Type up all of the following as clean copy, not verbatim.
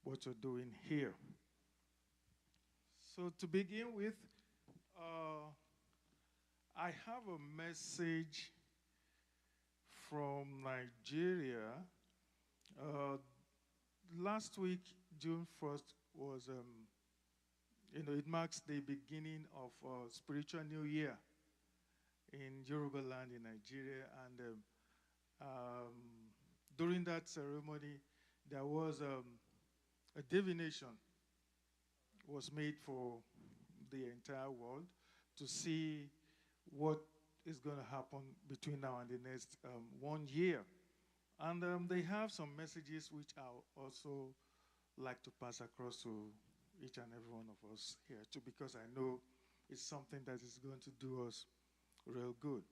what you're doing here. So to begin with, uh, I have a message from Nigeria. Uh, Last week, June 1st, was, it marks the beginning of spiritual new year in Yoruba land in Nigeria. And during that ceremony, there was a divination was made for the entire world to see what is going to happen between now and the next 1 year. And they have some messages which I also like to pass across to each and every one of us here too, because I know it's something that is going to do us real good.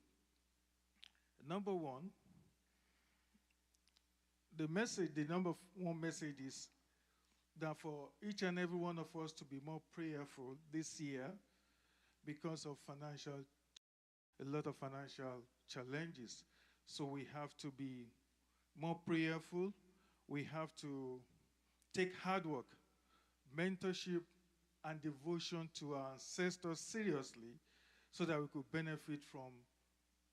Number one, the number one message is that for each and every one of us to be more prayerful this year because of a lot of financial challenges. So we have to be more prayerful. We have to take hard work, mentorship, and devotion to our ancestors seriously so that we could benefit from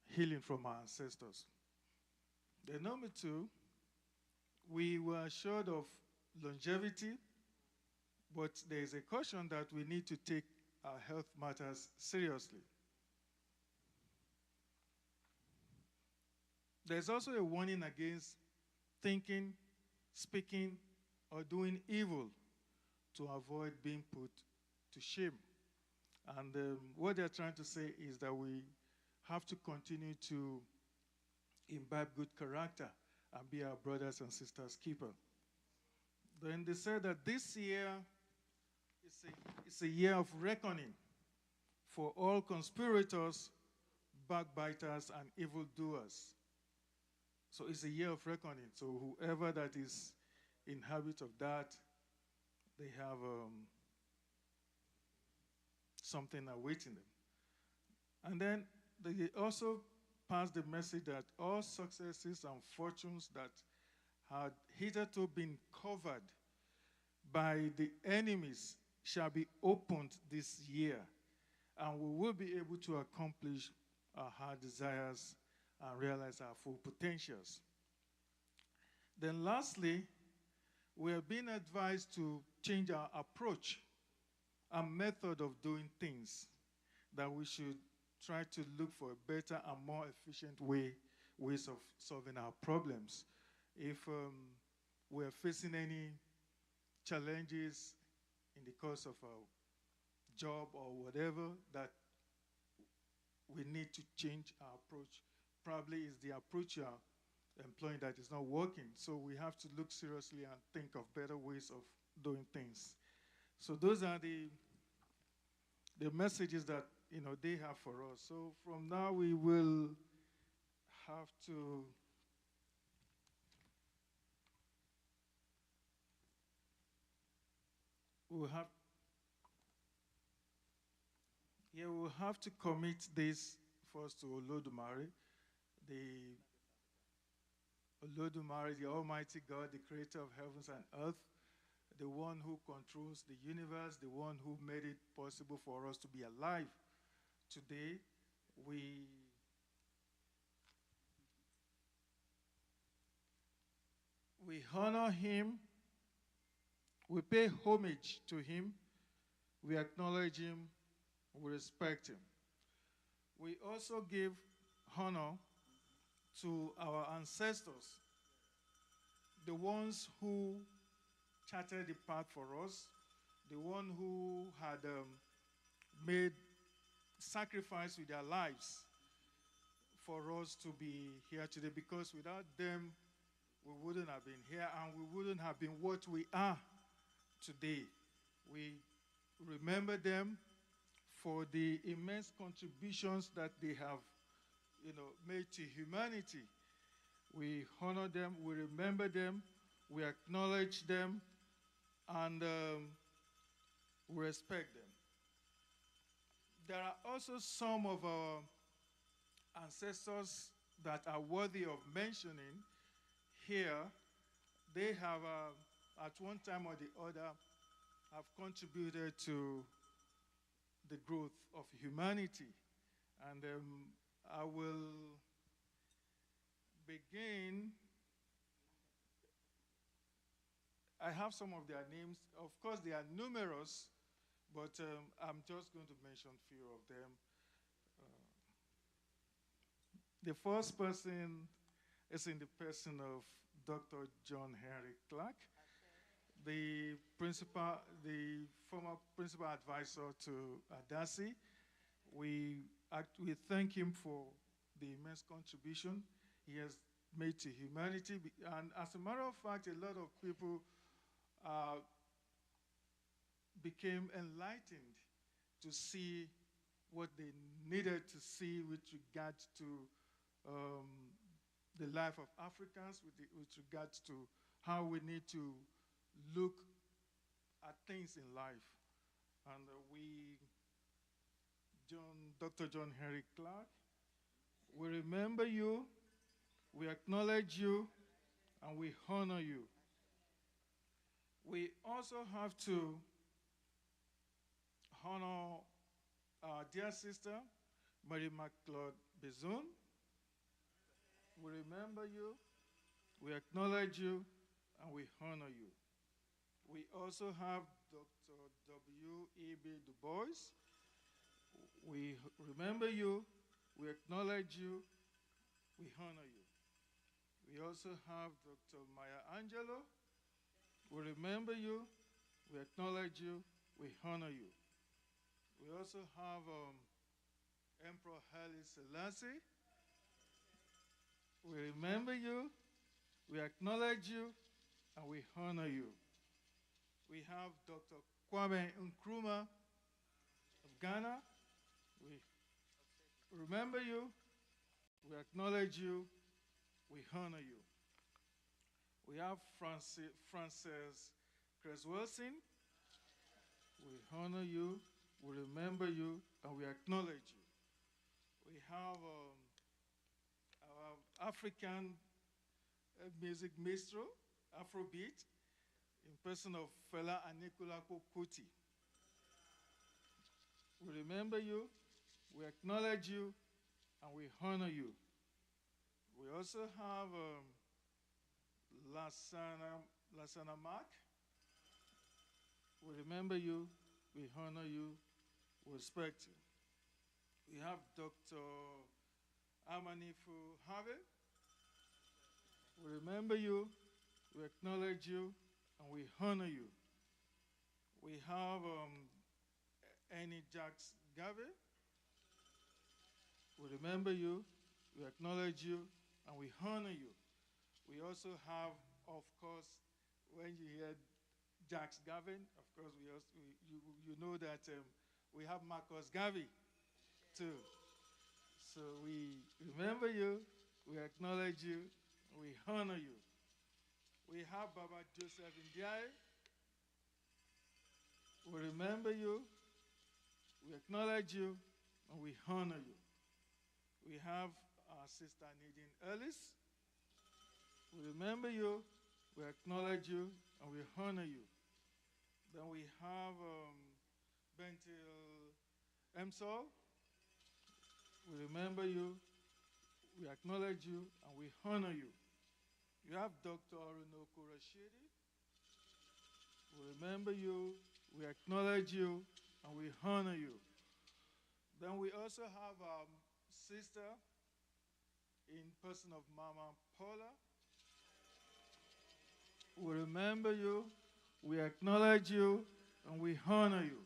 healing from our ancestors. The number two, we were assured of longevity, but there is a caution that we need to take our health matters seriously. There's also a warning against thinking, speaking, or doing evil to avoid being put to shame. And what they're trying to say is that we have to continue to imbibe good character and be our brothers and sisters' keeper. Then they said that this year is a year of reckoning for all conspirators, backbiters, and evildoers. So it's a year of reckoning. So whoever that is in habit of that, they have something awaiting them. And then they also passed the message that all successes and fortunes that had hitherto been covered by the enemies shall be opened this year, and we will be able to accomplish our heart desires and realize our full potentials. Then lastly, we are being advised to change our approach and method of doing things, that we should try to look for a better and more efficient ways of solving our problems. If we're facing any challenges in the course of our job or whatever, that we need to change our approach. Probably is the approach you're employing that is not working. So we have to look seriously and think of better ways of doing things. So those are the messages that they have for us. So from now we will have to we'll have to commit this first to Olodumare, the Almighty God, the creator of heavens and earth, the one who controls the universe, the one who made it possible for us to be alive today. We honor him, we pay homage to him, we acknowledge him, we respect him. We also give honor to our ancestors, the ones who charted the path for us, the one who had made sacrifice with their lives for us to be here today, because without them, we wouldn't have been here and we wouldn't have been what we are today. We remember them for the immense contributions that they have, made to humanity. We honor them, we remember them, we acknowledge them, and we respect them. There are also some of our ancestors that are worthy of mentioning here. They have at one time or the other have contributed to the growth of humanity. And I will begin. I have some of their names. Of course, they are numerous, but I'm just going to mention a few of them. The first person is in the person of Dr. John Henry Clark, the principal, the former principal advisor to Adasi. We thank him for the immense contribution he has made to humanity. And as a matter of fact, a lot of people became enlightened to see what they needed to see with regard to um, the life of Africans, with regard to how we need to look at things in life. And Dr. John Henry Clark, we remember you, we acknowledge you, and we honor you. We also have to honor our dear sister, Mary McLeod Bezoon. We remember you, we acknowledge you, and we honor you. We also have Dr. W.E.B. Du Bois. We remember you, we acknowledge you, we honor you. We also have Dr. Maya Angelou. We remember you, we acknowledge you, we honor you. We also have Emperor Haile Selassie. We remember you, we acknowledge you, and we honor you. We have Dr. Kwame Nkrumah of Ghana. We remember you, we acknowledge you, we honor you. We have Frances Cress-Wilson. We honor you, we remember you, and we acknowledge you. We have our African music maestro, Afrobeat, in person of Fela Anikulapo Kuti. We remember you, we acknowledge you, and we honor you. We also have Lasana Mark. We remember you, we honor you, we respect you. We have Dr. Amanifu Harvey. We remember you, we acknowledge you, and we honor you. We have Annie Jacks Garvey. We remember you, we acknowledge you, and we honor you. We also have, of course, when you hear Jacks Gavin, of course, you know that we have Marcus Garvey too. So we remember you, we acknowledge you, we honor you. We have Baba Joseph Ndiaye. We remember you, we acknowledge you, and we honor you. We have our sister Nadine Ellis. We remember you, we acknowledge you, and we honor you. Then we have Bentil Emsol. We remember you, we acknowledge you, and we honor you. You have Dr. Orinoku Rashidi. We remember you, we acknowledge you, and we honor you. Then we also have our sister in person of Mama Paula. We remember you, we acknowledge you, and we honor you.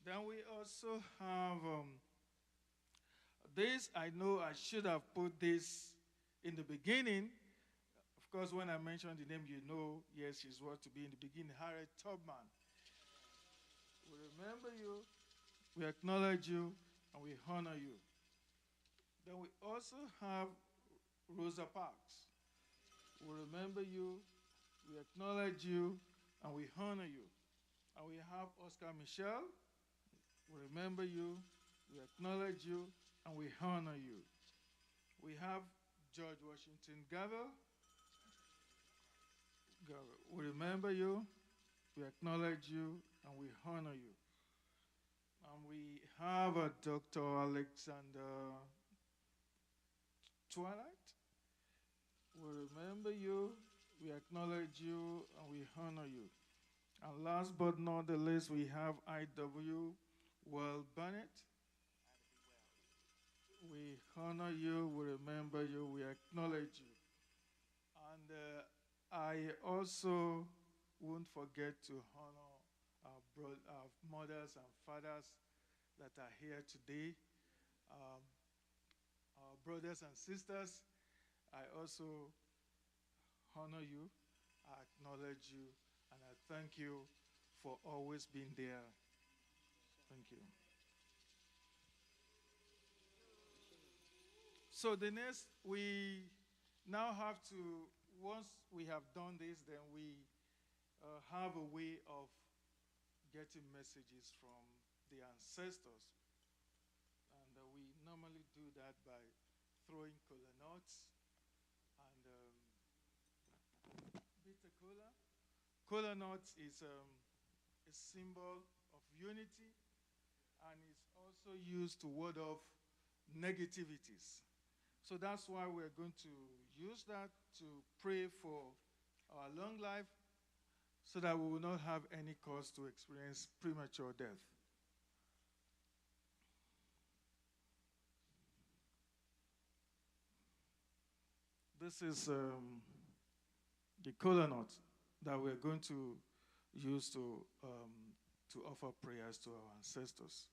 Then we also have this. I know I should have put this in the beginning. Of course, when I mention the name, you know, yes, she's what to be in the beginning, Harriet Tubman. We remember you, we acknowledge you, and we honor you. Then we also have Rosa Parks. We remember you, we acknowledge you, and we honor you. And we have Oscar Michel. We remember you, we acknowledge you, and we honor you. We have George Washington Gavel. God, we remember you, we acknowledge you, and we honor you. And we have a Dr. Alexander Twilight. We remember you, we acknowledge you, and we honor you. And last but not the least, we have IW Well Bennett. We honor you, we remember you, we acknowledge you. And I also won't forget to honor our mothers and fathers that are here today. Um, our brothers and sisters, I also honor you, I acknowledge you, and I thank you for always being there. Thank you. So the next, we now have to, once we have done this, then we have a way of getting messages from the ancestors. And we normally do that by throwing cola nuts and bitter cola. Cola nuts is a symbol of unity and it's also used to ward off negativities. So that's why we're going to use that to pray for our long life so that we will not have any cause to experience premature death. This is the kola nut that we're going to use to offer prayers to our ancestors.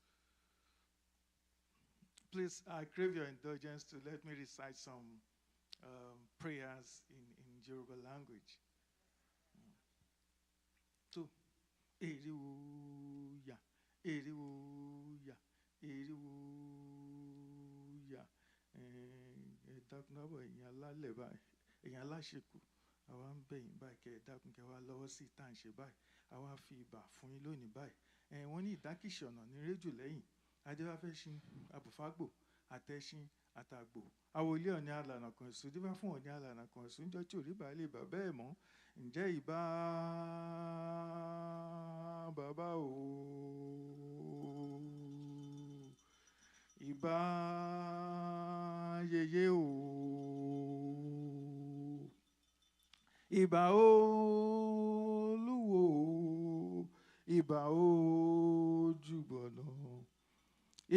Please, I crave your indulgence to let me recite some prayers in Yoruba language. So, Eriwuya, Eriwuya, Eriwuya. Ẹ dákun nábọ̀ ẹ̀yin alálẹ̀ báyìí, ẹ̀yin aláṣekù, àwa ń bẹ̀ yín báyìí kẹ́ ẹ dákun kẹ́ wá lọ́wọ́ sí tá à ń ṣe báyìí, àwa fi ìbà fún yín lónìí báyìí. Wọ́n ní ìdákìṣì ọ̀nà ní rédíò lẹ́yìn, adébáfẹ́ṣin, àbùfágbò, àtẹṣin, àtàgbò. Àwòlé ọ̀ní alànà kan èso, díbá fún ọ̀ní alànà kan èso, níjọ́ tí ò rí bàálẹ̀ bà bẹ́ẹ̀ mọ́. Ǹjẹ́ ìbá bàbá o? Ìbá yèyé o? Ìbá olúwo o? Ìbá ojúbọ̀nà?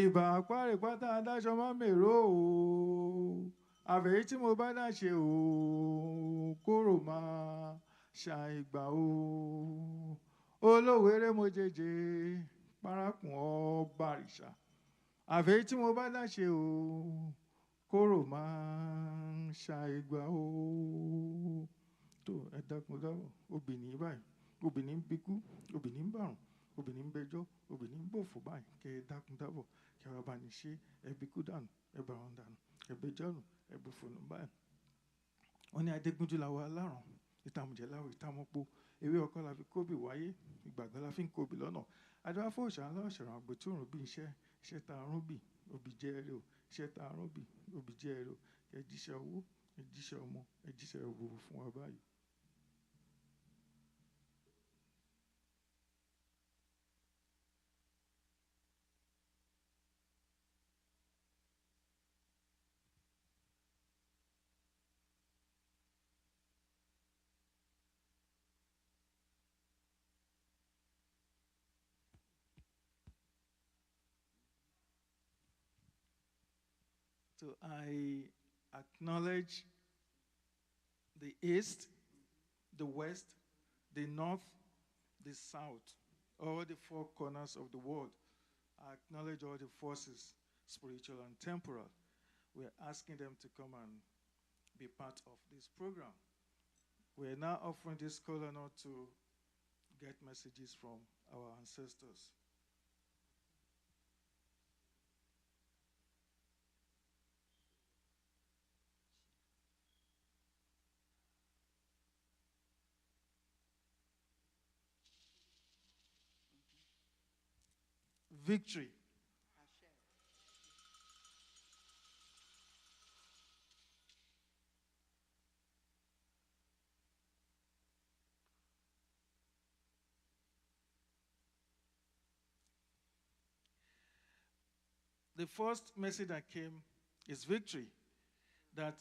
Ìbá àpárìpátá adájọ́ má mèrò o? Àfẹ̀yí tí mo bá dá ṣe o, kóró máa ṣàìgbà o. Olówéré mo jẹjẹ, parákùn ọbàrìṣà. Àfẹ̀yí tí mo bá dá ṣe o, kóró máa ṣàìgbà o. Tó ẹ dákun dábọ̀, obìnrin báyìí, obìnrin ń bikú, obìnrin ń bàrùn, obìnrin ń bẹjọ́, obìnrin ń bòfò báyìí, kẹ́ ẹ dákun dábọ̀, kẹ́ ẹ bá ní ṣe ẹ bikú dànù, ẹ bàrùn dànù, ẹ bẹjọ́ nù, ẹ bòfò nù báyìí. Wọ́n ní Adégúnjú làwọ̀ alárùn, ìtàmùjẹ́ láwọ̀ ìtàmọ́pọ̀, ewé ọkọ la fi kóbì wáyé, ìgbàgbọ́ la fi ń kóbì lọ́nà. Adéwà fún òṣà ńlá ọ̀ṣẹ̀rọ̀ àgbò tí òrùn bí iṣẹ́ tá a rún bì, òbí jẹ́ ẹrẹ o, iṣẹ́ tá a rún bì, òbí jẹ́ ẹrẹ o, ẹ jíṣẹ́ owó, ẹ jíṣẹ́ ọmọ, ẹ jíṣẹ́ òwò fún wa báyìí. So I acknowledge the East, the West, the North, the South, all the four corners of the world. I acknowledge all the forces, spiritual and temporal. We're asking them to come and be part of this program. We're now offering this color note to get messages from our ancestors. Victory. The first message that came is victory. That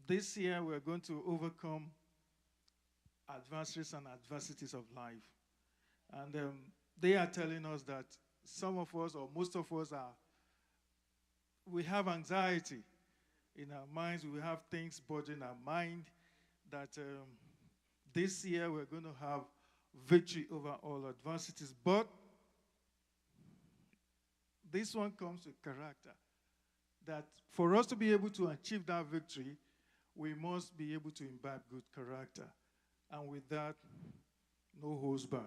this year we're going to overcome adversaries and adversities of life. And they are telling us that some of us, or most of us, we have anxiety in our minds. We have things bothering our mind that this year we're going to have victory over all adversities. But this one comes with character. That for us to be able to achieve that victory, we must be able to imbibe good character. And with that, no holds barred.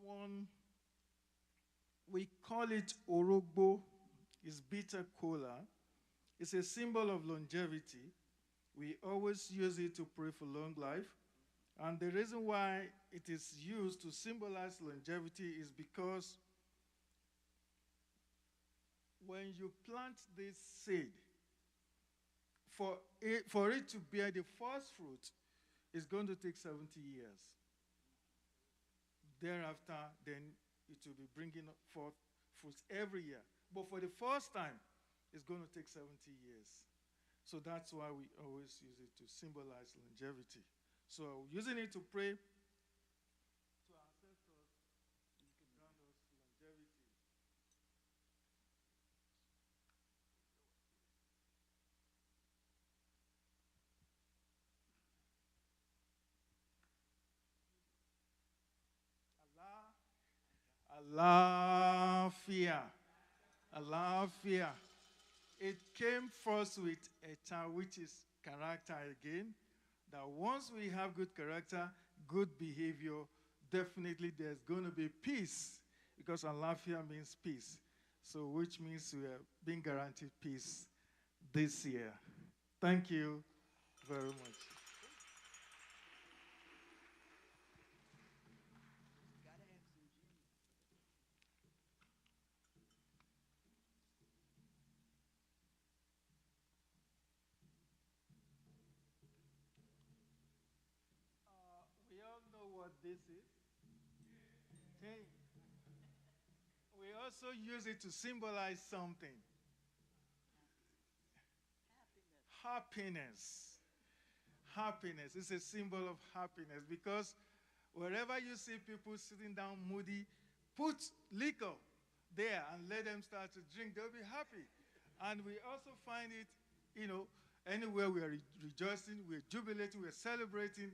One, we call it Orogbo. It's bitter cola. It's a symbol of longevity. We always use it to pray for long life. And the reason why it is used to symbolize longevity is because when you plant this seed, for it to bear the first fruit, it's going to take 70 years. Thereafter, then it will be bringing forth fruits every year. But for the first time, it's going to take 70 years. So that's why we always use it to symbolize longevity. So using it to pray to our ancestors, you can grant us longevity. Allah, Alafia. Alafia. It came first with eta, which is character again. That once we have good character, good behavior, definitely there's going to be peace. Because Alafia means peace. So, which means we are being guaranteed peace this year. Thank you very much. We all know what this is. Okay. We also use it to symbolize something. Happiness. Happiness is a symbol of happiness because wherever you see people sitting down moody, put liquor there and let them start to drink. They'll be happy. And we also find it, anywhere we are rejoicing, we're jubilating, we're celebrating.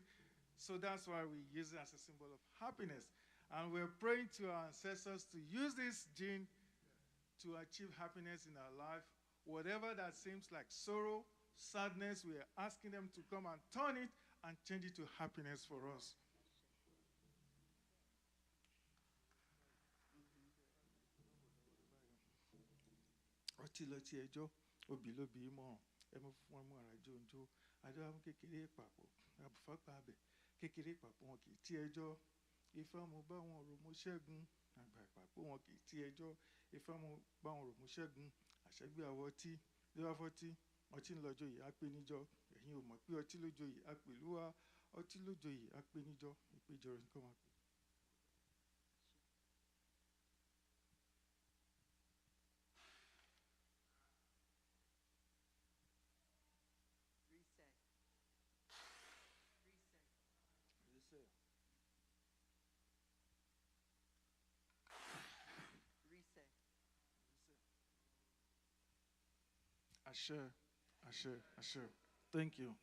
So that's why we use it as a symbol of happiness. And we're praying to our ancestors to use this gene to achieve happiness in our life. Whatever that seems like sorrow, sadness, we are asking them to come and turn it and change it to happiness for us. Ọtí lọtí ẹjọ́, obì lóbì í mọ̀ràn, ẹmu fún ẹmu àràjò òǹjọ, adé wa mú kékeré papọ̀, àbùfápá abẹ, kékeré papọ̀ wọn kì í tí ẹjọ́, ifá mo bá wọn rò mo ṣẹ́gun, àgbà ìpàpọ̀ wọn kì í tí ẹjọ́, ifá mo bá wọn rò mo ṣẹ́gun, àṣẹgbé àwọ̀ ọtí, léwáfọ́tí, ọtí ń lọ́jọ́ yìí á pé níjọ́, ẹ̀yin ò mọ̀ pé ọtí lójó yìí á pèlú wa, ọtí lójó yìí á pé níjọ́, ìpéjọ rẹ̀ nǹkan máa pè. Asher, Asher, Asher. Thank you.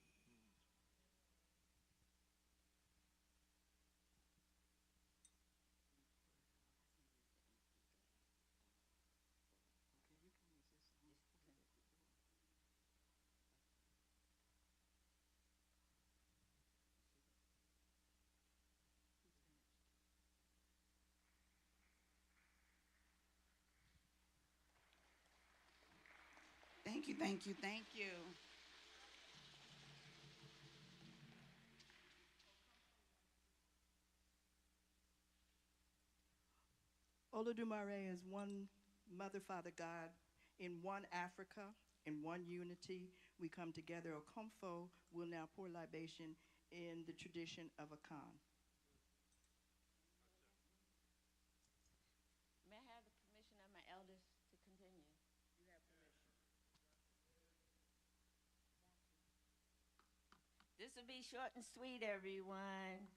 Thank you, thank you, thank you. Olodumare is one Mother, Father, God, in one Africa, in one unity. We come together. Okomfo will now pour libation in the tradition of a Khan. May I have the permission of my elders to continue? You have permission. This will be short and sweet, everyone.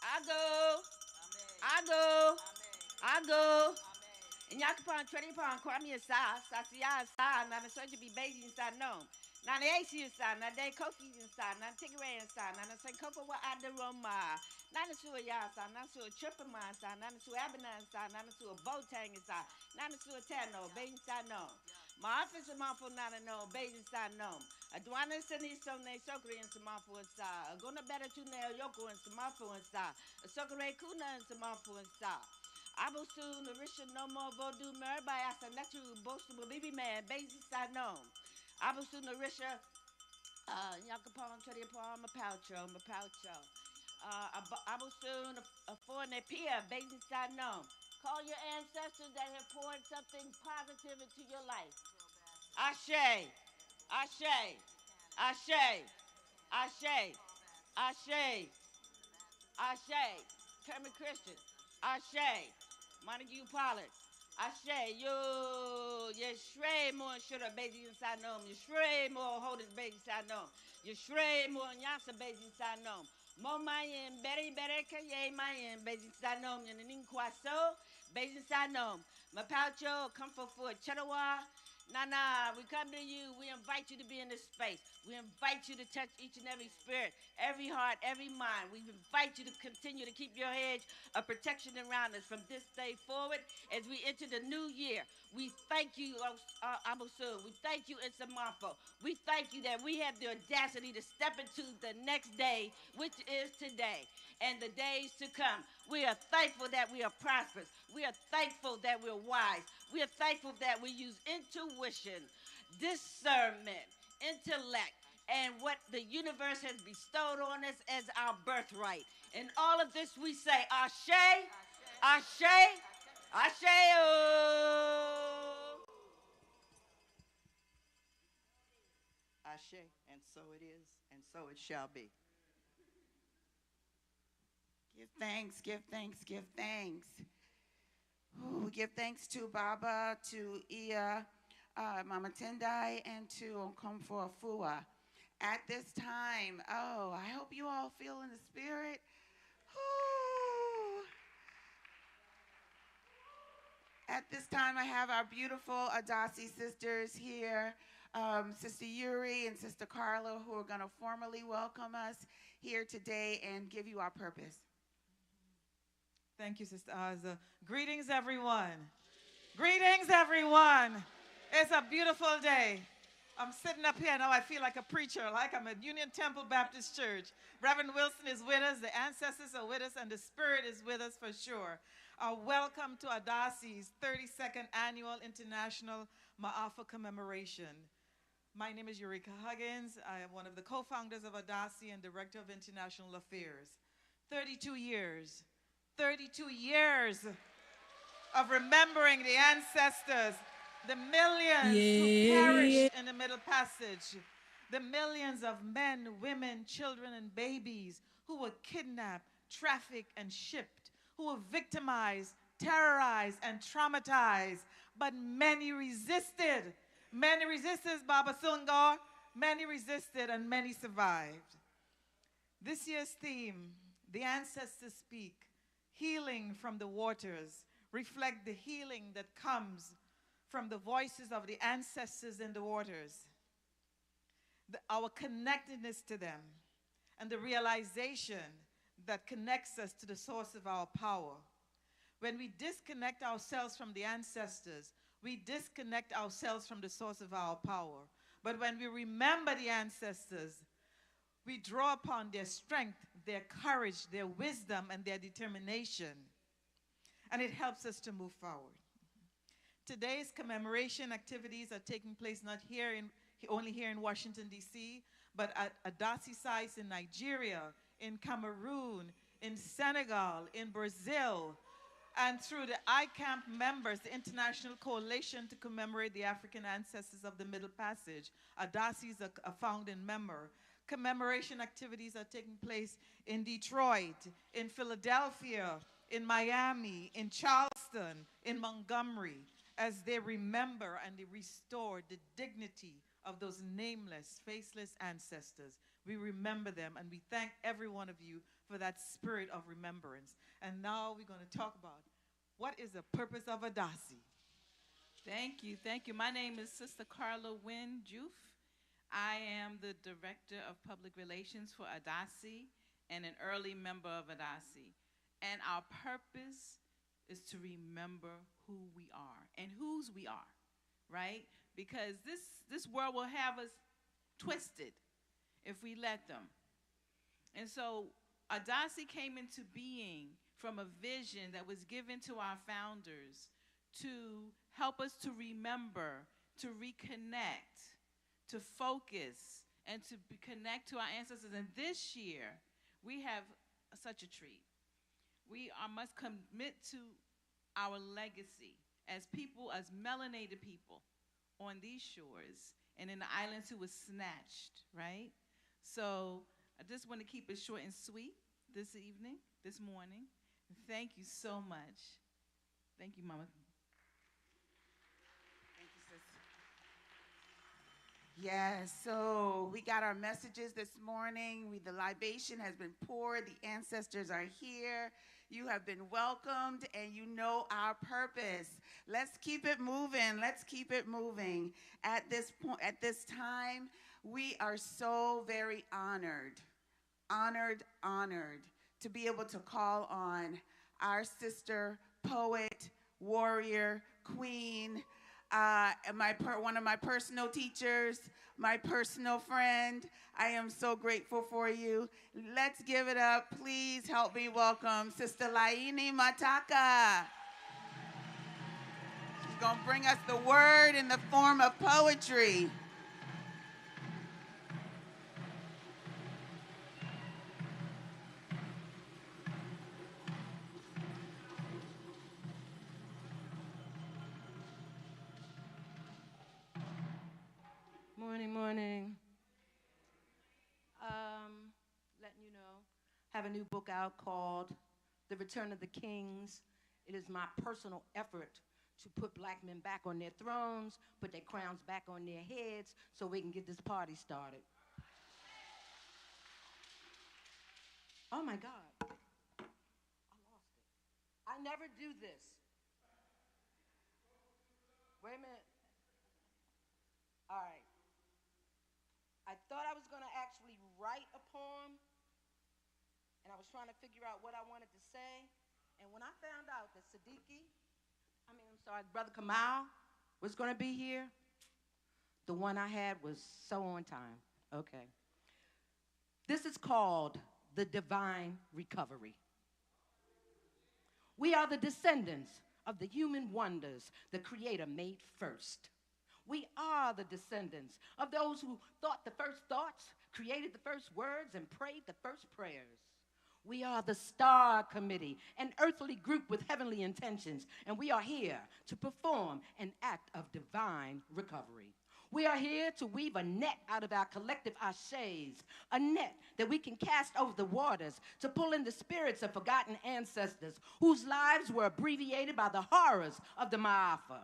I go, I go, I go. And y'all can trade upon Kwame Sa, Sasia Sa, and I'm going to be bathing Sa no. Now the AC Sa, now they Koki Sa, now Tigray Sa, now the Sankopa wa Adaroma, now the Sua Yasa, now the Trippama Sa, now the Suabanan Sa, now the Sua Botang Sa, now the Sua Tano, bathing Sa no. My office is Mafo Nana no, bathing Sa no. Adwana Sani Sone Sokri and Samafu and Sa, Gona better to nail Yoko and Samafu and Sa, a Sokre Kuna and Samafu and Sa. Abosu, Narisha, no more Vodu, Merby, Asa, Netu, Bosu, Baby Man, Bazy Sanom. Abosu, Narisha, Yakapon, Tredipon, Mapaucho, Mapaucho. Abosu, a foreign Pia, Bazy Sanom. Call your ancestors that have poured something positive into your life. Ashe, Ashe, Ashe, Ashe, Ashe, Ashe, Kermit Christian, Ashe. Montague Pollard. Ashe, yo, Yeshre more should have baby inside nom. Yeshre more hold his baby inside nom. Yeshre more nyasa baby inside nom. Mo mayen, Betty, Kaye, mayen, baby inside nom. Yanin kwaso, baby inside nom. Mapaucho, come for Chedawa. Nah, we come to you. We invite you to be in this space. We invite you to touch each and every spirit, every heart, every mind. We invite you to continue to keep your hedge of protection around us from this day forward as we enter the new year. We thank you, Abusul. We thank you, Insamafo. We thank you that we have the audacity to step into the next day, which is today, and the days to come. We are thankful that we are prosperous. We are thankful that we're wise. We are thankful that we use intuition, discernment, intellect, and what the universe has bestowed on us as our birthright. In all of this, we say, Ashe, Ashe, Ashe. Ashe, and so it is, and so it shall be. Give thanks, give thanks, give thanks. Ooh, give thanks to Baba, to Ia, Mama Tendai, and to Okomfo Afua. At this time, I hope you all feel in the spirit. Ooh. At this time, I have our beautiful Adasi sisters here, Sister Yuri and Sister Carla, who are going to formally welcome us here today and give you our purpose. Thank you, Sister Aza. Greetings, everyone. Greetings, everyone. It's a beautiful day. I'm sitting up here now. I feel like a preacher, like I'm at Union Temple Baptist Church. Reverend Wilson is with us. The ancestors are with us, and the Spirit is with us for sure. Welcome to Adasi's 32nd Annual International Ma'afa Commemoration. My name is Eureka Huggins. I am one of the co-founders of Adasi and Director of International Affairs. 32 years of remembering the ancestors, the millions who perished in the Middle Passage, the millions of men, women, children, and babies who were kidnapped, trafficked, and shipped, who were victimized, terrorized, and traumatized, but many resisted. Many resisted, Baba Sungar. Many resisted, and many survived. This year's theme, The Ancestors Speak, Healing from the Waters, reflect the healing that comes from the voices of the ancestors in the waters, our connectedness to them, and the realization that connects us to the source of our power. When we disconnect ourselves from the ancestors, we disconnect ourselves from the source of our power. But when we remember the ancestors, we draw upon their strength, their courage, their wisdom, and their determination. And it helps us to move forward. Today's commemoration activities are taking place not only here in Washington, D.C., but at Adasi sites in Nigeria, in Cameroon, in Senegal, in Brazil, and through the ICAMP members, the International Coalition to Commemorate the African Ancestors of the Middle Passage. Adasi is a founding member. Commemoration activities are taking place in Detroit, in Philadelphia, in Miami, in Charleston, in Montgomery, as they remember and they restore the dignity of those nameless, faceless ancestors. We remember them, and we thank every one of you for that spirit of remembrance. And now we're going to talk about what is the purpose of Adasi. Thank you, thank you. My name is Sister Carla Wynne Juf. I am the Director of Public Relations for Adasi and an early member of Adasi. And our purpose is to remember who we are and whose we are, right? Because this world will have us twisted if we let them. And so Adasi came into being from a vision that was given to our founders to help us to remember, to reconnect, to focus, and to connect to our ancestors. And this year, we have such a treat. We must commit to our legacy as people, as melanated people on these shores and in the islands who was snatched, right? So I just want to keep it short and sweet this evening, this morning. Thank you so much. Thank you, Mama. Thank you, sis. Yes, so we got our messages this morning. The libation has been poured. The ancestors are here. You have been welcomed, and you know our purpose. Let's keep it moving. Let's keep it moving. At this point, at this time, we are so very honored to be able to call on our sister, poet, warrior, queen, one of my personal teachers, my personal friend. I am so grateful for you. Let's give it up. Please help me welcome Sister Laini Mataka. She's going to bring us the word in the form of poetry. Morning. Letting you know, have a new book out called The Return of the Kings. It is my personal effort to put black men back on their thrones, put their crowns back on their heads, so we can get this party started. Oh my God, I lost it. I never do this. Wait a minute. All right. I thought I was going to actually write a poem, and I was trying to figure out what I wanted to say. And when I found out that Brother Kamal was going to be here, the one I had was so on time. Okay. This is called The Divine Recovery. We are the descendants of the human wonders the Creator made first. We are the descendants of those who thought the first thoughts, created the first words, and prayed the first prayers. We are the Star Committee, an earthly group with heavenly intentions, and we are here to perform an act of divine recovery. We are here to weave a net out of our collective ashes, a net that we can cast over the waters to pull in the spirits of forgotten ancestors whose lives were abbreviated by the horrors of the Ma'afa.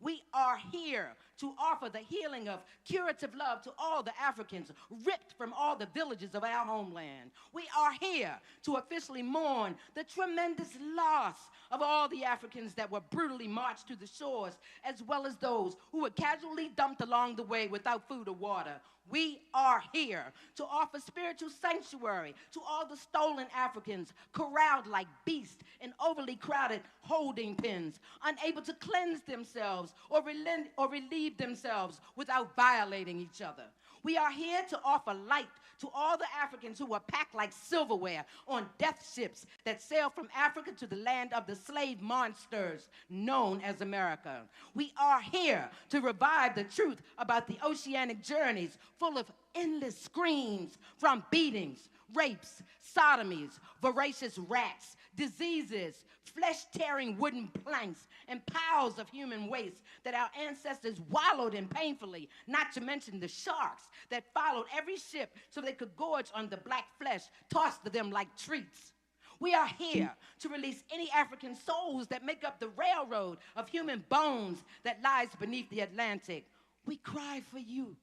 We are here to offer the healing of curative love to all the Africans ripped from all the villages of our homeland. We are here to officially mourn the tremendous loss of all the Africans that were brutally marched to the shores, as well as those who were casually dumped along the way without food or water. We are here to offer spiritual sanctuary to all the stolen Africans corralled like beasts in overly crowded holding pens, unable to cleanse themselves or relieve themselves without violating each other. We are here to offer light to all the Africans who were packed like silverware on death ships that sailed from Africa to the land of the slave monsters known as America. We are here to revive the truth about the oceanic journeys full of endless screams from beatings, rapes, sodomies, voracious rats, diseases, flesh-tearing wooden planks, and piles of human waste that our ancestors wallowed in painfully, not to mention the sharks that followed every ship so they could gorge on the black flesh tossed to them like treats. We are here to release any African souls that make up the railroad of human bones that lies beneath the Atlantic. We cry for you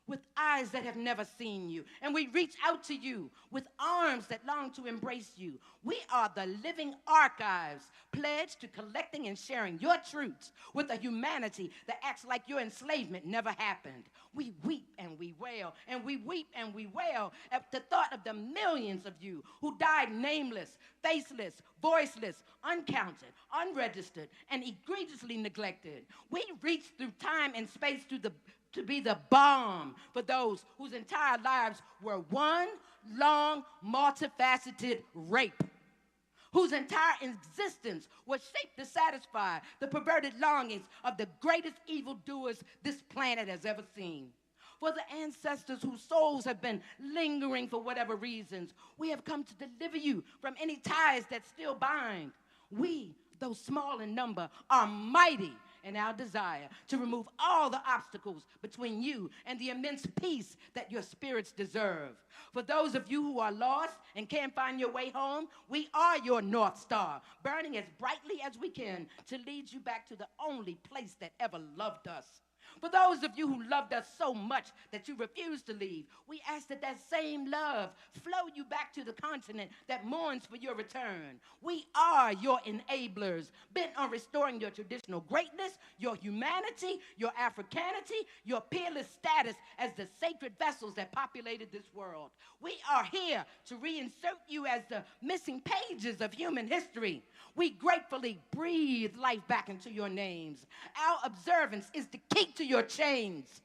with eyes that have never seen you, and we reach out to you with arms that long to embrace you. We are the living archives pledged to collecting and sharing your truths with a humanity that acts like your enslavement never happened. We weep and we wail, and we weep and we wail at the thought of the millions of you who died nameless, faceless, voiceless, uncounted, unregistered, and egregiously neglected. We reach through time and space to be the balm for those whose entire lives were one long, multifaceted rape, whose entire existence was shaped to satisfy the perverted longings of the greatest evildoers this planet has ever seen. For the ancestors whose souls have been lingering for whatever reasons, we have come to deliver you from any ties that still bind. We, though small in number, are mighty in our desire to remove all the obstacles between you and the immense peace that your spirits deserve. For those of you who are lost and can't find your way home, we are your North Star, burning as brightly as we can to lead you back to the only place that ever loved us. For those of you who loved us so much that you refused to leave, we ask that that same love flow you back to the continent that mourns for your return. We are your enablers, bent on restoring your traditional greatness, your humanity, your Africanity, your peerless status as the sacred vessels that populated this world. We are here to reinsert you as the missing pages of human history. We gratefully breathe life back into your names. Our observance is the key to your chains.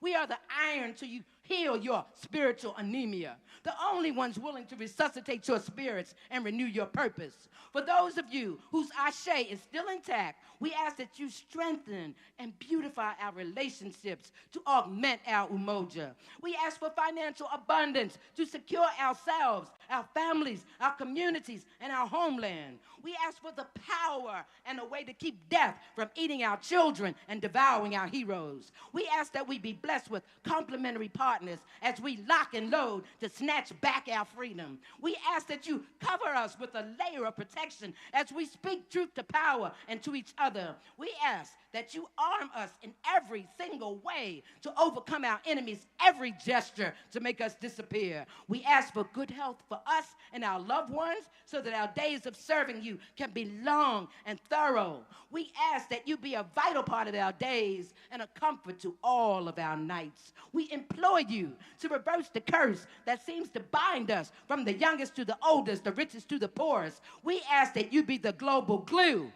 We are the iron to heal your spiritual anemia, the only ones willing to resuscitate your spirits and renew your purpose. For those of you whose ashe is still intact, we ask that you strengthen and beautify our relationships to augment our umoja. We ask for financial abundance to secure ourselves, our families, our communities, and our homeland. We ask for the power and a way to keep death from eating our children and devouring our heroes. We ask that we be blessed with complementary partners as we lock and load to snatch back our freedom. We ask that you cover us with a layer of protection as we speak truth to power and to each other. We ask that you arm us in every single way to overcome our enemies' every gesture to make us disappear. We ask for good health for us and our loved ones so that our days of serving you can be long and thorough. We ask that you be a vital part of our days and a comfort to all of our nights. We implore you to reverse the curse that seems to bind us from the youngest to the oldest, the richest to the poorest. We ask that you be the global glue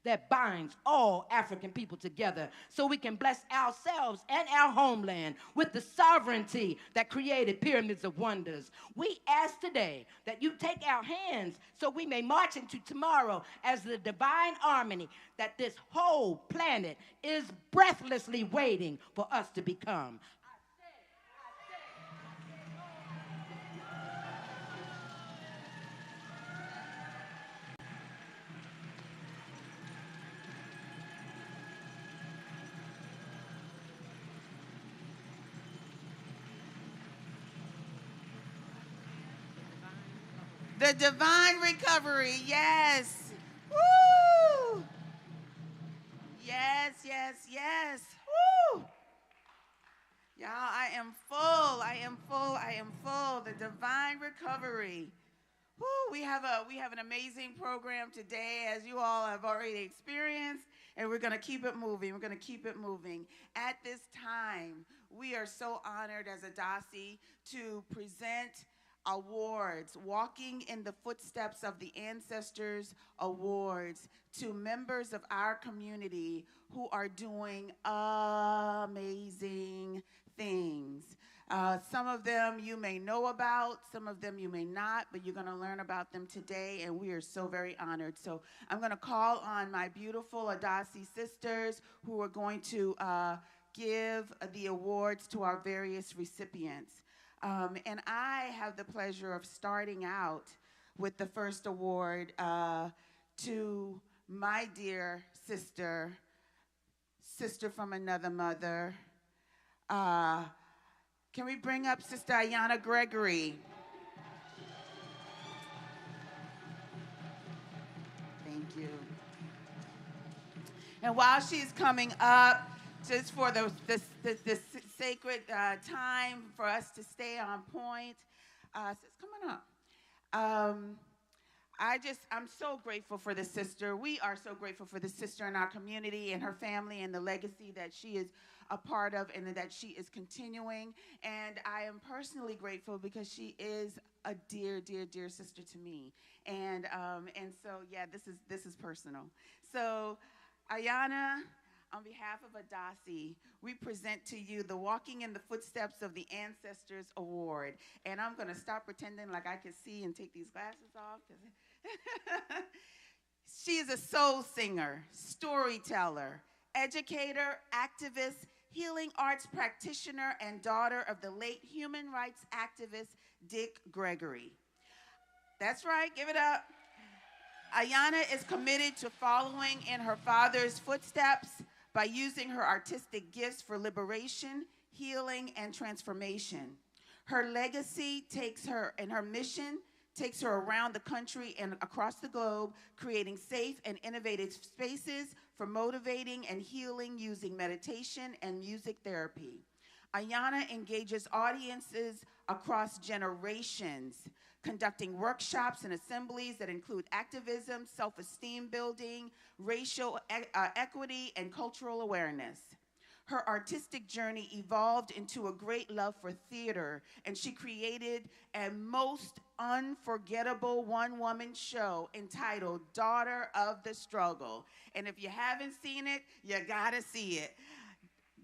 that binds all African people together so we can bless ourselves and our homeland with the sovereignty that created pyramids of wonders. We ask today that you take our hands so we may march into tomorrow as the divine harmony that this whole planet is breathlessly waiting for us to become. The divine recovery, yes. Woo! Yes, yes, yes. Woo! Y'all, I am full. I am full. I am full. The divine recovery. Woo! We have an amazing program today, as you all have already experienced, and we're going to keep it moving. We're going to keep it moving. At this time, we are so honored as Adasi to present awards, Walking in the Footsteps of the Ancestors Awards, to members of our community who are doing amazing things. Some of them you may know about, some of them you may not, but you're going to learn about them today, and we are so very honored. So I'm going to call on my beautiful Adasi sisters who are going to give the awards to our various recipients. And I have the pleasure of starting out with the first award to my dear sister, sister from another mother. Can we bring up Sister Ayana Gregory? Thank you. And while she's coming up, just for the sacred time for us to stay on point, sis, come on up. I'm so grateful for this sister. We are so grateful for this sister in our community and her family and the legacy that she is a part of and that she is continuing. And I am personally grateful because she is a dear, dear, dear sister to me. And so, yeah, this is personal. So, Ayana, on behalf of Adasi, we present to you the Walking in the Footsteps of the Ancestors Award. And I'm going to stop pretending like I can see and take these glasses off. She is a soul singer, storyteller, educator, activist, healing arts practitioner, and daughter of the late human rights activist Dick Gregory. That's right, give it up. Ayana is committed to following in her father's footsteps by using her artistic gifts for liberation, healing, and transformation. Her legacy takes her, and her mission takes her around the country and across the globe, creating safe and innovative spaces for motivating and healing using meditation and music therapy. Ayana engages audiences across generations, conducting workshops and assemblies that include activism, self-esteem building, racial equity, and cultural awareness. Her artistic journey evolved into a great love for theater, and she created a most unforgettable one-woman show entitled Daughter of the Struggle. And if you haven't seen it, you gotta see it.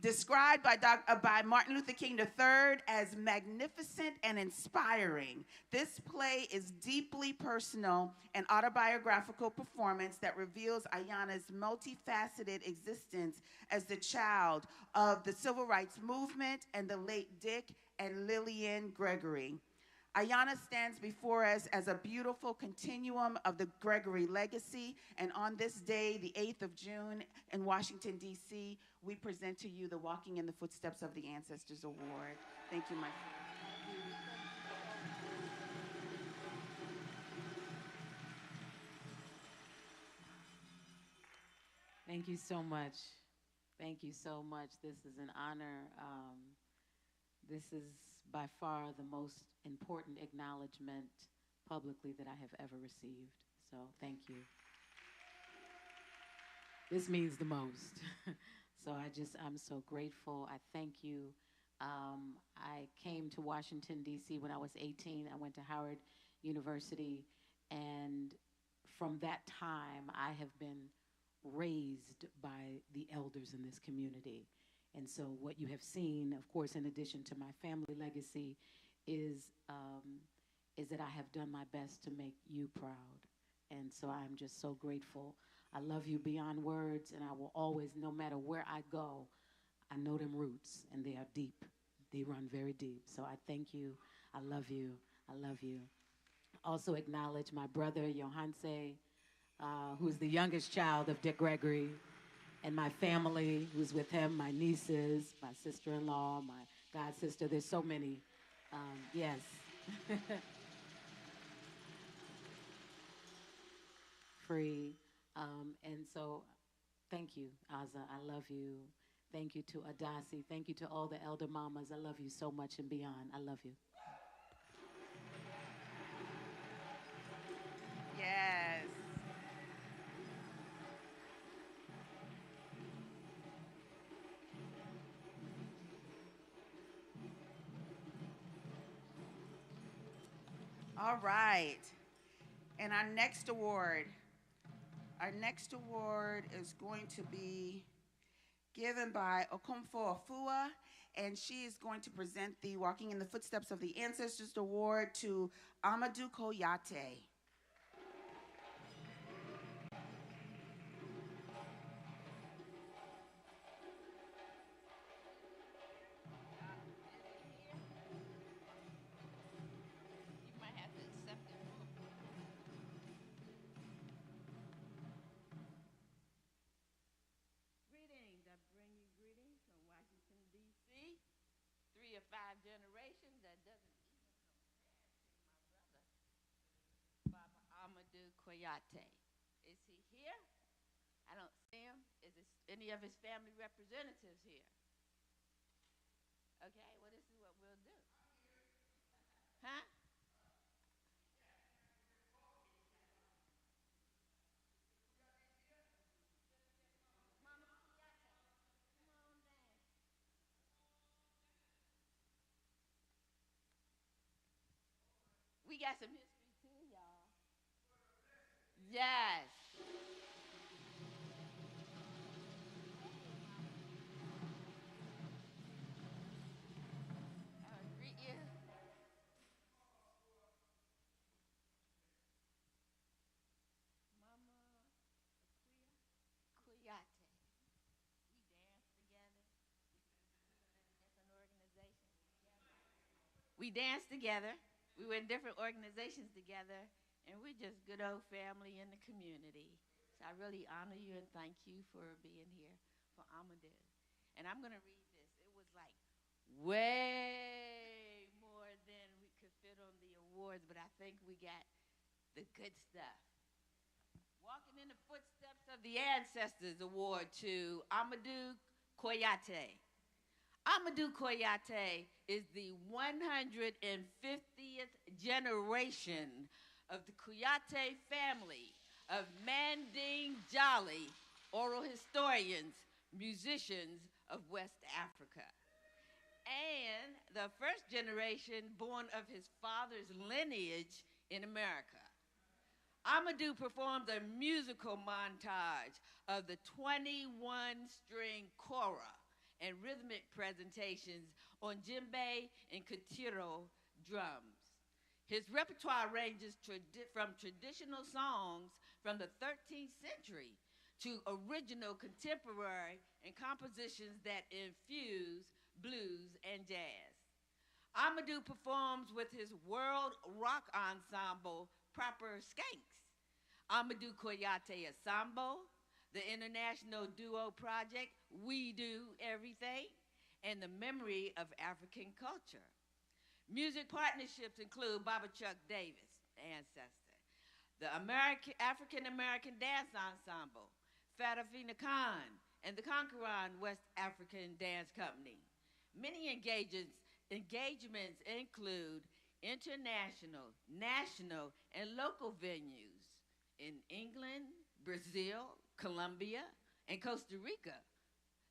Described by Martin Luther King III as magnificent and inspiring, this play is deeply personal and autobiographical performance that reveals Ayana's multifaceted existence as the child of the civil rights movement and the late Dick and Lillian Gregory. Ayana stands before us as a beautiful continuum of the Gregory legacy, and on this day, the 8th of June in Washington, D.C., we present to you the Walking in the Footsteps of the Ancestors Award. Thank you, my friend. Thank you so much. Thank you so much. This is an honor. This is by far the most important acknowledgement publicly that I have ever received. So thank you. This means the most. So I'm so grateful. I thank you. I came to Washington, D.C. when I was 18. I went to Howard University, and from that time, I have been raised by the elders in this community. And so what you have seen, of course, in addition to my family legacy, is that I have done my best to make you proud. And so I'm just so grateful. I love you beyond words, and I will always, no matter where I go, I know them roots, and they are deep. They run very deep. So I thank you. I love you. I love you. Also acknowledge my brother, Johanse, who's the youngest child of Dick Gregory, and my family who's with him, my nieces, my sister-in-law, my god sister. There's so many. Yes. Free. And so thank you, Aza. I love you. Thank you to Adasi. Thank you to all the elder mamas. I love you so much and beyond. I love you. Yes. All right. And our next award is going to be given by Okomfo Afua, and she is going to present the Walking in the Footsteps of the Ancestors Award to Amadou Koyate. You might have to accept it. Greetings. I bring you greetings from Washington, D.C. 3 or 5 generations. That doesn't even compare to my brother, Baba Amadou Koyate. Is he here? I don't see him. Is this any of his family representatives here? Okay, well, this is what we'll do. Huh? Mama Koyate, come on down. We got some history too, y'all. Yes. I would greet you. Mama Koyate. We danced together. Different organizations together. We danced together. We were in different organizations together, and we're just good old family in the community. So I really honor you and thank you for being here for Amadou. And I'm going to read this. It was like way more than we could fit on the awards, but I think we got the good stuff. Walking in the Footsteps of the Ancestors Award to Amadou Koyate. Amadou Koyate is the 150th generation of the Koyate family of Manding Jolly, oral historians, musicians of West Africa. And the first generation born of his father's lineage in America. Amadou performed a musical montage of the 21-string kora and rhythmic presentations on djembe and kotiro drums. His repertoire ranges from traditional songs from the 13th century to original contemporary and compositions that infuse blues and jazz. Amadou performs with his world rock ensemble, Proper Skanks, Amadou Koyate Ensemble, the international duo project, We Do Everything, and the Memory of African Culture. Music partnerships include Baba Chuck Davis, ancestor, the African American Dance Ensemble, Fatafina Khan, and the Conqueron West African Dance Company. Many engagements include international, national, and local venues in England, Brazil, Colombia, and Costa Rica.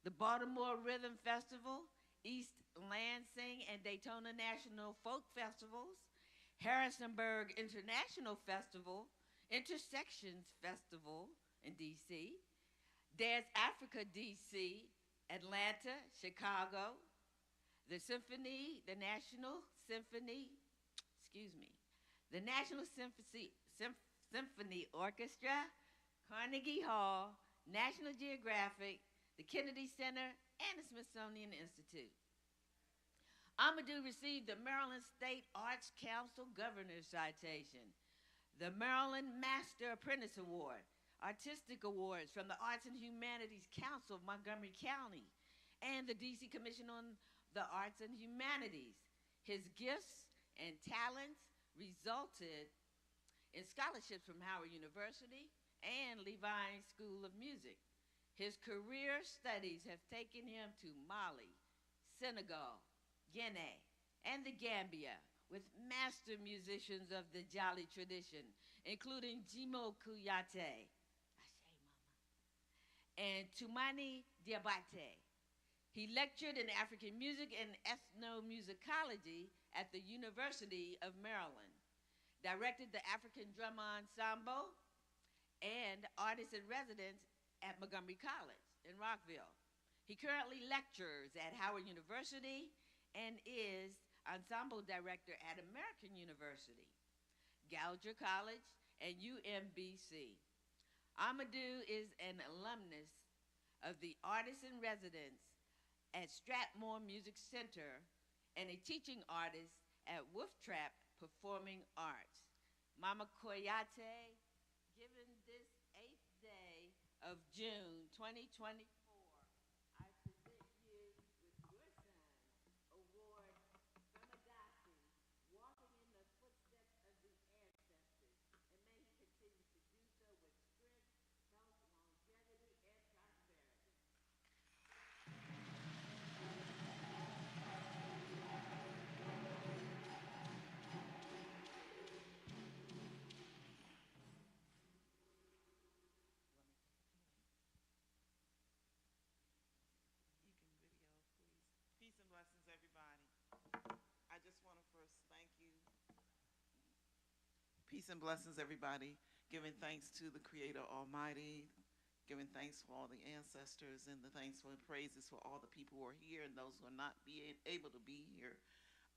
The Baltimore Rhythm Festival, East Lansing and Daytona National Folk Festivals, Harrisonburg International Festival, Intersections Festival in D.C., Dance Africa D.C., Atlanta, Chicago, the National Symphony Orchestra, Carnegie Hall, National Geographic, the Kennedy Center, and the Smithsonian Institute. Amadou received the Maryland State Arts Council Governor's Citation, the Maryland Master Apprentice Award, Artistic Awards from the Arts and Humanities Council of Montgomery County, and the D.C. Commission on the Arts and Humanities. His gifts and talents resulted in scholarships from Howard University and Levine School of Music. His career studies have taken him to Mali, Senegal, Guinea, and the Gambia with master musicians of the Jolly tradition, including Jimo Kuyate, and Tumani Diabate. He lectured in African music and ethnomusicology at the University of Maryland, directed the African Drum Ensemble, and artist in residence at Montgomery College in Rockville. He currently lectures at Howard University and is ensemble director at American University, Gouger College, and UMBC. Amadou is an alumnus of the Artist in Residence at Strathmore Music Center and a teaching artist at Wolf Trap Performing Arts. Mama Koyate, given this 8th day of June 2024, I present you with your son, award from Adasi, walking in the footsteps of the ancestors, and may he continue to do so with strength, health, longevity, and prosperity. You can video, please. Peace and blessings, everybody. I just want to first thank you. Peace and blessings, everybody. Giving thanks to the Creator Almighty, giving thanks for all the ancestors, and the thanks and praises for all the people who are here and those who are not being able to be here.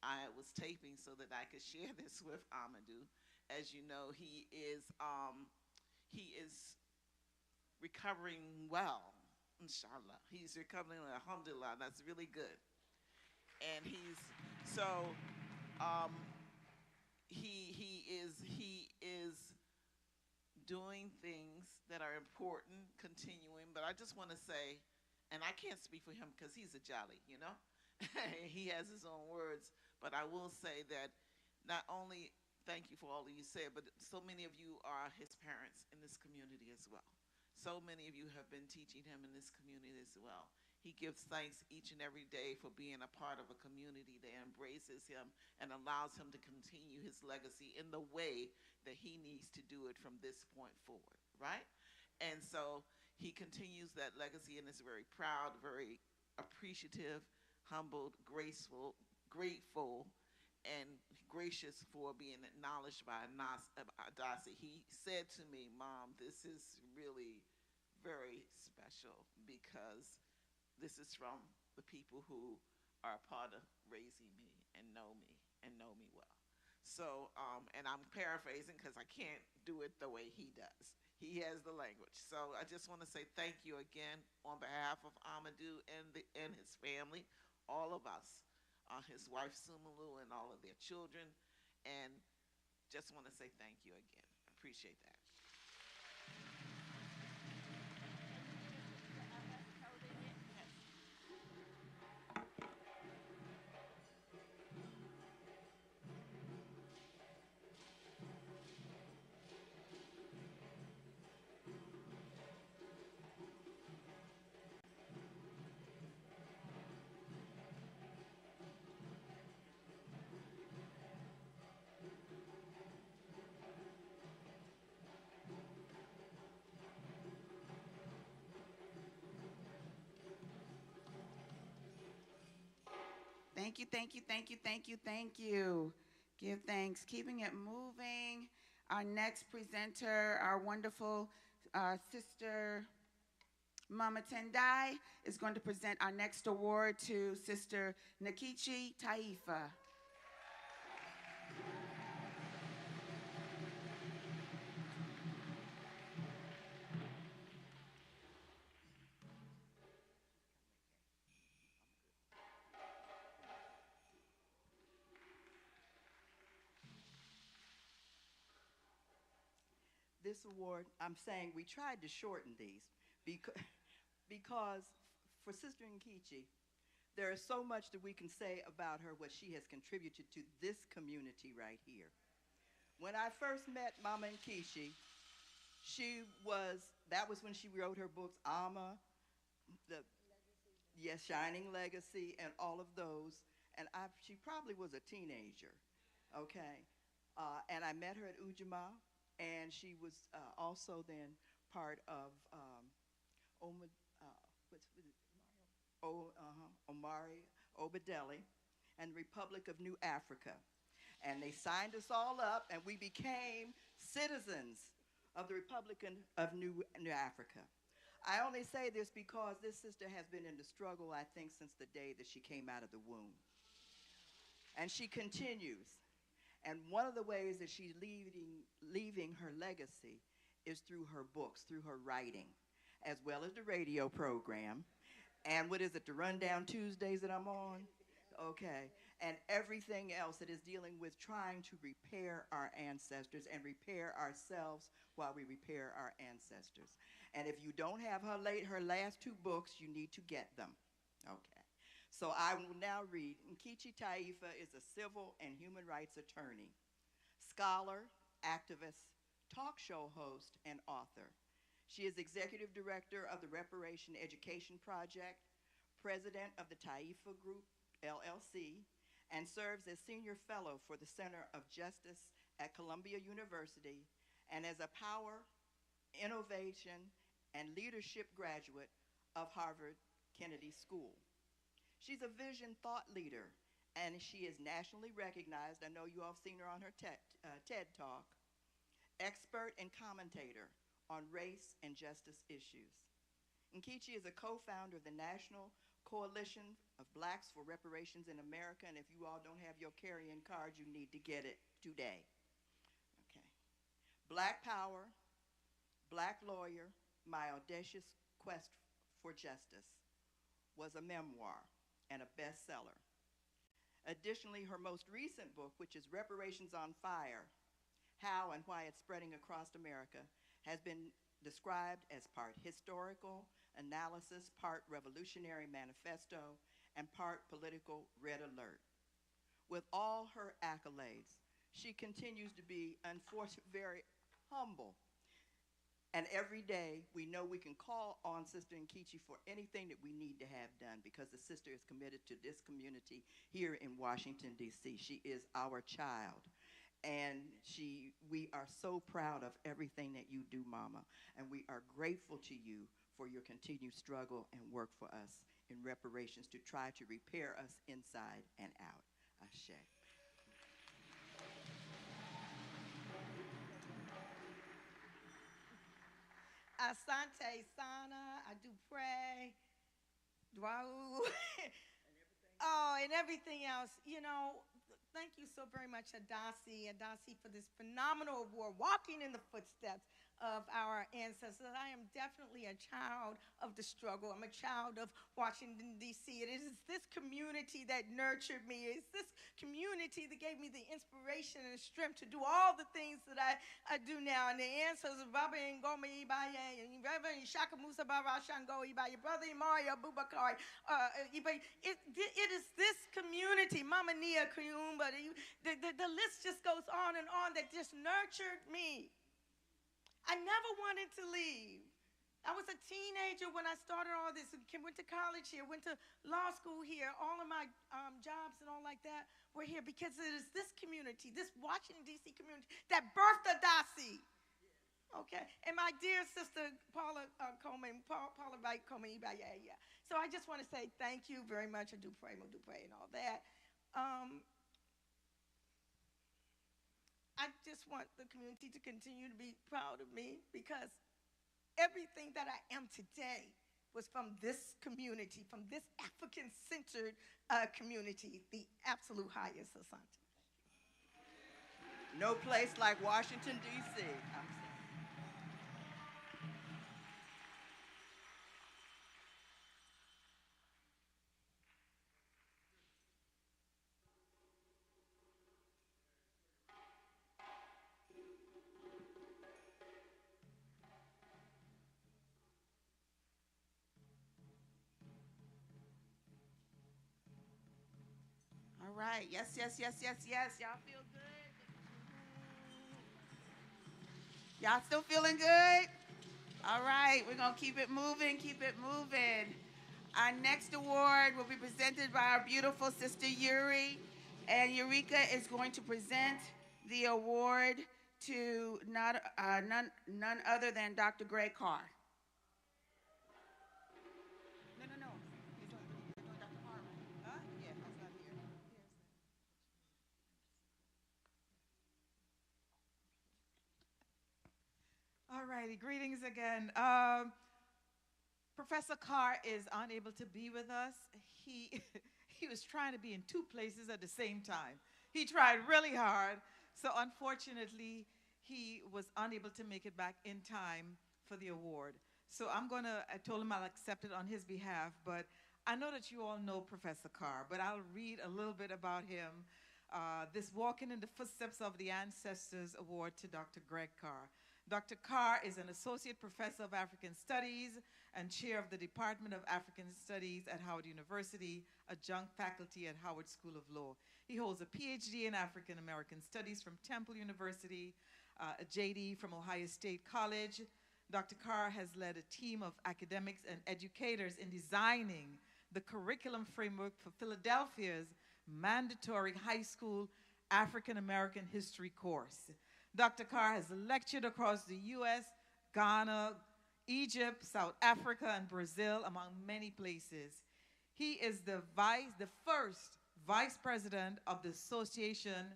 I was taping so that I could share this with Amadou. As you know, he is recovering well, inshallah. He's recovering, alhamdulillah. That's really good. And so um, he is doing things that are important, continuing. But I just want to say, and I can't speak for him because he's a jolly, you know. He has his own words. But I will say that not only thank you for all that you said, but so many of you are his parents in this community as well. So many of you have been teaching him in this community as well. He gives thanks each and every day for being a part of a community that embraces him and allows him to continue his legacy in the way that he needs to do it from this point forward, right? And so he continues that legacy and is very proud, very appreciative, humbled, graceful, grateful, and gracious for being acknowledged by Adasi. He said to me, Mom, this is really very special because this is from the people who are a part of raising me and know me well. So, and I'm paraphrasing because I can't do it the way he does. He has the language. So I just want to say thank you again on behalf of Amadou and his family, all of us, his wife Sumulu and all of their children, and just want to say thank you again. I appreciate that. Thank you, thank you, thank you, thank you, thank you. Give thanks. Keeping it moving. Our next presenter, our wonderful sister, Mama Tendai, is going to present our next award to Sister Nakichi Taifa. This award, I'm saying we tried to shorten these because for Sister Nkichi, there is so much that we can say about her, what she has contributed to this community right here. When I first met Mama Nkichi, that was when she wrote her books, Alma, the, yes, Shining Legacy, and all of those. And she probably was a teenager, okay? And I met her at Ujamaa, and she was also then part of Omari Obadeli and the Republic of New Africa. And they signed us all up, and we became citizens of the Republic of New Africa. I only say this because this sister has been in the struggle, I think, since the day that she came out of the womb. And she continues. And one of the ways that she's leaving her legacy is through her books, through her writing, as well as the radio program. And what is it, the Rundown Tuesdays that I'm on? Okay. And everything else that is dealing with trying to repair our ancestors and repair ourselves while we repair our ancestors. And if you don't have her last two books, you need to get them. Okay. So I will now read. Nkechi Taifa is a civil and human rights attorney, scholar, activist, talk show host, and author. She is executive director of the Reparation Education Project, president of the Taifa Group, LLC, and serves as senior fellow for the Center of Justice at Columbia University, and as a power, innovation, and leadership graduate of Harvard Kennedy School. She's a vision thought leader, and she is nationally recognized. I know you all have seen her on her TED Talk. Expert and commentator on race and justice issues. Nkechi is a co-founder of the National Coalition of Blacks for Reparations in America, and if you all don't have your carry-in card, you need to get it today. Okay. Black Power, Black Lawyer, My Audacious Quest for Justice was a memoir and a bestseller. Additionally, her most recent book, which is Reparations on Fire, How and Why It's Spreading Across America, has been described as part historical analysis, part revolutionary manifesto, and part political red alert. With all her accolades, she continues to be, unfortunately, very humble. And every day, we know we can call on Sister Nkechi for anything that we need to have done, because the sister is committed to this community here in Washington, D.C. She is our child. And we are so proud of everything that you do, Mama. And we are grateful to you for your continued struggle and work for us in reparations to try to repair us inside and out. Ashe. Asante Sana, I do pray. Dwau. Oh, and everything else. You know, thank you so very much, Adasi, for this phenomenal award, walking in the footsteps of our ancestors. I am definitely a child of the struggle. I'm a child of Washington, D.C. It is this community that nurtured me. It's this community that gave me the inspiration and strength to do all the things that I do now. And the ancestors, Baba Ngoma Ibaye, and Reverend Shaka Musa Baba Shango Ibaye, Brother Mario Bubakar, it is this community, Mama Nia Kuyumba, the list just goes on and on, that just nurtured me. I never wanted to leave. I was a teenager when I started all this. Went to college here, went to law school here. All of my jobs and all like that were here because it is this community, this Washington, D.C. community that birthed Adasi. Okay, and my dear sister Paula Wright Coleman, yeah. So I just want to say thank you very much. I do pray, and all that. I just want the community to continue to be proud of me, because everything that I am today was from this community, from this African-centered community, the absolute highest, Asante. No place like Washington, D.C. All right. Yes. Y'all feel good? Y'all still feeling good? All right. We're going to keep it moving. Our next award will be presented by our beautiful sister Yuri. And Eureka is going to present the award to none other than Dr. Greg Carr. No. You're doing Dr. Carr, right? Huh? Yeah, that's not here. All righty, greetings again. Professor Carr is unable to be with us. He, he was trying to be in two places at the same time. He tried really hard. So unfortunately, he was unable to make it back in time for the award. So I told him I'll accept it on his behalf, but I know that you all know Professor Carr, but I'll read a little bit about him. This Walking in the Footsteps of the Ancestors Award to Dr. Greg Carr. Dr. Carr is an Associate Professor of African Studies and Chair of the Department of African Studies at Howard University, adjunct faculty at Howard School of Law. He holds a PhD in African American Studies from Temple University, a JD from Ohio State College. Dr. Carr has led a team of academics and educators in designing the curriculum framework for Philadelphia's mandatory high school African American history course. Dr. Carr has lectured across the US, Ghana, Egypt, South Africa, and Brazil, among many places. He is the first vice president of the Association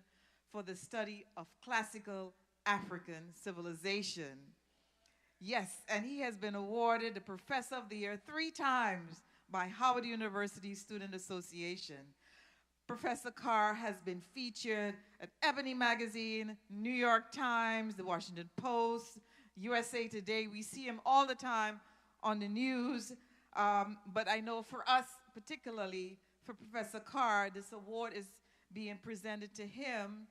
for the Study of Classical African Civilization. Yes, and he has been awarded the Professor of the Year 3 times by Howard University Student Association. Professor Carr has been featured at Ebony Magazine, New York Times, the Washington Post, USA Today. We see him all the time on the news, but I know for us, particularly for Professor Carr, this award is being presented to him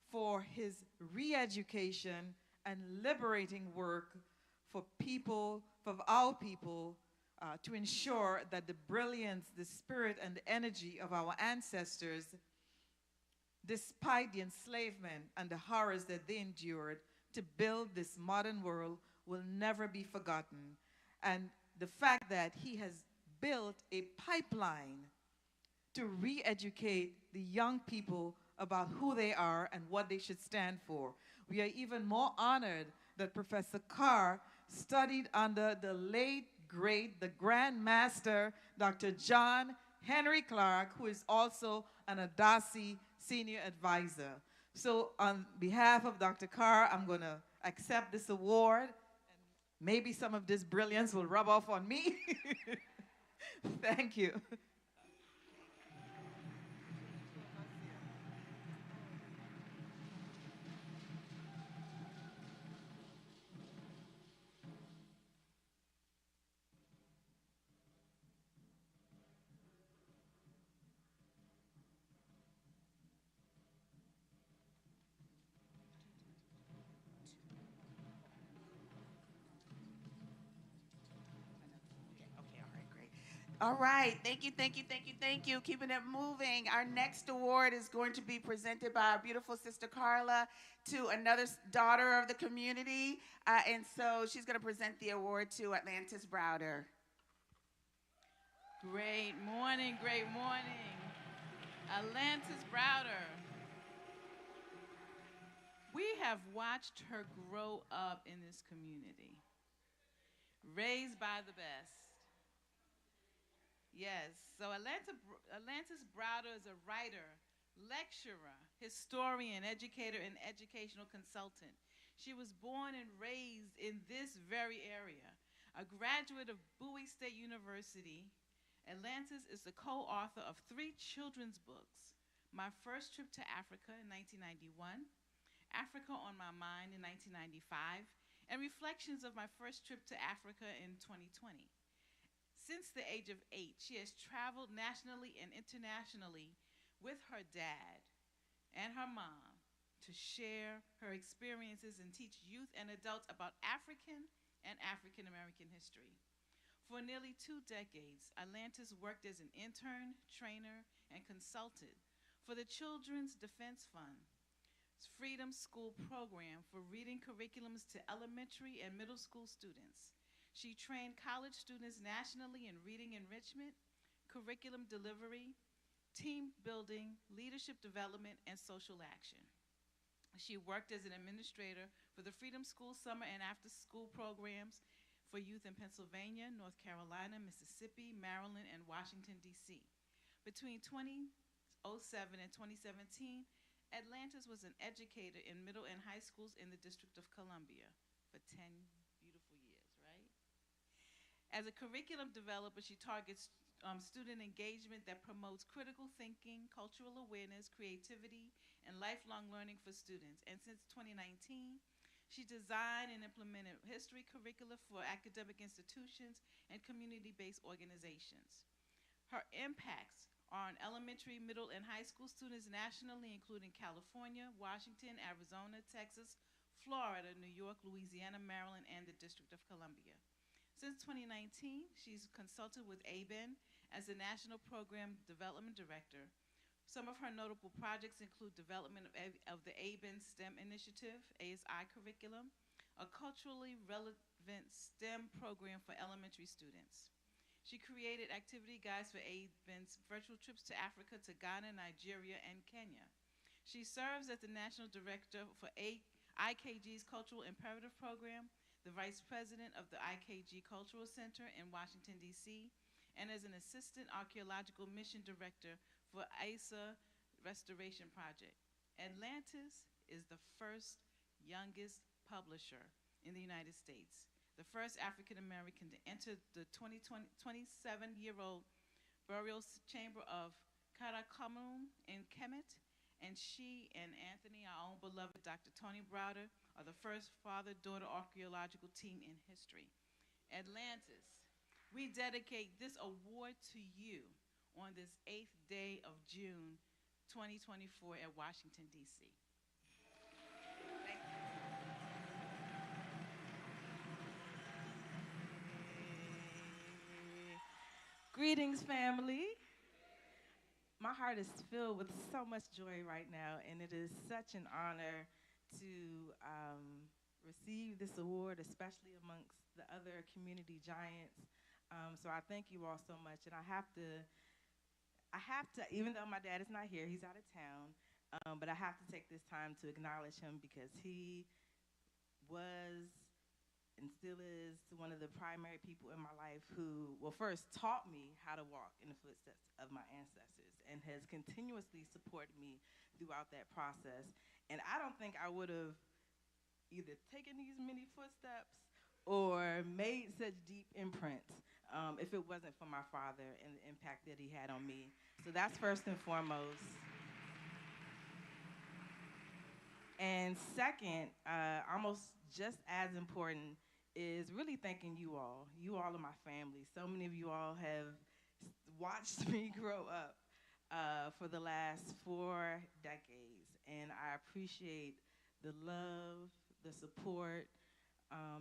for his re-education and liberating work for people, for our people, to ensure that the brilliance, the spirit, and the energy of our ancestors, despite the enslavement and the horrors that they endured to build this modern world, will never be forgotten. And the fact that he has built a pipeline to re-educate the young people about who they are and what they should stand for. We are even more honored that Professor Carr studied under the late, great, the Grand Master, Dr. John Henry Clark, who is also an Adasi Senior Advisor. So on behalf of Dr. Carr, I'm going to accept this award, and maybe some of this brilliance will rub off on me. Thank you. All right, thank you, thank you, thank you, thank you. Keeping it moving. Our next award is going to be presented by our beautiful sister Carla to another daughter of the community. And so she's going to present the award to Atlantis Browder. Great morning, great morning. Atlantis Browder. We have watched her grow up in this community, raised by the best. Yes, so Atlantis Browder is a writer, lecturer, historian, educator, and educational consultant. She was born and raised in this very area. A graduate of Bowie State University, Atlantis is the co-author of 3 children's books: My First Trip to Africa in 1991, Africa on My Mind in 1995, and Reflections of My First Trip to Africa in 2020. Since the age of 8, she has traveled nationally and internationally with her dad and her mom to share her experiences and teach youth and adults about African and African American history. For nearly 2 decades, Atlantis worked as an intern, trainer, and consultant for the Children's Defense Fund's Freedom School program for reading curriculums to elementary and middle school students. She trained college students nationally in reading enrichment, curriculum delivery, team building, leadership development, and social action. She worked as an administrator for the Freedom School summer and after-school programs for youth in Pennsylvania, North Carolina, Mississippi, Maryland, and Washington, D.C. Between 2007 and 2017, Atlantis was an educator in middle and high schools in the District of Columbia for 10 beautiful years, right? As a curriculum developer, she targets student engagement that promotes critical thinking, cultural awareness, creativity, and lifelong learning for students. And since 2019, she designed and implemented history curricula for academic institutions and community-based organizations. Her impacts are on elementary, middle, and high school students nationally, including California, Washington, Arizona, Texas, Florida, New York, Louisiana, Maryland, and the District of Columbia. Since 2019, she's consulted with ABEN as the National Program Development Director. Some of her notable projects include development of the ABEN STEM Initiative, ASI curriculum, a culturally relevant STEM program for elementary students. She created activity guides for ABEN's virtual trips to Africa, to Ghana, Nigeria, and Kenya. She serves as the National Director for IKG's Cultural Imperative Program, the Vice President of the IKG Cultural Center in Washington, D.C., and as an Assistant Archaeological Mission Director for ISA Restoration Project. Atlantis is the first youngest publisher in the United States, the first African American to enter the 27-year-old burial chamber of Karakorum in Kemet, and she and Anthony, our own beloved Dr. Tony Browder, are the first father-daughter archaeological team in history. Atlantis, we dedicate this award to you on this 8th day of June 2024 at Washington, D.C. Thank you. Greetings, family. My heart is filled with so much joy right now, and it is such an honor to receive this award, especially amongst the other community giants. So I thank you all so much, and I have to, even though my dad is not here, he's out of town, but I have to take this time to acknowledge him because he was and still is one of the primary people in my life who, well, first taught me how to walk in the footsteps of my ancestors and has continuously supported me throughout that process. And I don't think I would have either taken these many footsteps or made such deep imprints if it wasn't for my father and the impact that he had on me. So that's first and foremost. And second, almost just as important, is really thanking you all. You all are my family. So many of you all have watched me grow up for the last 4 decades, and I appreciate the love, the support,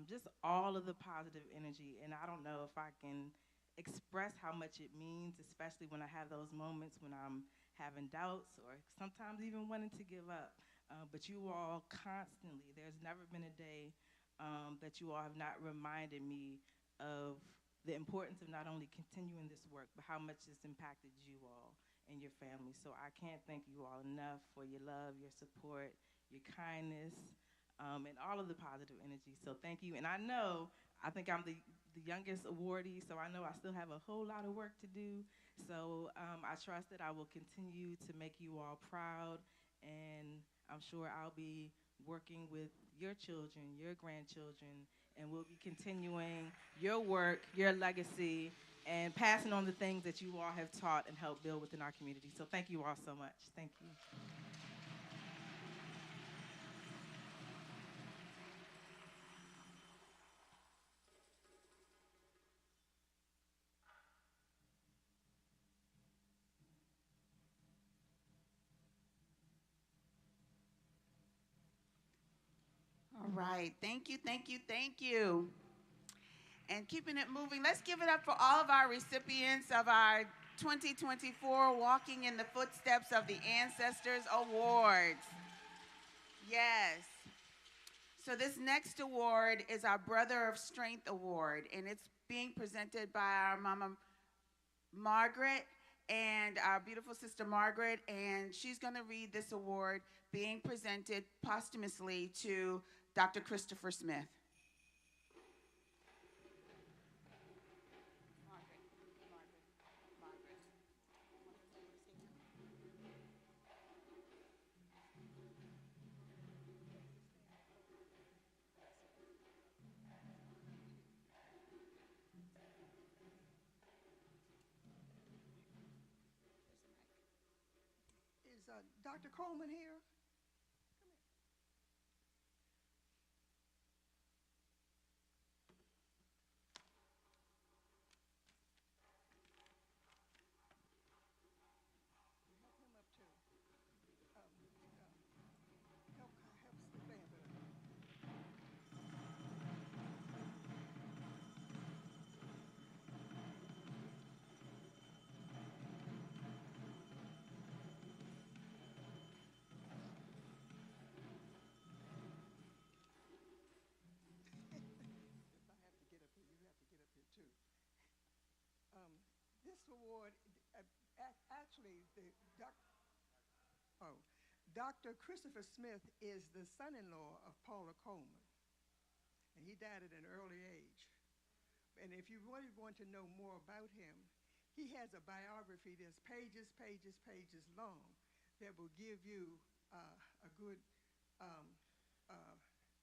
just all of the positive energy. And I don't know if I can express how much it means, especially when I have those moments when I'm having doubts or sometimes even wanting to give up. But you all constantly, there's never been a day that you all have not reminded me of the importance of not only continuing this work, but how much it's impacted you all and your family. So I can't thank you all enough for your love, your support, your kindness, and all of the positive energy. So thank you. And I think I'm the youngest awardee, so I know I still have a whole lot of work to do. So I trust that I will continue to make you all proud, and I'm sure I'll be working with your children, your grandchildren, and we'll be continuing your work, your legacy, and passing on the things that you all have taught and helped build within our community. So thank you all so much. Thank you. All right. Thank you, thank you, thank you. And keeping it moving, let's give it up for all of our recipients of our 2024 Walking in the Footsteps of the Ancestors Awards. Yes. So this next award is our Brother of Strength Award, and it's being presented by our Mama Margaret and our beautiful sister Margaret, and she's going to read this award being presented posthumously to Dr. Christopher Smith. Dr. Coleman here? This award, actually, Dr. Christopher Smith is the son-in-law of Paula Coleman, and he died at an early age. And if you really want to know more about him, he has a biography that's pages, pages, pages long that will give you a good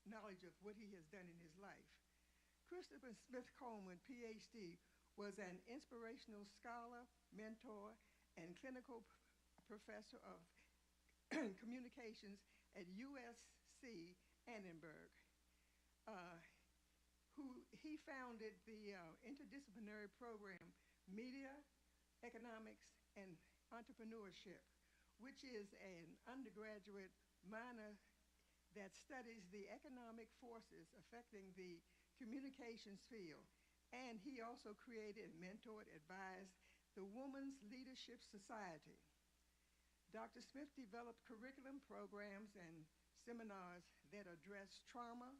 knowledge of what he has done in his life. Christopher Smith Coleman, PhD, was an inspirational scholar, mentor, and clinical professor of communications at USC Annenberg. He founded the interdisciplinary program Media, Economics, and Entrepreneurship, which is an undergraduate minor that studies the economic forces affecting the communications field. And he also created, mentored, advised the Women's Leadership Society. Dr. Smith developed curriculum programs and seminars that address trauma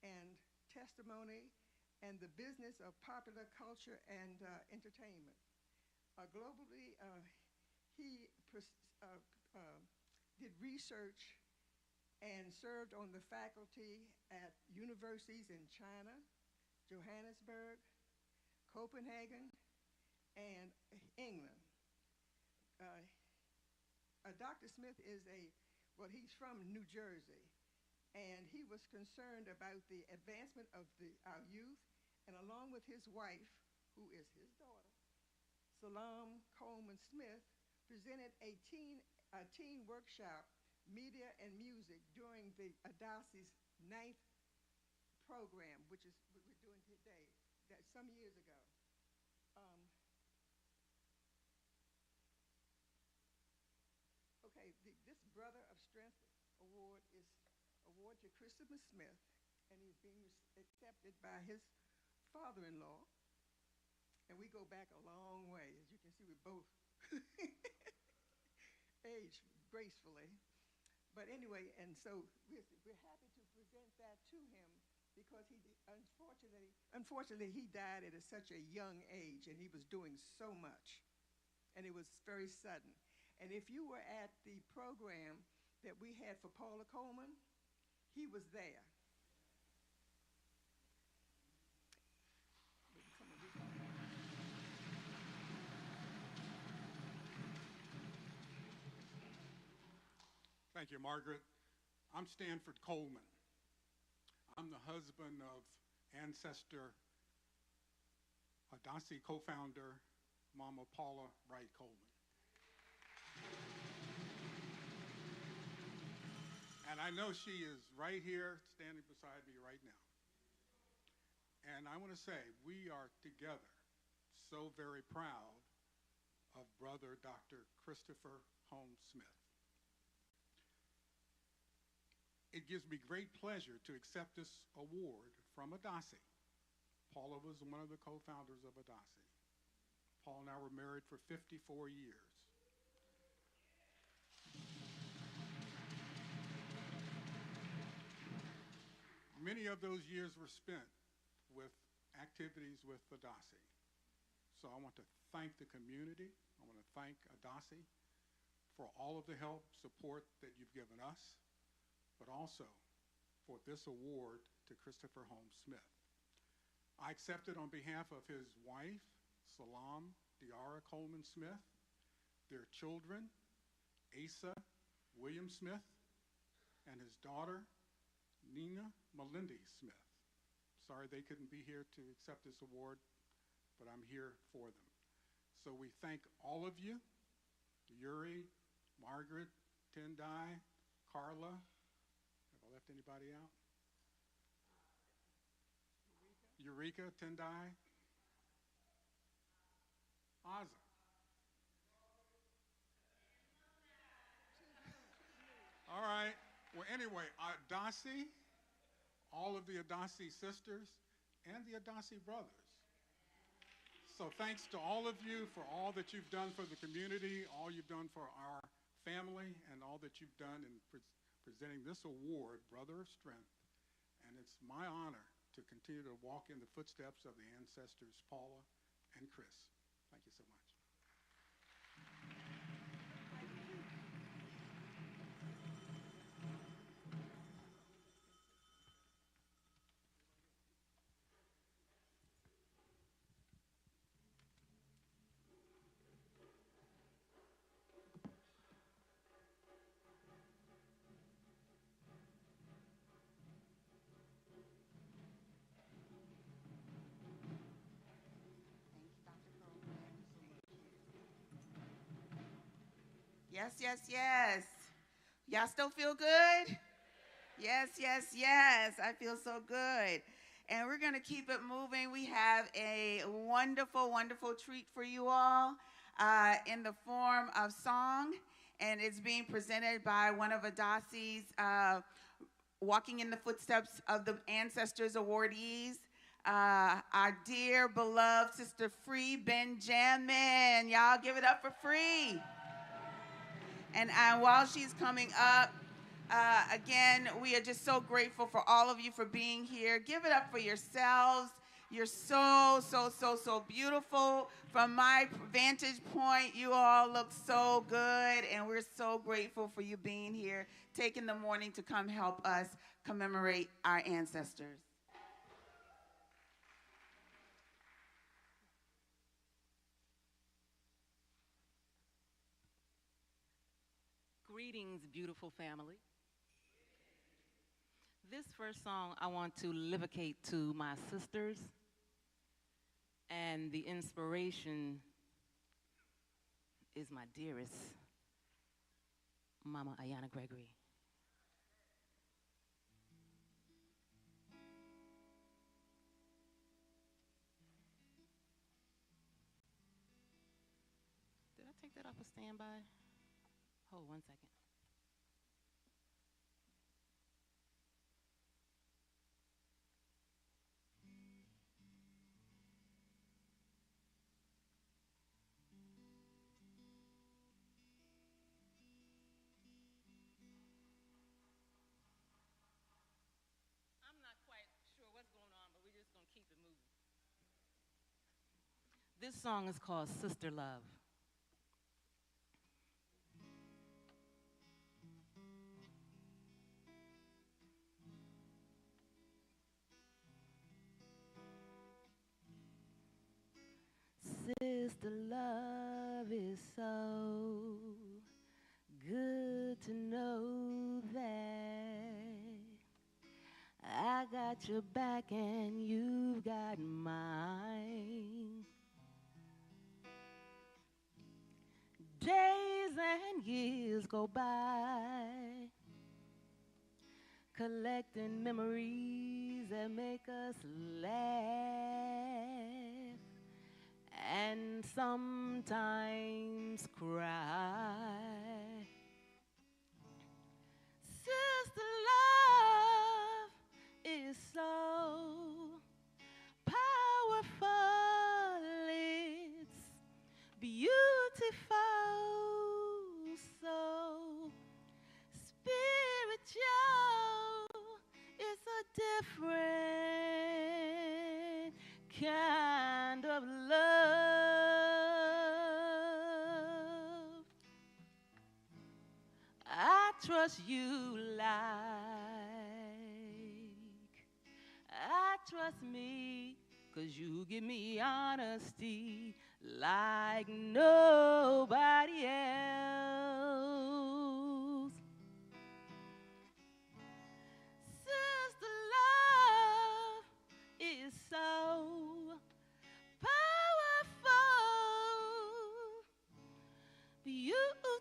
and testimony and the business of popular culture and entertainment. Globally, he did research and served on the faculty at universities in China, Johannesburg, Copenhagen, and England. Dr. Smith is he's from New Jersey, and he was concerned about the advancement of our youth, and along with his wife, who is his daughter, Salam Coleman Smith, presented a teen workshop, Media and Music, during the Adasi's 9th program, which is what we're doing today, that some years ago. This Brother of Strength award is award to Christopher Smith, and he's being accepted by his father-in-law. And we go back a long way. As you can see, we both age gracefully. But anyway, and so we're happy to present that to him because unfortunately, he died at such a young age, and he was doing so much, and it was very sudden. And if you were at the program that we had for Paula Coleman, he was there. Thank you, Margaret. I'm Stanford Coleman. I'm the husband of ancestor Adasi co-founder, Mama Paula Wright Coleman. And I know she is right here standing beside me right now. And I want to say, we are together so very proud of brother Dr. Christopher Holmes Smith. It gives me great pleasure to accept this award from Adasi. Paula was one of the co-founders of Adasi. Paul and I were married for 54 years. Many of those years were spent with activities with Adasi. So I want to thank the community. I want to thank Adasi for all of the help, support that you've given us, but also for this award to Christopher Holmes Smith. I accept it on behalf of his wife, Salam Diara Coleman Smith, their children, Asa William Smith, and his daughter, Nina Melindy Smith. Sorry they couldn't be here to accept this award, but I'm here for them. So we thank all of you, Yuri, Margaret, Tendai, Carla. Have I left anybody out? Eureka, Tendai, Aza. All right. Well, anyway, Adasi, all of the Adasi sisters, and the Adasi brothers. So thanks to all of you for all that you've done for the community, all you've done for our family, and all that you've done in presenting this award, Brother of Strength. And it's my honor to continue to walk in the footsteps of the ancestors, Paula and Chris. Thank you so much. Yes, yes, yes. Y'all still feel good? Yes, yes, yes. I feel so good. And we're going to keep it moving. We have a wonderful, wonderful treat for you all in the form of song. And it's being presented by one of Adasi's Walking in the Footsteps of the Ancestors awardees, our dear, beloved Sister Free Benjamin. Y'all give it up for Free. And while she's coming up, again, we are just so grateful for all of you for being here. Give it up for yourselves. You're so, so, so, so beautiful. From my vantage point, you all look so good, and we're so grateful for you being here, taking the morning to come help us commemorate our ancestors. Greetings, beautiful family. This first song I want to livicate to my sisters, and the inspiration is my dearest, Mama Ayana Gregory. Did I take that off of standby? Hold 1 second. I'm not quite sure what's going on, but we're just going to keep it moving. This song is called Sister Love. Sister love is so good to know that I got your back and you've got mine. Days and years go by, collecting memories that make us laugh and sometimes cry. Sister love is so powerful, it's beautiful, so spiritual. It's a different kind of love. I trust you like I trust me, 'cause you give me honesty like nobody else. Sister love is so powerful, beautiful,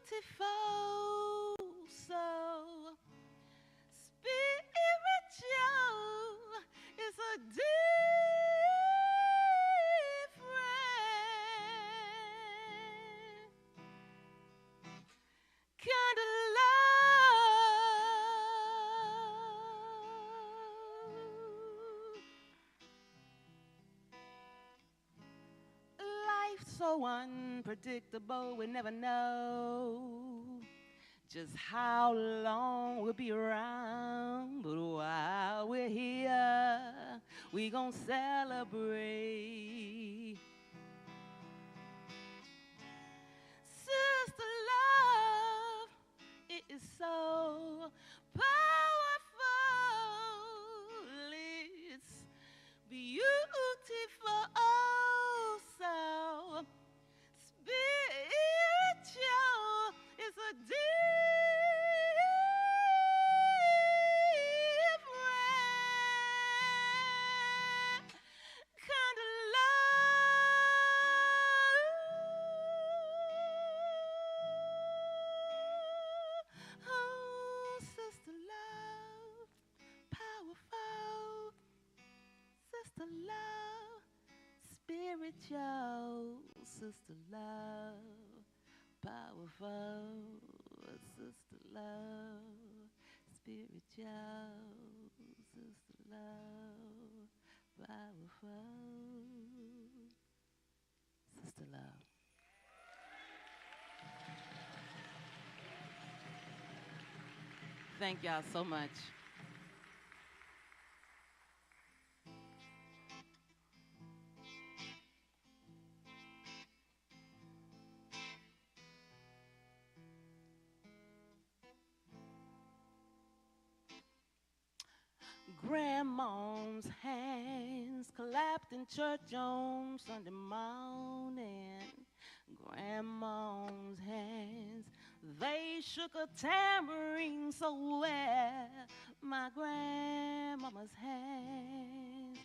so unpredictable, we never know just how long we'll be around. But while we're here, we gon' celebrate. Sister love, it is so powerful. It's beautiful, oh so spiritual. It's a different kind of love. Oh, sister love, powerful. Sister love, spiritual. Sister love, powerful. Sister love, spiritual. Sister love, powerful. Sister love. Thank y'all so much. Grandma's hands clapped in church on Sunday morning. Grandma's hands, they shook a tambourine so well. My grandmama's hands.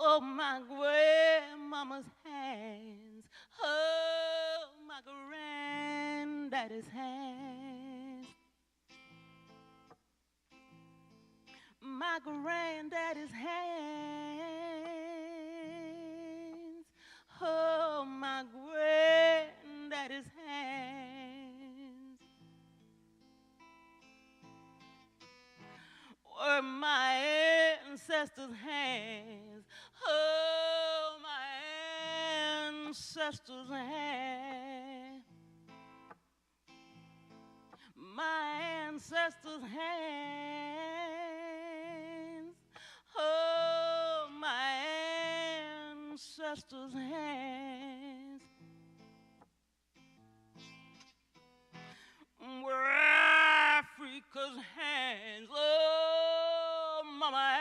Oh, my grandmama's hands. Oh, my granddaddy's hands. My granddaddy's hands. Oh, my granddaddy's hands. Or my ancestors' hands. Oh, my ancestors' hands. My ancestors' hands. Oh, my ancestors' hands. Were Africa's hands. Oh, Mama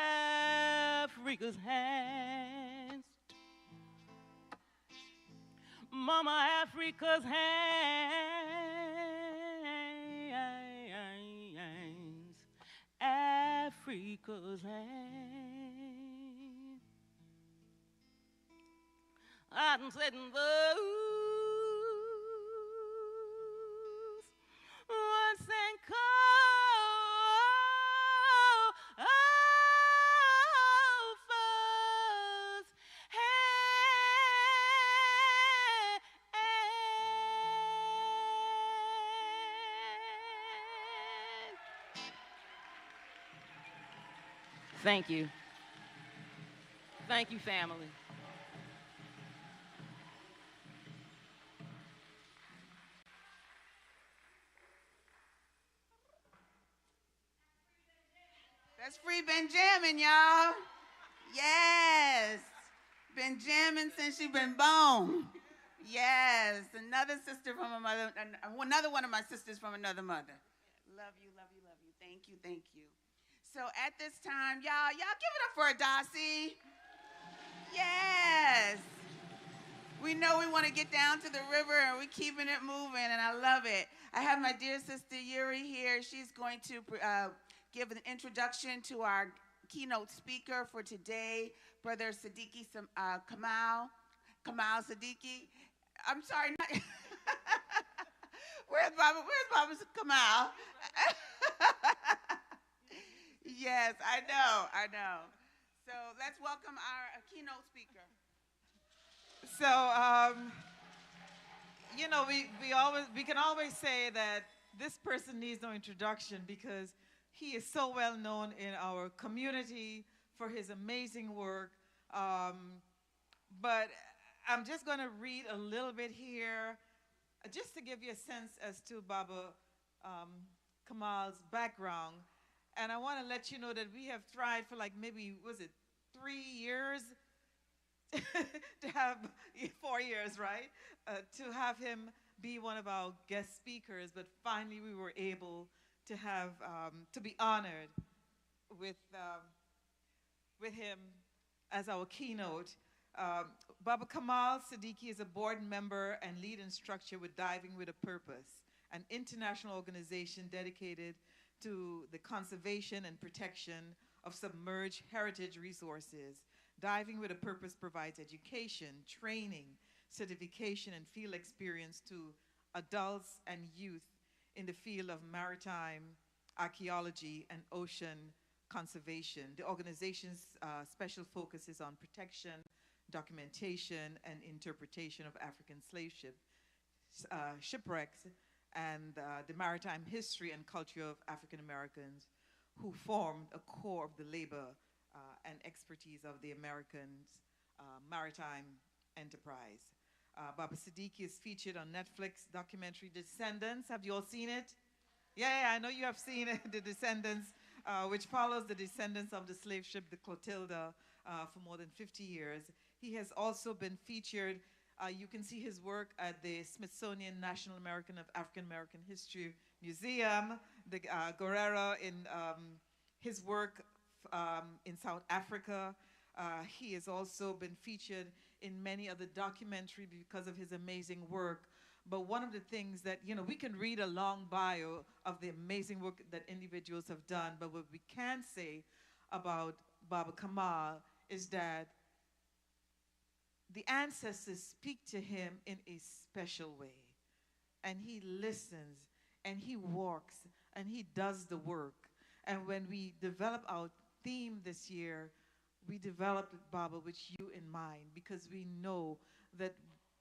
Africa's hands. Mama Africa's hands. Africa's hands. I'm setting those once and cold first hand. Thank you. Thank you, family. That's free Benjamin, y'all. Yes. Been jamming since she been born. Yes. Another sister from a mother, another one of my sisters from another mother. Love you, love you, love you. Thank you, thank you. So at this time, y'all give it up for Adasi. Yes. We know we want to get down to the river and we're keeping it moving and I love it. I have my dear sister Yuri here. She's going to give an introduction to our keynote speaker for today, Brother Siddiqui Kamal Siddiqui. I'm sorry, not Where's Baba Kamal? Yes, I know. So let's welcome our keynote speaker. So, we can always say that this person needs no introduction because he is so well known in our community for his amazing work. But I'm just going to read a little bit here, just to give you a sense as to Baba Kamal's background. And I want to let you know that we have tried for like maybe, was it 3 years to have 4 years, right? To have him be one of our guest speakers, but finally we were able to have to be honored with him as our keynote. Baba Kamal Siddiqui is a board member and lead instructor with Diving with a Purpose, an international organization dedicated to the conservation and protection of submerged heritage resources. Diving with a Purpose provides education, training, certification, and field experience to adults and youth in the field of maritime archaeology and ocean conservation. The organization's special focus is on protection, documentation, and interpretation of African slave shipwrecks and the maritime history and culture of African Americans who formed a core of the labor and expertise of the Americans' maritime enterprise. Baba Siddiqui is featured on Netflix documentary Descendants. Have you all seen it? Yeah, I know you have seen it, The Descendants, which follows the descendants of the slave ship, the Clotilda, for more than 50 years. He has also been featured, you can see his work at the Smithsonian National African American History Museum, the Guerrero in his work in South Africa. He has also been featured in many other documentaries because of his amazing work. But one of the things that, you know, we can read a long bio of the amazing work that individuals have done, but what we can say about Baba Kamal is that the ancestors speak to him in a special way. And he listens, and he walks, and he does the work. And when we develop our theme this year, we developed Baba with you in mind, because we know that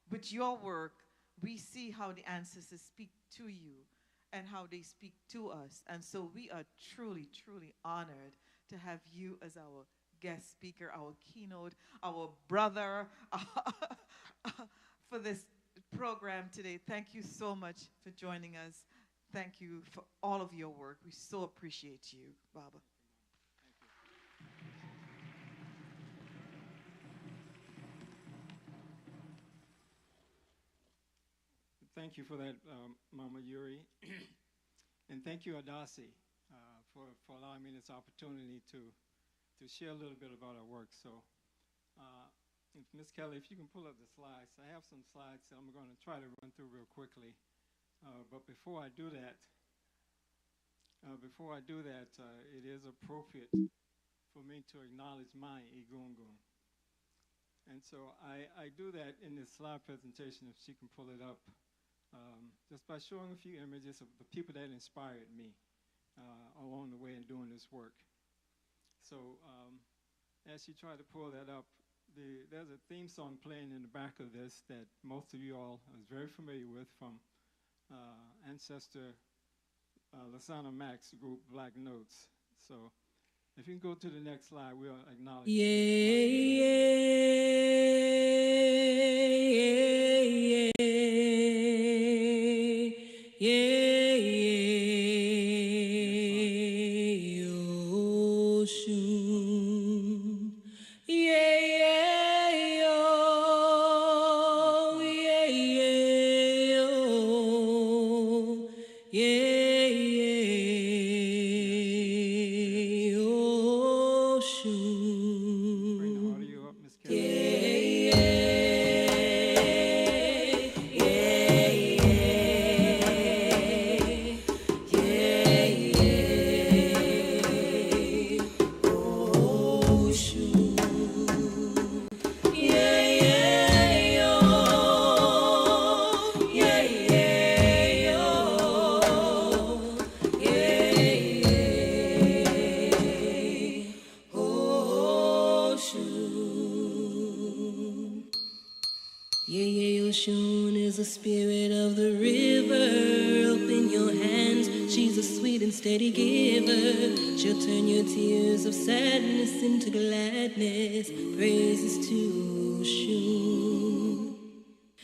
with your work, we see how the ancestors speak to you and how they speak to us. And so we are truly, truly honored to have you as our guest speaker, our keynote, our brother for this program today. Thank you so much for joining us. Thank you for all of your work. We so appreciate you, Baba. Thank you for that, Mama Yuri. And thank you, Adasi, for allowing me this opportunity to share a little bit about our work. So, Ms. Kelly, if you can pull up the slides. I have some slides that I'm going to try to run through real quickly. But before I do that, it is appropriate for me to acknowledge my Igungun. And so I do that in this slide presentation, if she can pull it up. Just by showing a few images of the people that inspired me along the way in doing this work. So as you try to pull that up, there's a theme song playing in the back of this that most of you all are very familiar with from ancestor Lasana Mack's group Black Notes. So if you can go to the next slide, we'll acknowledge. Oshun is the spirit of the river. Open your hands, she's a sweet and steady giver. She'll turn your tears of sadness into gladness. Praises to Oshun.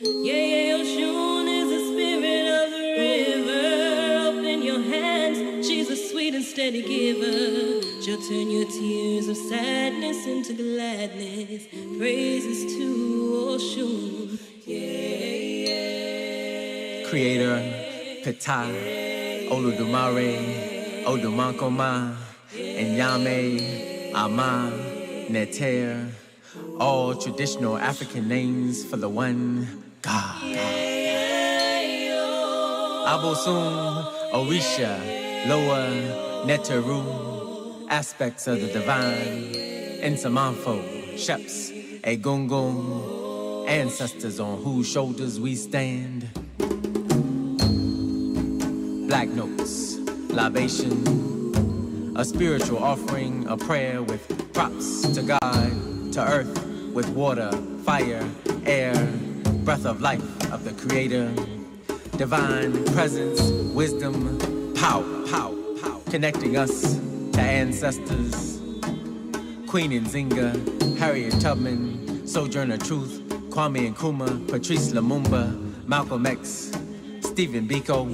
Yeah, Oshun is the spirit of the river. Open your hands, she's a sweet and steady giver. She'll turn your tears of sadness into gladness. Praises to Oshun. Creator, Ptah, Oludumare, Odumankoma, Nyame, Ama, Neter, all traditional African names for the one God. Abosun, Orisha, Loa, Neteru, aspects of the divine, Nsamanfo, Sheps, Egungun, ancestors on whose shoulders we stand. Black notes, libation, a spiritual offering, a prayer with props to God, to earth, with water, fire, air, breath of life of the Creator, divine presence, wisdom, power, connecting us to ancestors. Queen Nzinga, Harriet Tubman, Sojourner Truth, Kwame Nkrumah, Patrice Lumumba, Malcolm X, Stephen Biko,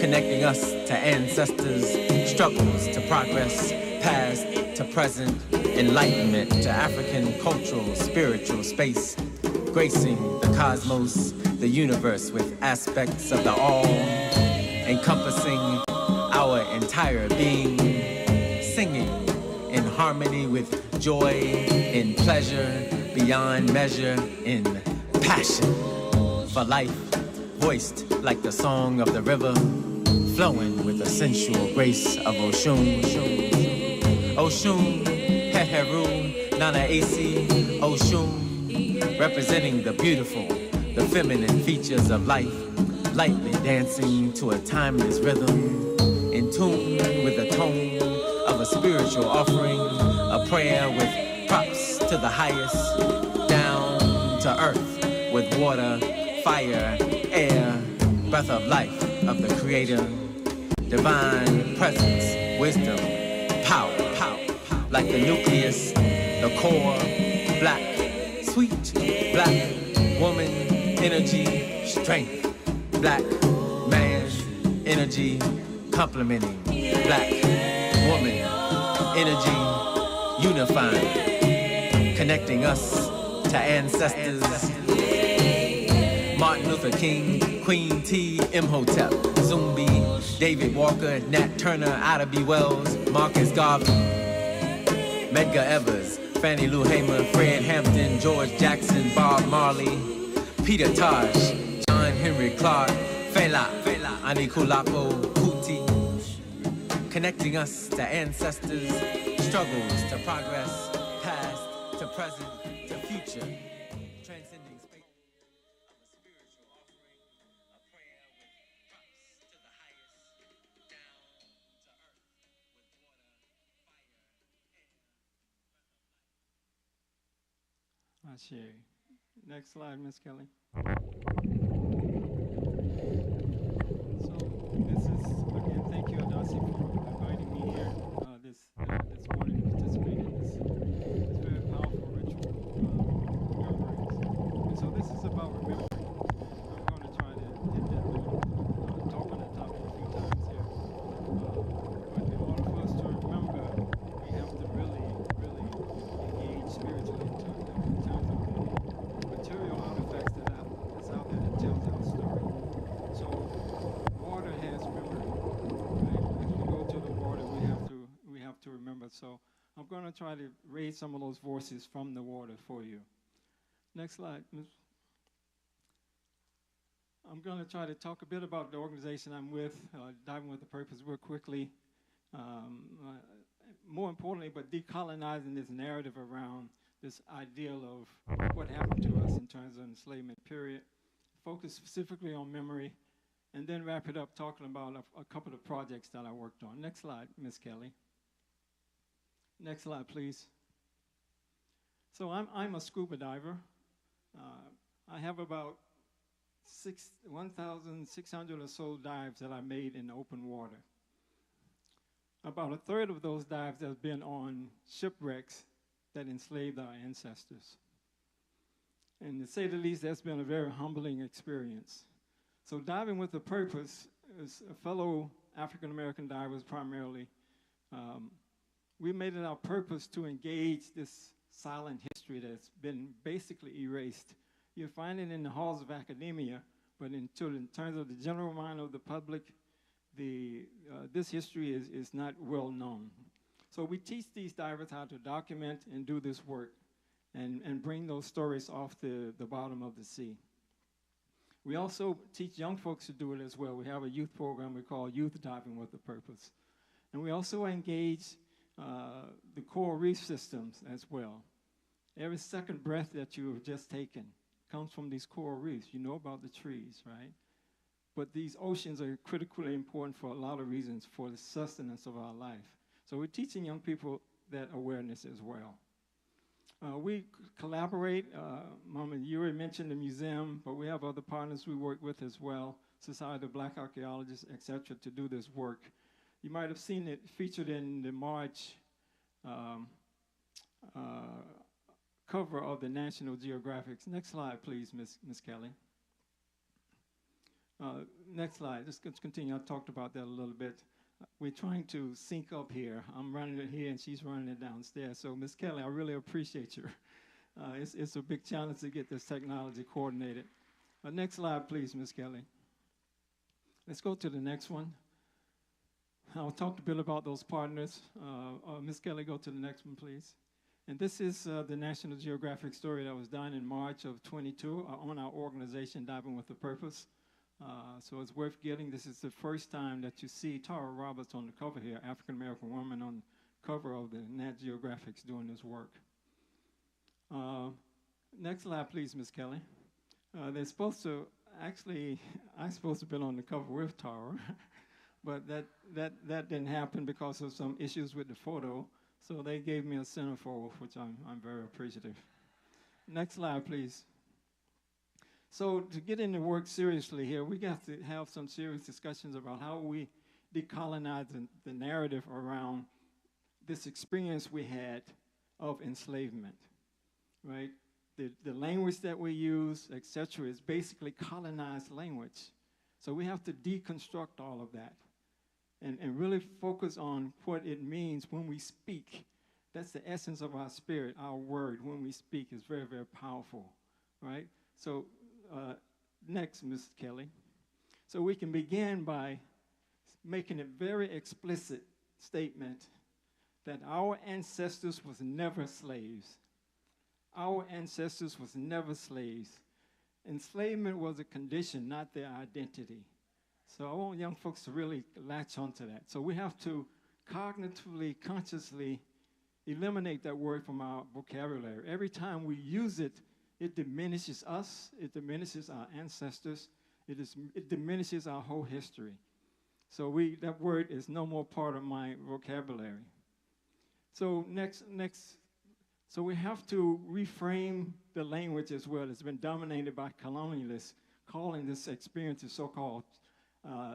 connecting us to ancestors, struggles to progress, past to present, enlightenment to African cultural, spiritual space, gracing the cosmos, the universe with aspects of the all, encompassing our entire being, singing in harmony with joy, in pleasure, beyond measure, in passion for life, voiced like the song of the river, flowing with the sensual grace of Oshun. Oshun, Heheru, Nana Asi, Oshun, representing the beautiful, the feminine features of life, lightly dancing to a timeless rhythm, in tune with the tone of a spiritual offering, a prayer with props to the highest, down to earth with water, fire, air, breath of life of the Creator, divine presence, wisdom, power, like the nucleus, the core, black, sweet, black, woman, energy, strength, black, man, energy, complementing, black, woman, energy, unifying, connecting us to ancestors. Martin Luther King, Queen T, Imhotep, Zumbi, David Walker, Nat Turner, Ida B. Wells, Marcus Garvey, Medgar Evers, Fannie Lou Hamer, Fred Hampton, George Jackson, Bob Marley, Peter Tosh, John Henry Clark, Fela, Anikulapo Kuti, connecting us to ancestors, struggles to progress, past to present to future, transcending space. Ashe. Next slide, Miss Kelly. So this is, again, thank you, Adasi, for inviting me here this morning to participate in this very powerful ritual remembrance. And so this is about remembering. I'm going to try to hit that note, talk on that topic a few times here. But in order for us to remember, we have to really engage spiritually in terms of the material artifacts that's out there that tells our story. So water has memory, right? As we go to the water, we have to remember. So I'm going to try to raise some of those voices from the water for you. Next slide, Ms. I'm going to try to talk a bit about the organization I'm with, Diving with a Purpose, real quickly. More importantly, but decolonizing this narrative around this ideal of what happened to us in terms of enslavement period, focus specifically on memory, and then wrap it up talking about a couple of projects that I worked on. Next slide, Ms. Kelly. Next slide, please. So I'm a scuba diver. I have about 1,600 or so dives that I made in open water. About a third of those dives have been on shipwrecks that enslaved our ancestors. And to say the least, that's been a very humbling experience. So diving with a purpose is a fellow African-American divers primarily. We made it our purpose to engage this silent history that's been basically erased. You find it in the halls of academia, but in terms of the general mind of the public, this history is not well known. So we teach these divers how to document and do this work and bring those stories off the bottom of the sea. We also teach young folks to do it as well. We have a youth program we call Youth Diving with a Purpose. And we also engage the coral reef systems as well. Every second breath that you have just taken comes from these coral reefs. You know about the trees, right? But these oceans are critically important for a lot of reasons for the sustenance of our life. So we're teaching young people that awareness as well. We collaborate. Mama Yuri mentioned the museum, but we have other partners we work with as well, Society of Black Archaeologists, etc., to do this work. You might have seen it featured in the March cover of the National Geographic. Next slide, please, Miss Kelly. Next slide. Just continue. I talked about that a little bit. We're trying to sync up here. I'm running it here, and she's running it downstairs. So, Miss Kelly, I really appreciate you. It's a big challenge to get this technology coordinated. Next slide, please, Miss Kelly. Let's go to the next one. I'll talk a bit about those partners. Miss Kelly, go to the next one, please. And this is the National Geographic story that was done in March of 22 on our organization, Diving with a Purpose. So it's worth getting. This is the first time that you see Tara Roberts on the cover here, African-American woman on the cover of the Nat Geographics doing this work. Next slide, please, Miss Kelly. They're supposed to, actually, I'm supposed to have been on the cover with Tara, but that didn't happen because of some issues with the photo. So they gave me a centerfold, which I'm very appreciative. Next slide, please. So to get into work seriously here, we got to have some serious discussions about how we decolonize the narrative around this experience we had of enslavement, right? The language that we use, et cetera, is basically colonized language. So we have to deconstruct all of that and really focus on what it means when we speak. That's the essence of our spirit, our word, when we speak is very, very powerful, right? So next, Ms. Kelly. So we can begin by making a very explicit statement that our ancestors was never slaves. Our ancestors was never slaves. Enslavement was a condition, not their identity. So I want young folks to really latch onto that. So we have to cognitively, consciously eliminate that word from our vocabulary. Every time we use it, it diminishes us, it diminishes our ancestors, it diminishes our whole history. So that word is no more part of my vocabulary. So so we have to reframe the language as well. It's been dominated by colonialists, calling this experience the so-called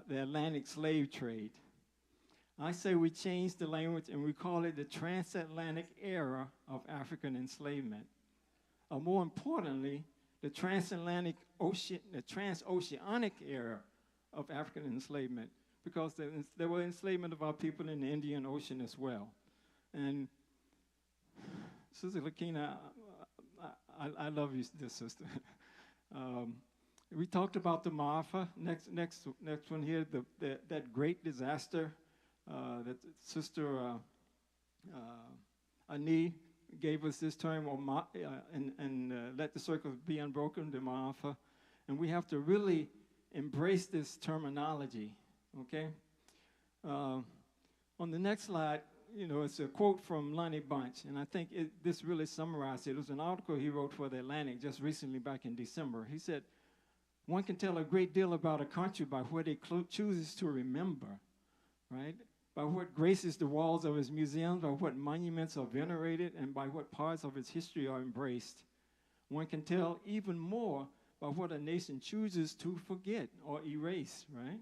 the Atlantic slave trade. I say we change the language and we call it the transatlantic era of African enslavement. Or more importantly, the transoceanic era of African enslavement, because there were enslavement of our people in the Indian Ocean as well. And Sister Lakina, I love you, dear sister. We talked about the Maafa. Next one here, that great disaster that Sister Ani gave us this term, and let the circle be unbroken, the Maafa. And we have to really embrace this terminology, okay? On the next slide, it's a quote from Lonnie Bunch, and I think this really summarized it. It was an article he wrote for The Atlantic just recently back in December. He said, one can tell a great deal about a country by what it chooses to remember, right? By what graces the walls of its museums, by what monuments are venerated, and by what parts of its history are embraced. One can tell even more by what a nation chooses to forget or erase, right?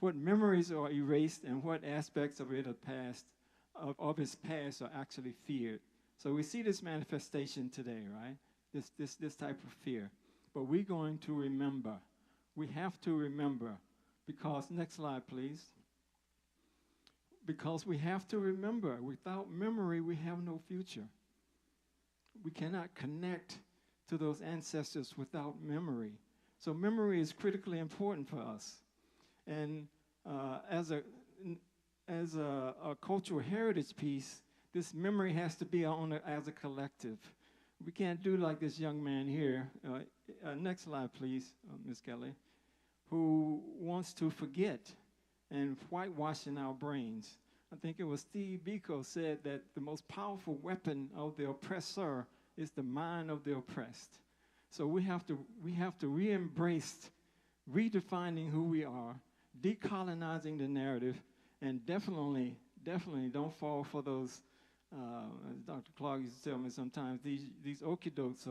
What memories are erased and what aspects of of its past are actually feared. So we see this manifestation today, right? This type of fear. But we're going to remember. We have to remember because, next slide, please. Because we have to remember. Without memory, we have no future. We cannot connect to those ancestors without memory. So memory is critically important for us. And as a cultural heritage piece, this memory has to be as a collective. We can't do like this young man here. Next slide, please, Ms. Kelly, who wants to forget and whitewashing our brains. I think it was Steve Biko said that the most powerful weapon of the oppressor is the mind of the oppressed. So we have to re-embrace redefining who we are, decolonizing the narrative, and definitely don't fall for those, as Dr. Clark used to tell me sometimes, these okey-dokes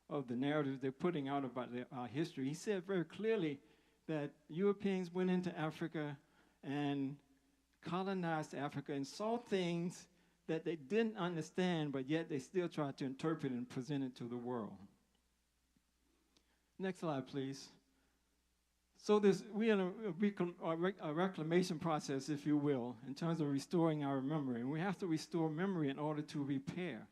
of the narrative they're putting out about our history. He said very clearly that Europeans went into Africa and colonized Africa and saw things that they didn't understand, but yet they still tried to interpret and present it to the world. Next slide, please. So we're in a reclamation process, if you will, in terms of restoring our memory. And we have to restore memory in order to repair,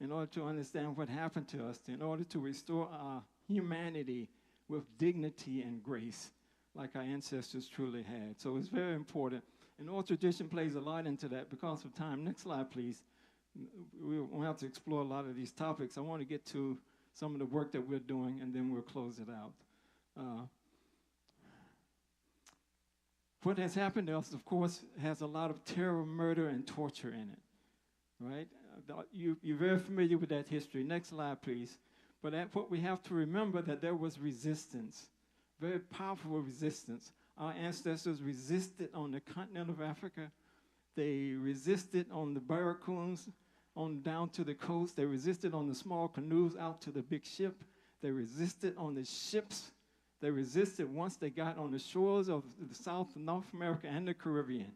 in order to understand what happened to us, in order to restore our humanity with dignity and grace, like our ancestors truly had. So it's very important. And oral tradition plays a lot into that because of time. Next slide, please. We won't have to explore a lot of these topics. I want to get to some of the work that we're doing, and then we'll close it out. What has happened to us, of course, has a lot of terror, murder, and torture in it, right? You're very familiar with that history. Next slide, please. But what we have to remember that there was resistance, very powerful resistance. Our ancestors resisted on the continent of Africa. They resisted on the barracoons on down to the coast. They resisted on the small canoes out to the big ship. They resisted on the ships. They resisted once they got on the shores of the South, North America, and the Caribbean.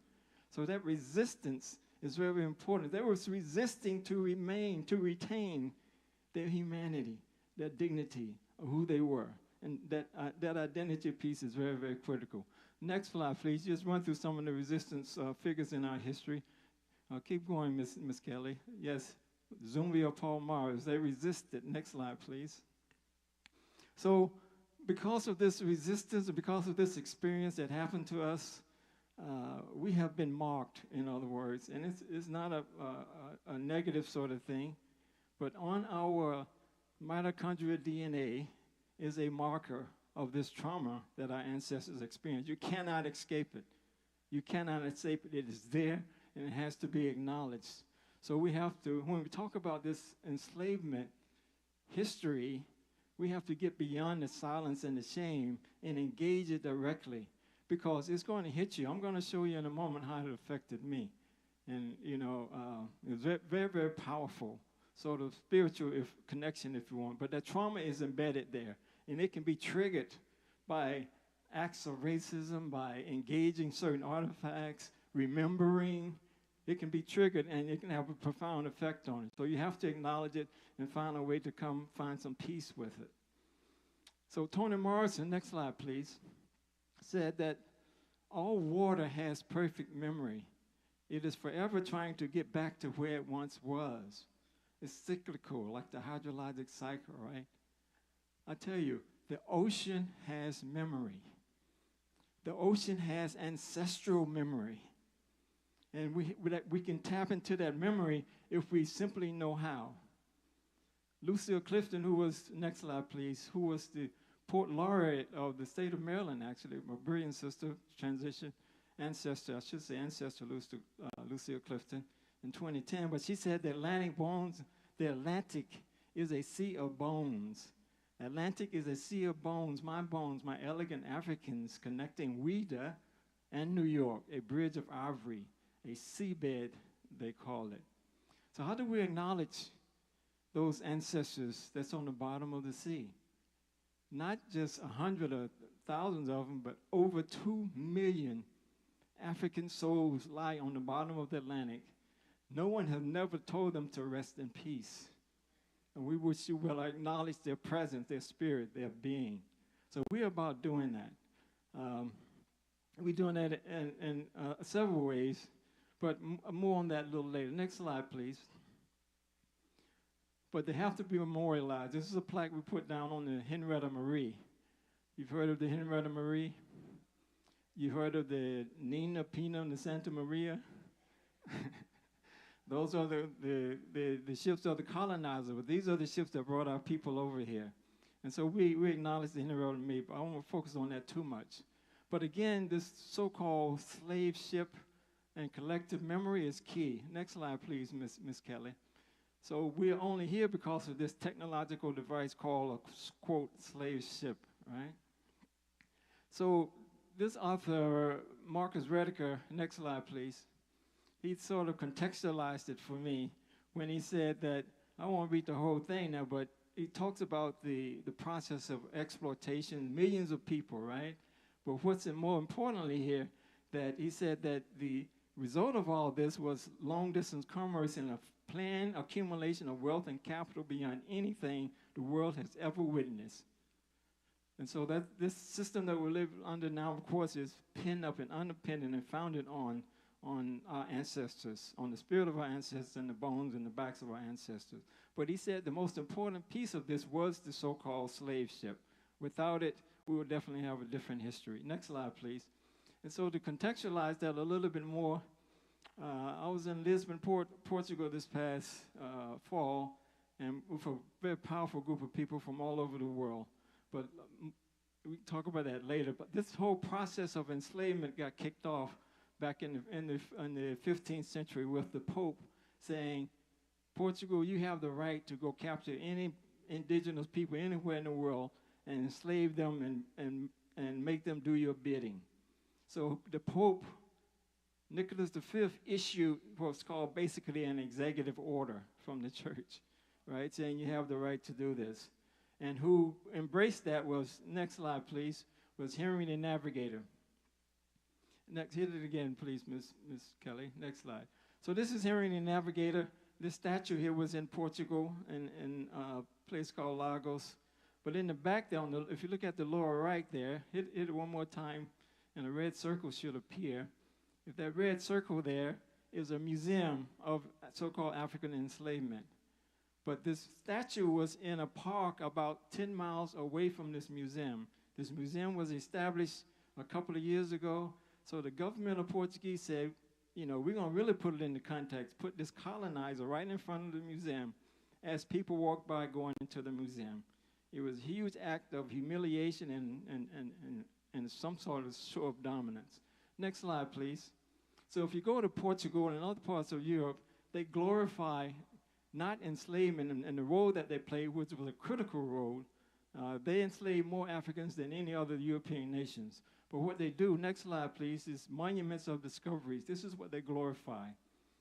So that resistance is very important. They were resisting to retain their humanity, their dignity of who they were. And that identity piece is very, very critical. Next slide, please. Just run through some of the resistance figures in our history. Keep going, Ms. Kelly. Yes, Zumbi or Paul Mars, they resisted. Next slide, please. So because of this resistance, because of this experience that happened to us, we have been marked, in other words. And it's not a negative sort of thing, but on our mitochondrial DNA is a marker of this trauma that our ancestors experienced. You cannot escape it. You cannot escape it. It is there, and it has to be acknowledged. So we have to, when we talk about this enslavement history, we have to get beyond the silence and the shame and engage it directly, because it's going to hit you. I'm going to show you in a moment how it affected me. And, it's very, very, very powerful, sort of spiritual connection, if you want. But that trauma is embedded there. And it can be triggered by acts of racism, by engaging certain artifacts, remembering. It can be triggered, and it can have a profound effect on it. So you have to acknowledge it and find a way to find some peace with it. So Toni Morrison, next slide, please, said that all water has perfect memory. It is forever trying to get back to where it once was. It's cyclical, like the hydrologic cycle, right? I tell you, the ocean has memory. The ocean has ancestral memory. And we can tap into that memory if we simply know how. Lucille Clifton, who was, next slide please, who was the Port Laureate of the state of Maryland, actually, my brilliant sister, ancestor, Lucille Clifton, in 2010. But she said the Atlantic is a sea of bones. Atlantic is a sea of bones, my elegant Africans connecting Ouida and New York, a bridge of ivory, a seabed, they call it. So how do we acknowledge those ancestors that's on the bottom of the sea? not just 100 or thousands of them, but over 2 million African souls lie on the bottom of the Atlantic. No one has never told them to rest in peace. And we wish you will acknowledge their presence, their spirit, their being. So we're about doing that. We're doing that in several ways, but more on that a little later. Next slide, please. But they have to be memorialized. This is a plaque we put down on the Henrietta Marie. You've heard of the Henrietta Marie? You've heard of the Nina, Pina, and the Santa Maria? Those are the ships of the colonizer, but these are the ships that brought our people over here. And so we acknowledge the Henrietta Marie, but I won't focus on that too much. But again, this so-called slave ship and collective memory is key. Next slide, please, Miss Kelly. So we're only here because of this technological device called a, quote, slave ship, right? So this author, Marcus Rediker, next slide, please, he sort of contextualized it for me when he said that, I won't read the whole thing now, but he talks about the process of exploitation, millions of people, right? But what's more importantly here, that he said that the result of all this was long-distance commerce and a planned accumulation of wealth and capital beyond anything the world has ever witnessed. And so that this system that we live under now, of course, is pinned up and underpinned and founded on our ancestors, on the spirit of our ancestors and the bones and the backs of our ancestors. But he said the most important piece of this was the so-called slave ship. Without it, we would definitely have a different history. Next slide, please. And so to contextualize that a little bit more, I was in Lisbon, Portugal this past fall, and with a very powerful group of people from all over the world. But we can talk about that later. But this whole process of enslavement got kicked off back in the 15th century with the Pope saying, Portugal, you have the right to go capture any indigenous people anywhere in the world and enslave them and make them do your bidding. So the Pope, Nicholas V, issued what's called basically an executive order from the church, right, saying you have the right to do this. And who embraced that was, next slide, please, was Henry the Navigator. Next, hit it again, please, Miss Kelly. Next slide. So this is Henry the Navigator. This statue here was in Portugal, in a place called Lagos. But in the back there, if you look at the lower right there, hit it one more time, and a red circle should appear. If that red circle there is a museum of so-called African enslavement. But this statue was in a park about 10 miles away from this museum. This museum was established a couple of years ago. So the government of Portuguese said, you know, we're going to really put it into context, put this colonizer right in front of the museum as people walk by going into the museum. It was a huge act of humiliation and some sort of show of dominance. Next slide, please. So if you go to Portugal and other parts of Europe, they glorify not enslavement and the role that they played, which was a critical role. They enslaved more Africans than any other European nations. But what they do, next slide, please, is monuments of discoveries. This is what they glorify.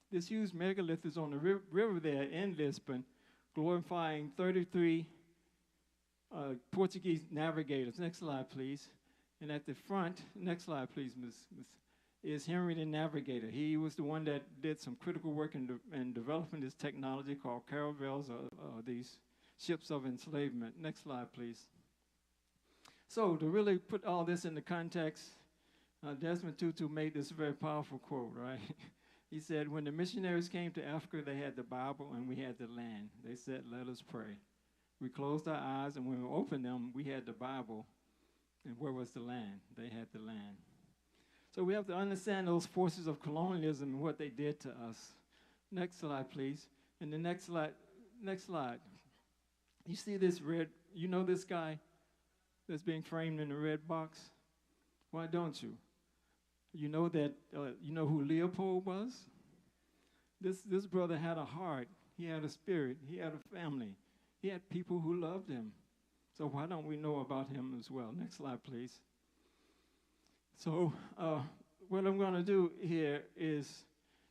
This huge megalith is on the river there in Lisbon, glorifying 33 Portuguese navigators. Next slide, please. And at the front, next slide, please, is Henry the Navigator. He was the one that did some critical work in developing this technology called caravels, these ships of enslavement. Next slide, please. So to really put all this into context, Desmond Tutu made this very powerful quote, right? He said, when the missionaries came to Africa, they had the Bible and we had the land. They said, let us pray. We closed our eyes, and when we opened them, we had the Bible. And where was the land? They had the land. So we have to understand those forces of colonialism and what they did to us. Next slide, please. And the next slide. You see this red, you know this guy that's being framed in the red box? Why don't you? You know that, you know who Leopold was? This brother had a heart. He had a spirit. He had a family. He had people who loved him. So why don't we know about him as well? Next slide, please. So what I'm going to do here is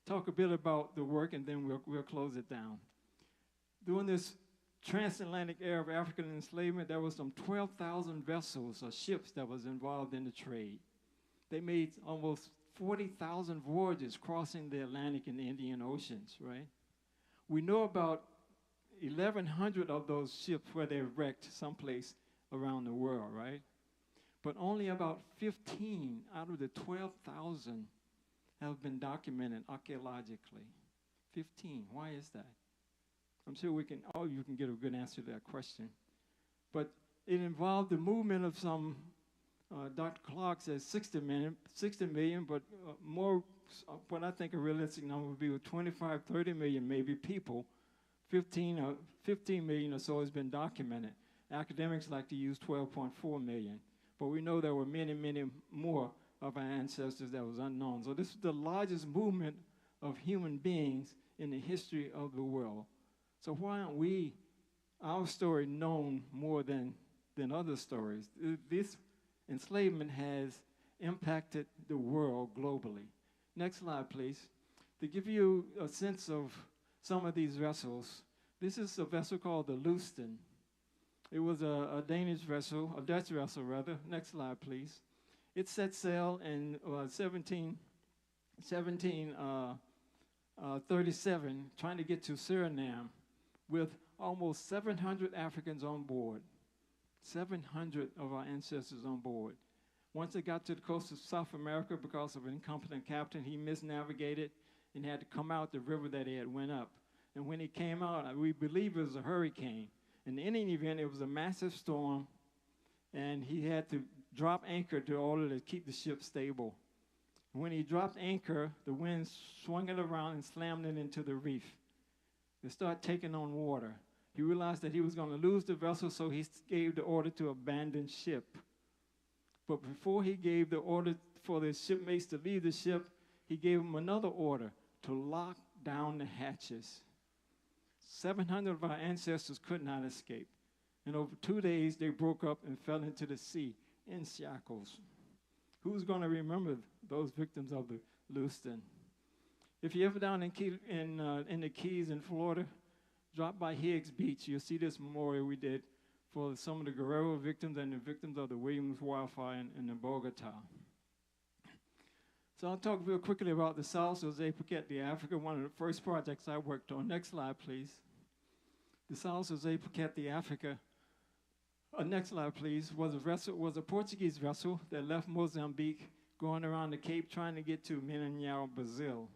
talk a bit about the work, and then we'll close it down. During this transatlantic era of African enslavement, there was some 12,000 vessels or ships that was involved in the trade. They made almost 40,000 voyages crossing the Atlantic and Indian Oceans, right? We know about 1,100 of those ships where they wrecked someplace around the world, right? But only about 15 out of the 12,000 have been documented archaeologically. 15, why is that? I'm sure all of you can get a good answer to that question. But it involved the movement of some, Dr. Clark says 60 million, but more, what I think a realistic number would be with 25, 30 million maybe people. 15 million or so has been documented. Academics like to use 12.4 million. But we know there were many, many more of our ancestors that was unknown. So this is the largest movement of human beings in the history of the world. So why aren't our story known more than other stories? This enslavement has impacted the world globally. Next slide, please. To give you a sense of some of these vessels, this is a vessel called the Leusden. It was a Danish vessel, a Dutch vessel rather. Next slide, please. It set sail in 1737, trying to get to Suriname, with almost 700 Africans on board. 700 of our ancestors on board. Once it got to the coast of South America, because of an incompetent captain, he misnavigated and had to come out the river that he had went up. And when he came out, we believe it was a hurricane. In any event, it was a massive storm, and he had to drop anchor in order to keep the ship stable. When he dropped anchor, the wind swung it around and slammed it into the reef. It started taking on water. He realized that he was going to lose the vessel, so he gave the order to abandon ship. But before he gave the order for the shipmates to leave the ship, he gave them another order to lock down the hatches. 700 of our ancestors could not escape. And over 2 days, they broke up and fell into the sea in shackles. Who's going to remember those victims of the Leusden? If you're ever down in the Keys in Florida, drop by Higgs Beach. You'll see this memorial we did for some of the Guerrero victims and the victims of the Williams wildfire in Bogota. So I'll talk real quickly about the South Jose Phuket de Africa, one of the first projects I worked on. Next slide, please. The South Jose Phuket de Africa, next slide, please, was a Portuguese vessel that left Mozambique going around the Cape trying to get to Mindanao, Brazil.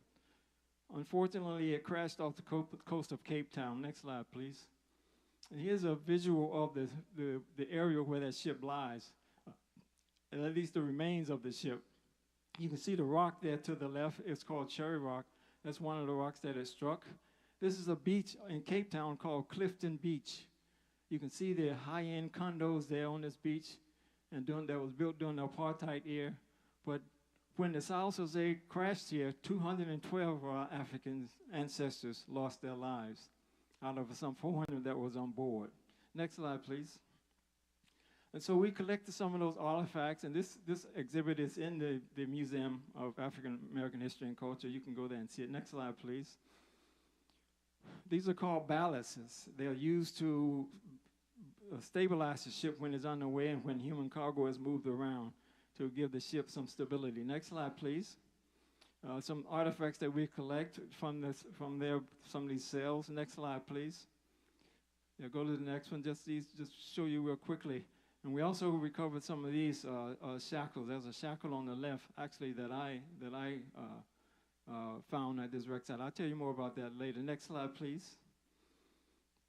Unfortunately, it crashed off the coast of Cape Town. Next slide, please. And here's a visual of the area where that ship lies, at least the remains of the ship. You can see the rock there to the left. It's called Cherry Rock. That's one of the rocks that it struck. This is a beach in Cape Town called Clifton Beach. You can see the high-end condos there on this beach, and that was built during the apartheid era. But when the South Jose crashed here, 212 of our African ancestors lost their lives out of some 400 that was on board. Next slide, please. And so we collected some of those artifacts, and this exhibit is in the Museum of African American History and Culture. You can go there and see it. Next slide, please. These are called ballasts. They are used to stabilize the ship when it's underway and when human cargo is moved around to give the ship some stability. Next slide, please. Some artifacts that we collect from some of these cells. Next slide, please. Yeah, go to the next one. Just show you real quickly. And we also recovered some of these shackles. There's a shackle on the left, actually, that I found at this wreck site. I'll tell you more about that later. Next slide, please.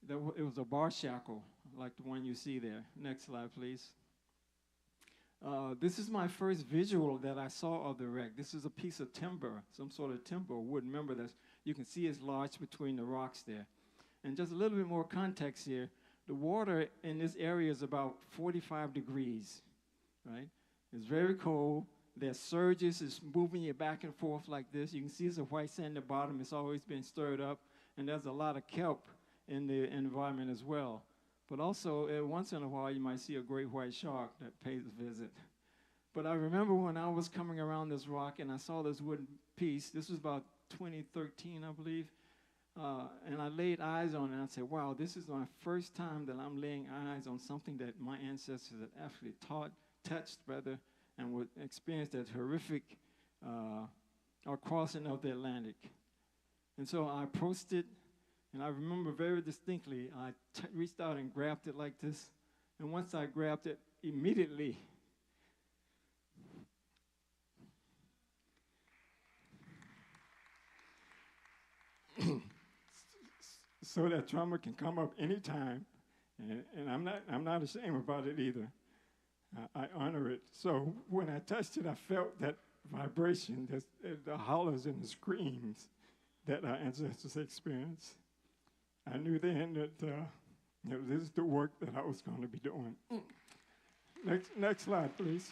It was a bar shackle, like the one you see there. Next slide, please. This is my first visual that I saw of the wreck. This is a piece of timber, some sort of timber, wood. Remember that you can see it's lodged between the rocks there. And just a little bit more context here. The water in this area is about 45 degrees, right? It's very cold. There's surges. It's moving you back and forth like this. You can see there's a white sand at the bottom. It's always been stirred up. And there's a lot of kelp in the environment as well. But also, once in a while, you might see a great white shark that pays a visit. But I remember when I was coming around this rock and I saw this wooden piece. This was about 2013, I believe. and I laid eyes on it, and I said, wow, this is my first time that I'm laying eyes on something that my ancestors had actually touched, rather, and would experience that horrific crossing of the Atlantic. And so I approached it, and I remember very distinctly, I reached out and grabbed it like this, and once I grabbed it, immediately, so that trauma can come up anytime, and I'm not ashamed about it either. I honor it. So when I touched it, I felt that vibration, the hollers and the screams that our ancestors experienced. I knew then that this is the work that I was going to be doing. Next slide, please.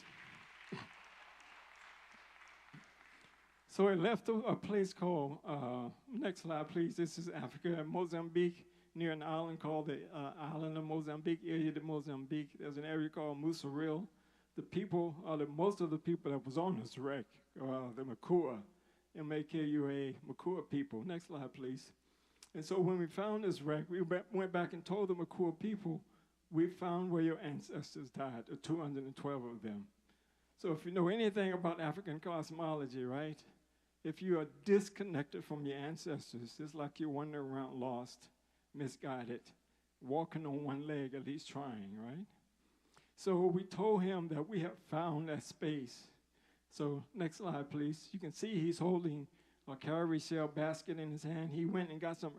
So it left a place called, next slide, please. This is Africa, Mozambique, near an island called the island of Mozambique, Ilha de Mozambique. There's an area called Musaril. The people, most of the people that was on this wreck, the Makua, M-A-K-U-A, Makua people. Next slide, please. And so when we found this wreck, we went back and told the Makua people, we found where your ancestors died, 212 of them. So if you know anything about African cosmology, right? If you are disconnected from your ancestors, it's like you're wandering around lost, misguided, walking on one leg, at least trying, right? So we told him that we have found that space. So next slide, please. You can see he's holding a cowrie shell basket in his hand. He went and got some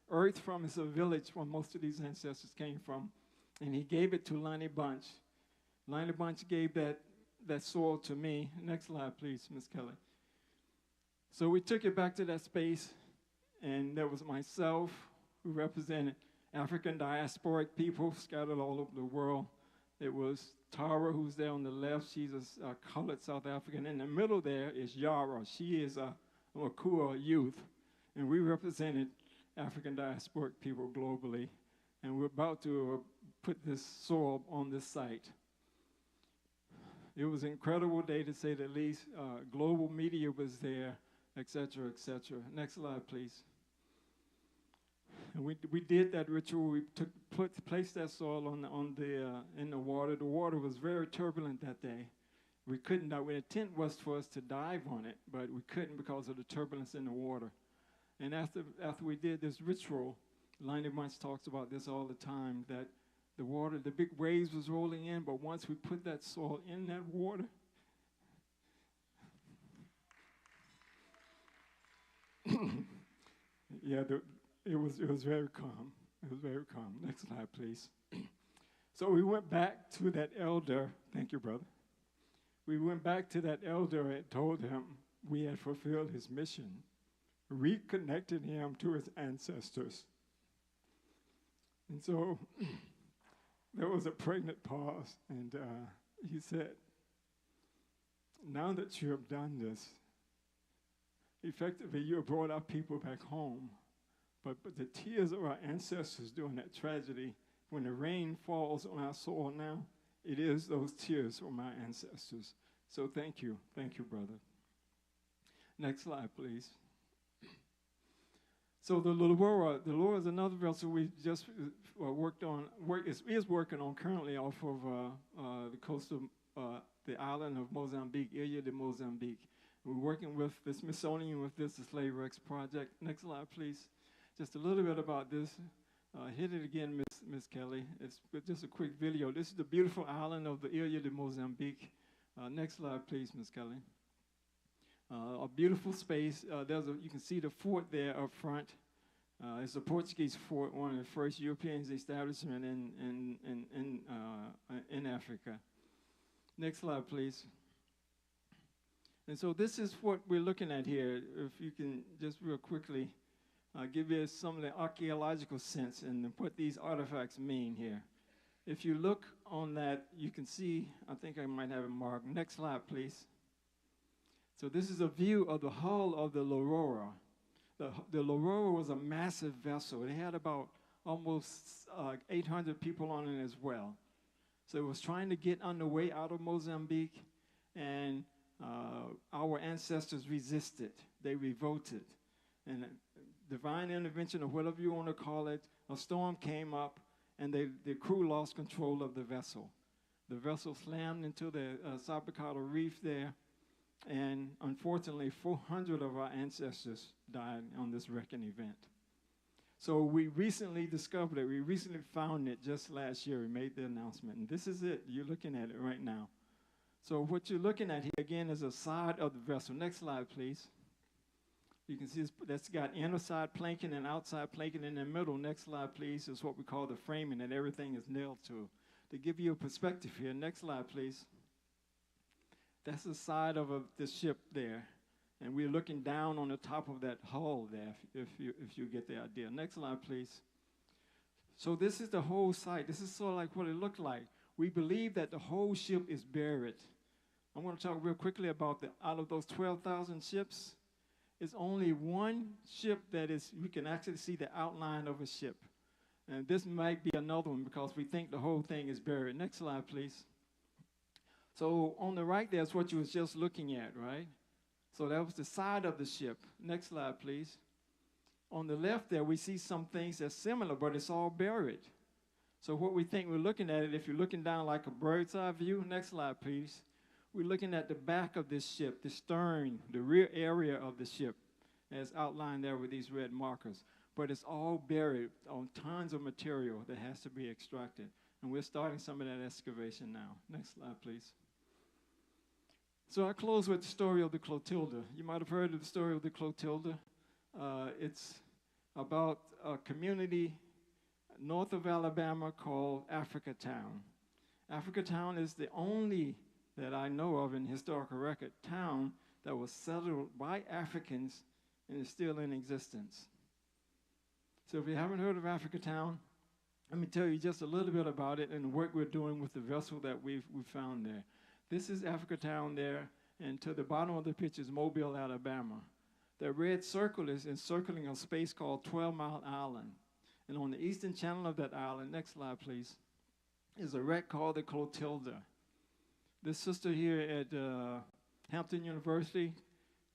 earth from his village where most of these ancestors came from, and he gave it to Lonnie Bunch. Lonnie Bunch gave that soil to me. Next slide, please, Ms. Kelly. So we took it back to that space, and there was myself, who represented African diasporic people scattered all over the world. It was Tara, who's there on the left. She's a colored South African. In the middle there is Yara. She is a Makua youth, and we represented African diasporic people globally. And we're about to put this soil on this site. It was an incredible day, to say the least. Global media was there, et cetera, et cetera. Next slide, please. And we did that ritual. We placed that soil in the water. The water was very turbulent that day. We couldn't. The intent was for us to dive on it, but we couldn't because of the turbulence in the water. And after we did this ritual, Lonnie Bunch talks about this all the time, that the water, the big waves was rolling in, but once we put that soil in that water, yeah, it was very calm. It was very calm. Next slide, please. So we went back to that elder. Thank you, brother. We went back to that elder and told him we had fulfilled his mission, reconnected him to his ancestors. And so there was a pregnant pause, and he said, now that you have done this, effectively you have brought our people back home, but the tears of our ancestors during that tragedy, when the rain falls on our soil now, it is those tears from our ancestors. So thank you, brother. Next slide, please. So the Lura is another vessel we just is working on currently off of the coast of the island of Mozambique, Ilha de Mozambique. We're working with the Smithsonian with this, the Slave Rex Project. Next slide, please. Just a little bit about this. Hit it again, Miss Kelly. It's just a quick video. This is the beautiful island of the Ilha de Mozambique. Next slide, please, Miss Kelly. A beautiful space. You can see the fort there up front. It's a Portuguese fort, one of the first European establishment in Africa. Next slide, please. And so this is what we're looking at here. If you can just real quickly give you some of the archaeological sense and what these artifacts mean here. If you look on that, you can see, I think I might have it marked. Next slide, please. So this is a view of the hull of the Aurora. The Aurora was a massive vessel. It had about almost 800 people on it as well. So it was trying to get underway out of Mozambique, and our ancestors resisted. They revolted. And divine intervention or whatever you want to call it, a storm came up and the crew lost control of the vessel. The vessel slammed into the Sapakara Reef there, and unfortunately 400 of our ancestors died on this wrecking event. So we recently discovered it. We recently found it just last year. We made the announcement. And this is it. You're looking at it right now. So what you're looking at here, again, is a side of the vessel. Next slide, please. You can see that's got inner side planking and outside planking in the middle. Next slide, please, is what we call the framing that everything is nailed to. To give you a perspective here, next slide, please. That's the side of the ship there. And we're looking down on the top of that hull there, if you get the idea. Next slide, please. So this is the whole site. This is sort of like what it looked like. We believe that the whole ship is buried. I'm going to talk real quickly about out of those 12,000 ships, it's only one ship that we can actually see the outline of a ship. And this might be another one because we think the whole thing is buried. Next slide, please. So on the right, there's what you was just looking at, right? So that was the side of the ship. Next slide, please. On the left there, we see some things that's similar, but it's all buried. So what we think we're looking at it, if you're looking down like a bird's eye view, next slide, please. We're looking at the back of this ship, the stern, the rear area of the ship, as outlined there with these red markers. But it's all buried on tons of material that has to be extracted. And we're starting some of that excavation now. Next slide, please. So I close with the story of the Clotilda. You might have heard of the story of the Clotilda. It's about a community north of Alabama called Africatown. Africatown is the only, that I know of in historical record, town that was settled by Africans and is still in existence. So if you haven't heard of Africatown, let me tell you just a little bit about it and the work we're doing with the vessel that we found there. This is Africatown there, and to the bottom of the picture is Mobile, Alabama. The red circle is encircling a space called 12 Mile Island. And on the eastern channel of that island, next slide please, is a wreck called the Clotilda. This sister here at Hampton University,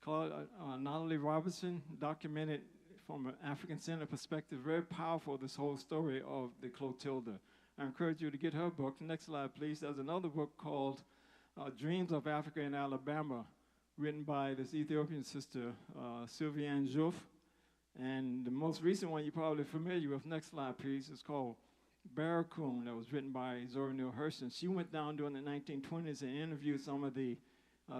called Natalie Robertson, documented from an African-centered perspective, very powerful, this whole story of the Clotilda. I encourage you to get her book. Next slide, please. There's another book called Dreams of Africa in Alabama, written by this Ethiopian sister, Sylviane Jouf. And the most recent one you're probably familiar with, next slide, please, is called Barracoon, that was written by Zora Neale Hurston. She went down during the 1920s and interviewed some of the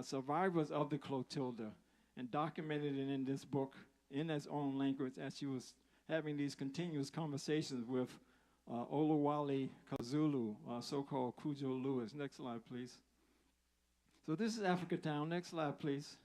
survivors of the Clotilda and documented it in this book in its own language as she was having these continuous conversations with Oluwale Kazulu, so-called Cujo Lewis. Next slide, please. So this is Africatown. Next slide, please.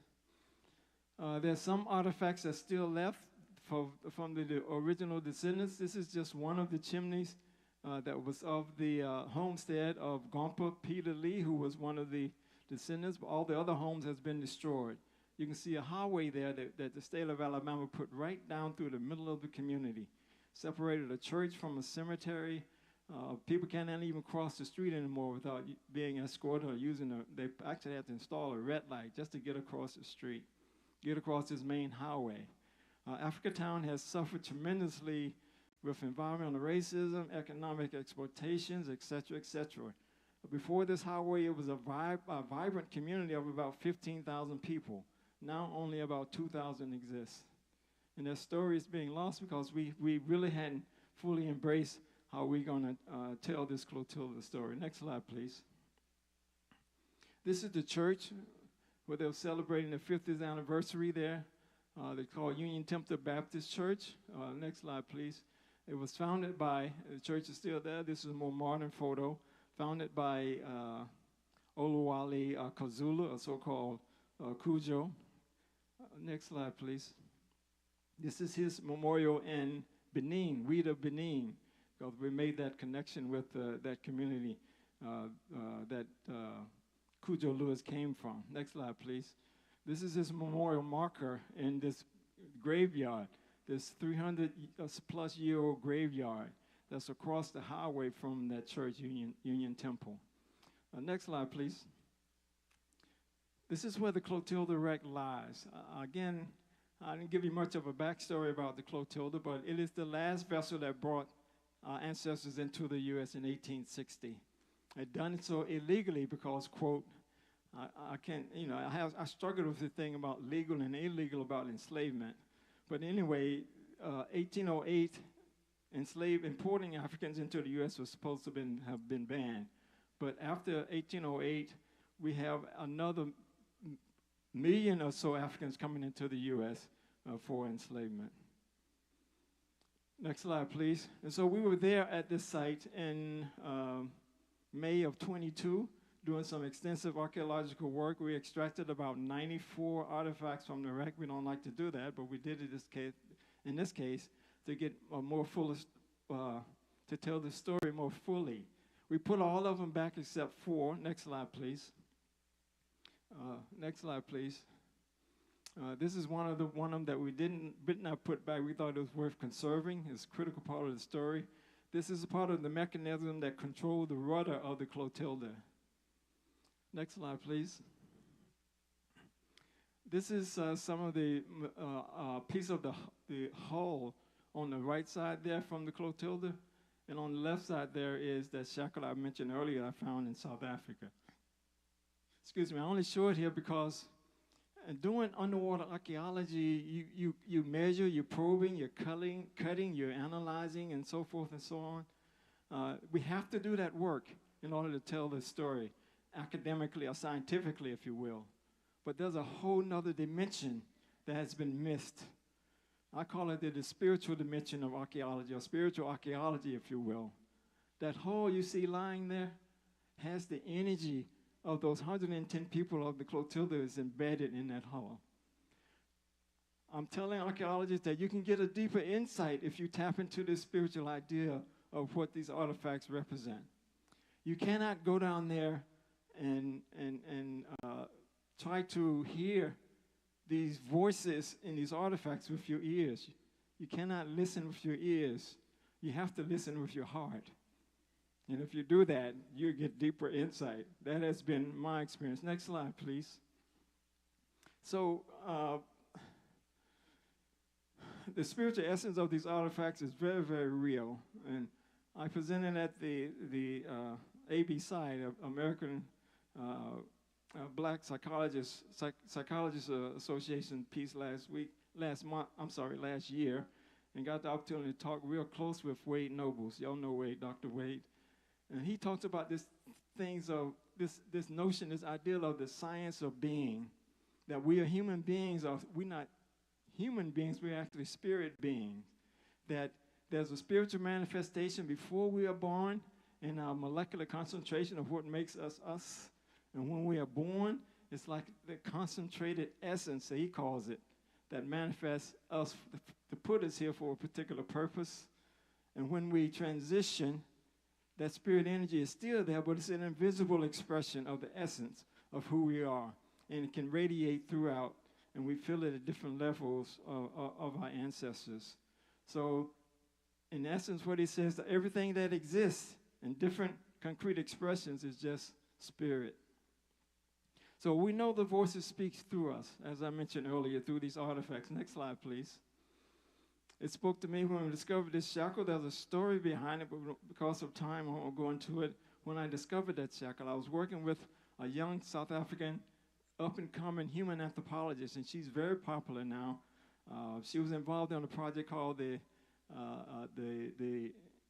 There's some artifacts that's still left from the original descendants. This is just one of the chimneys that was of the homestead of Gompa Peter Lee, who was one of the descendants, but all the other homes has been destroyed. You can see a highway there that the state of Alabama put right down through the middle of the community, separated a church from a cemetery. People can't even cross the street anymore without being escorted or they actually have to install a red light just to get across the street, get across this main highway. Africatown has suffered tremendously with environmental racism, economic exploitations, et cetera, et cetera. Before this highway, it was a vibrant community of about 15,000 people. Now only about 2,000 exist. And their story is being lost because we really hadn't fully embraced how we're going to tell this Clotilda story. Next slide, please. This is the church where they were celebrating the 50th anniversary there. They call Union Temple Baptist Church. Next slide, please. It was founded by, the church is still there. This is a more modern photo. Founded by Oluwale Kazulu, a so-called Cujo. Next slide, please. This is his memorial in Benin, Ouida, Benin, because we made that connection with that community that Cujo Lewis came from. Next slide, please. This is his memorial marker in this graveyard, this 300-plus-year-old graveyard that's across the highway from that church, Union Temple. Next slide, please. This is where the Clotilda wreck lies. Again, I didn't give you much of a backstory about the Clotilda, but it is the last vessel that brought our ancestors into the U.S. in 1860. It done it so illegally because, quote, I can't, I struggled with the thing about legal and illegal about enslavement. But anyway, 1808, importing Africans into the U.S. was supposed to have been banned. But after 1808, we have another million or so Africans coming into the U.S. For enslavement. Next slide, please. And so we were there at this site in May of 22, doing some extensive archaeological work. We extracted about 94 artifacts from the wreck. We don't like to do that, but we did it in this case to get to tell the story more fully. We put all of them back except 4. Next slide, please. Next slide, please. This is one of them that we did not put back. We thought it was worth conserving. It's a critical part of the story. This is a part of the mechanism that controlled the rudder of the Clotilda. Next slide, please. This is some of the piece of the hull on the right side there from the Clotilda. And on the left side there is that shackle I mentioned earlier I found in South Africa. Excuse me, I only show it here because doing underwater archaeology, you measure, you're probing, you're cutting, you're analyzing, and so forth and so on. We have to do that work in order to tell the story, academically or scientifically, if you will. But there's a whole nother dimension that has been missed. I call it the spiritual dimension of archaeology, or spiritual archaeology, if you will. That hull you see lying there has the energy of those 110 people of the Clotilda is embedded in that hull. I'm telling archaeologists that you can get a deeper insight if you tap into this spiritual idea of what these artifacts represent. You cannot go down there and try to hear these voices in these artifacts with your ears. You cannot listen with your ears. You have to listen with your heart. And if you do that, you get deeper insight. That has been my experience. Next slide, please. So the spiritual essence of these artifacts is very, very real. And I presented at the AB site of American Black Psychologists Association piece last year, and got the opportunity to talk real close with Wade Nobles. Y'all know Wade, Dr. Wade. And he talks about this notion, this ideal of the science of being, that we are human beings. We're not human beings, we're actually spirit beings. That there's a spiritual manifestation before we are born in our molecular concentration of what makes us us. And when we are born, it's like the concentrated essence, he calls it, that manifests us to put us here for a particular purpose. And when we transition, that spirit energy is still there, but it's an invisible expression of the essence of who we are. And it can radiate throughout, and we feel it at different levels of our ancestors. So, in essence, what he says, that everything that exists in different concrete expressions is just spirit. So we know the voices speak through us, as I mentioned earlier, through these artifacts. Next slide, please. It spoke to me when we discovered this shackle. There's a story behind it, but because of time, I won't go into it. When I discovered that shackle, I was working with a young South African up-and-coming human anthropologist, and she's very popular now. She was involved in a project called the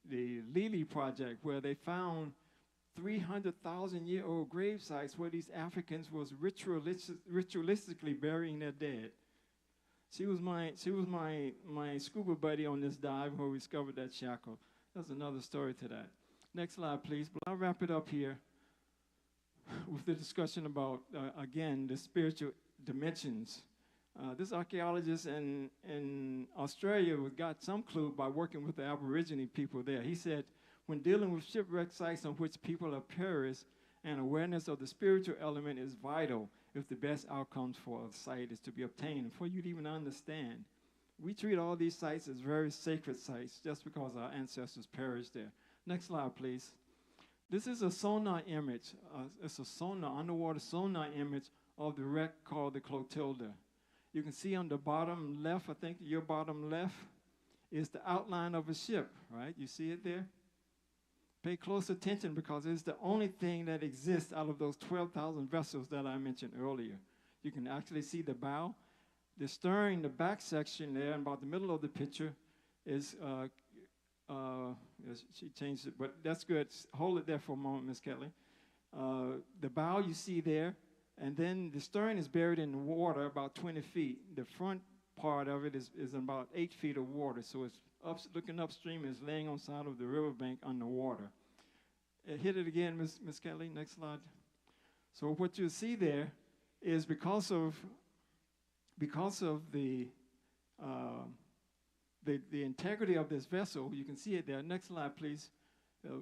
Lili Project, where they found 300,000-year-old grave sites where these Africans was ritualistically burying their dead. She was my scuba buddy on this dive where we discovered that shackle. There's another story to that. Next slide, please. But I'll wrap it up here with the discussion about, again, the spiritual dimensions. This archaeologist in Australia got some clue by working with the Aborigine people there. He said, when dealing with shipwreck sites on which people have perished, an awareness of the spiritual element is vital if the best outcomes for a site is to be obtained. And for you to even understand, we treat all these sites as very sacred sites just because our ancestors perished there. Next slide, please. This is a sonar image. It's a sonar, underwater sonar image of the wreck called the Clotilda. You can see on the bottom left, I think your bottom left, is the outline of a ship, right? You see it there? Pay close attention because it's the only thing that exists out of those 12,000 vessels that I mentioned earlier. You can actually see the bow. The stern, the back section there, in about the middle of the picture, is, yes, she changed it, but that's good. Hold it there for a moment, Miss Kelly. The bow you see there, and then the stern is buried in the water about 20 feet. The front part of it is about 8 feet of water, so it's looking upstream. It's laying on side of the riverbank underwater. Hit it again, Miss Kelly. Next slide. So what you see there is because of the integrity of this vessel, you can see it there. Next slide, please.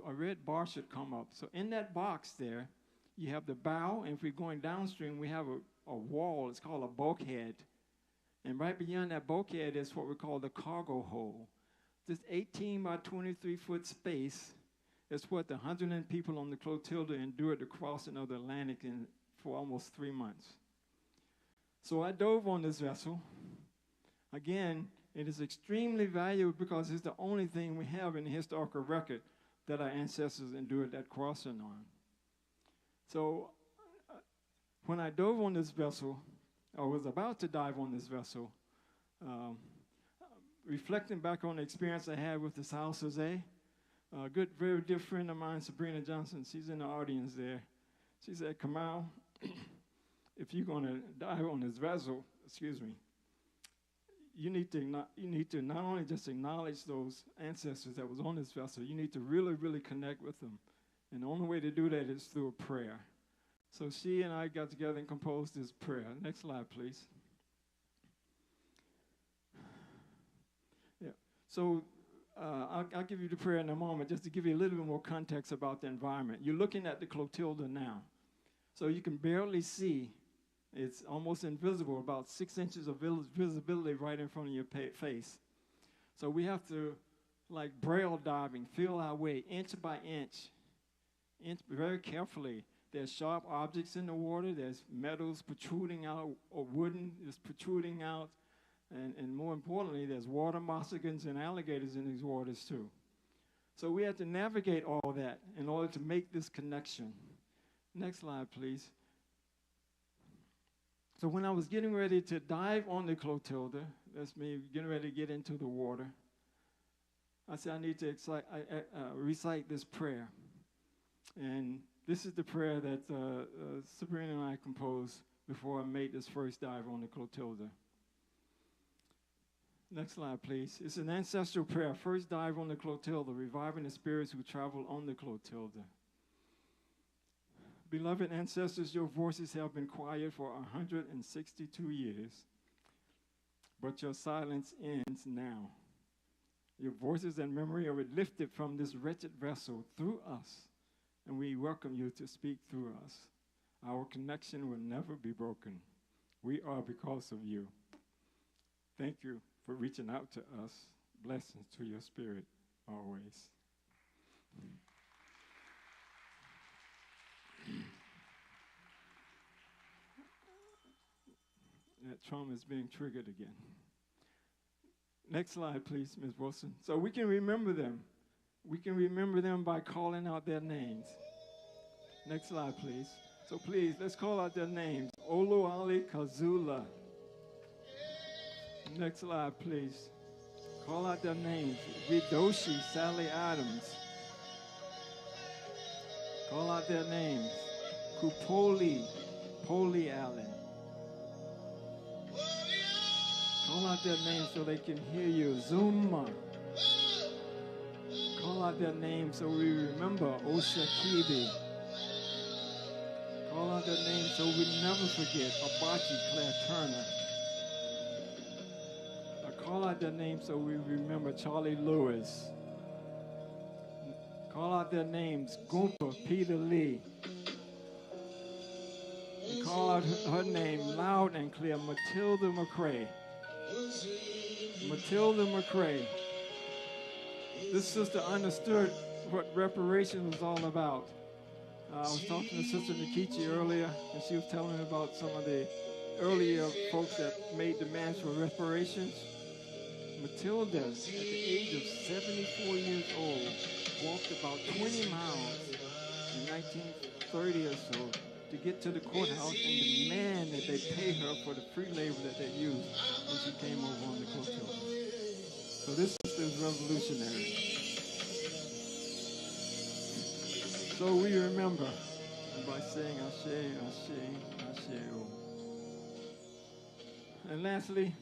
A red bar should come up. So in that box there, you have the bow, and if we're going downstream, we have a wall. It's called a bulkhead. And right beyond that bulkhead is what we call the cargo hold. This 18 by 23-foot space is what the 100 people on the Clotilda endured the crossing of the Atlantic for almost 3 months. So I dove on this vessel. Again, it is extremely valuable because it's the only thing we have in the historical record that our ancestors endured that crossing on. So when I dove on this vessel, I was about to dive on this vessel, reflecting back on the experience I had with the South Jose, a good, very dear friend of mine, Sabrina Johnson, she's in the audience there. She said, Kamal, if you're going to dive on this vessel, you need to not only just acknowledge those ancestors that was on this vessel, you need to really, really connect with them. And the only way to do that is through a prayer. So she and I got together and composed this prayer. Next slide, please. Yeah. So I'll give you the prayer in a moment just to give you a little bit more context about the environment. You're looking at the Clotilda now. So you can barely see. It's almost invisible, about 6 inches of visibility right in front of your face. So we have to, like braille diving, feel our way inch by inch very carefully. There's sharp objects in the water. There's metals protruding out, or wooden is protruding out. And more importantly, there's water moccasins and alligators in these waters too. So we have to navigate all that in order to make this connection. Next slide, please. So when I was getting ready to dive on the Clotilda, that's me getting ready to get into the water, I said I need to recite this prayer. And this is the prayer that Sabrina and I composed before I made this first dive on the Clotilda. Next slide, please. It's an ancestral prayer. First dive on the Clotilda, reviving the spirits who traveled on the Clotilda. Beloved ancestors, your voices have been quiet for 162 years, but your silence ends now. Your voices and memory are lifted from this wretched vessel through us, and we welcome you to speak through us. Our connection will never be broken. We are because of you. Thank you for reaching out to us. Blessings to your spirit always. That trauma is being triggered again. Next slide, please, Ms. Wilson. So we can remember them. We can remember them by calling out their names. Next slide, please. So please, let's call out their names. Oluwale Kazula. Next slide, please. Call out their names. Vidoshi Sally Adams. Call out their names. Kupoli Polly Allen. Call out their names so they can hear you. Zuma. Call out their names so we remember. Oshakibi. Call out their names so we never forget. Abachi Claire Turner. Call out their names so we remember Charlie Lewis. Call out their names. Goompa Peter Lee. And call out her name loud and clear. Matilda McCrae. Matilda McCrae. This sister understood what reparations was all about. I was talking to Sister Nikichi earlier, and she was telling me about some of the earlier folks that made demands for reparations, Matilda, at the age of 74 years old, walked about 20 miles in 1930 or so to get to the courthouse and demand that they pay her for the free labor that they used when she came over on the coattails. So this sister is revolutionary. So we remember by saying Ashe, Ashe, Ashe. And lastly,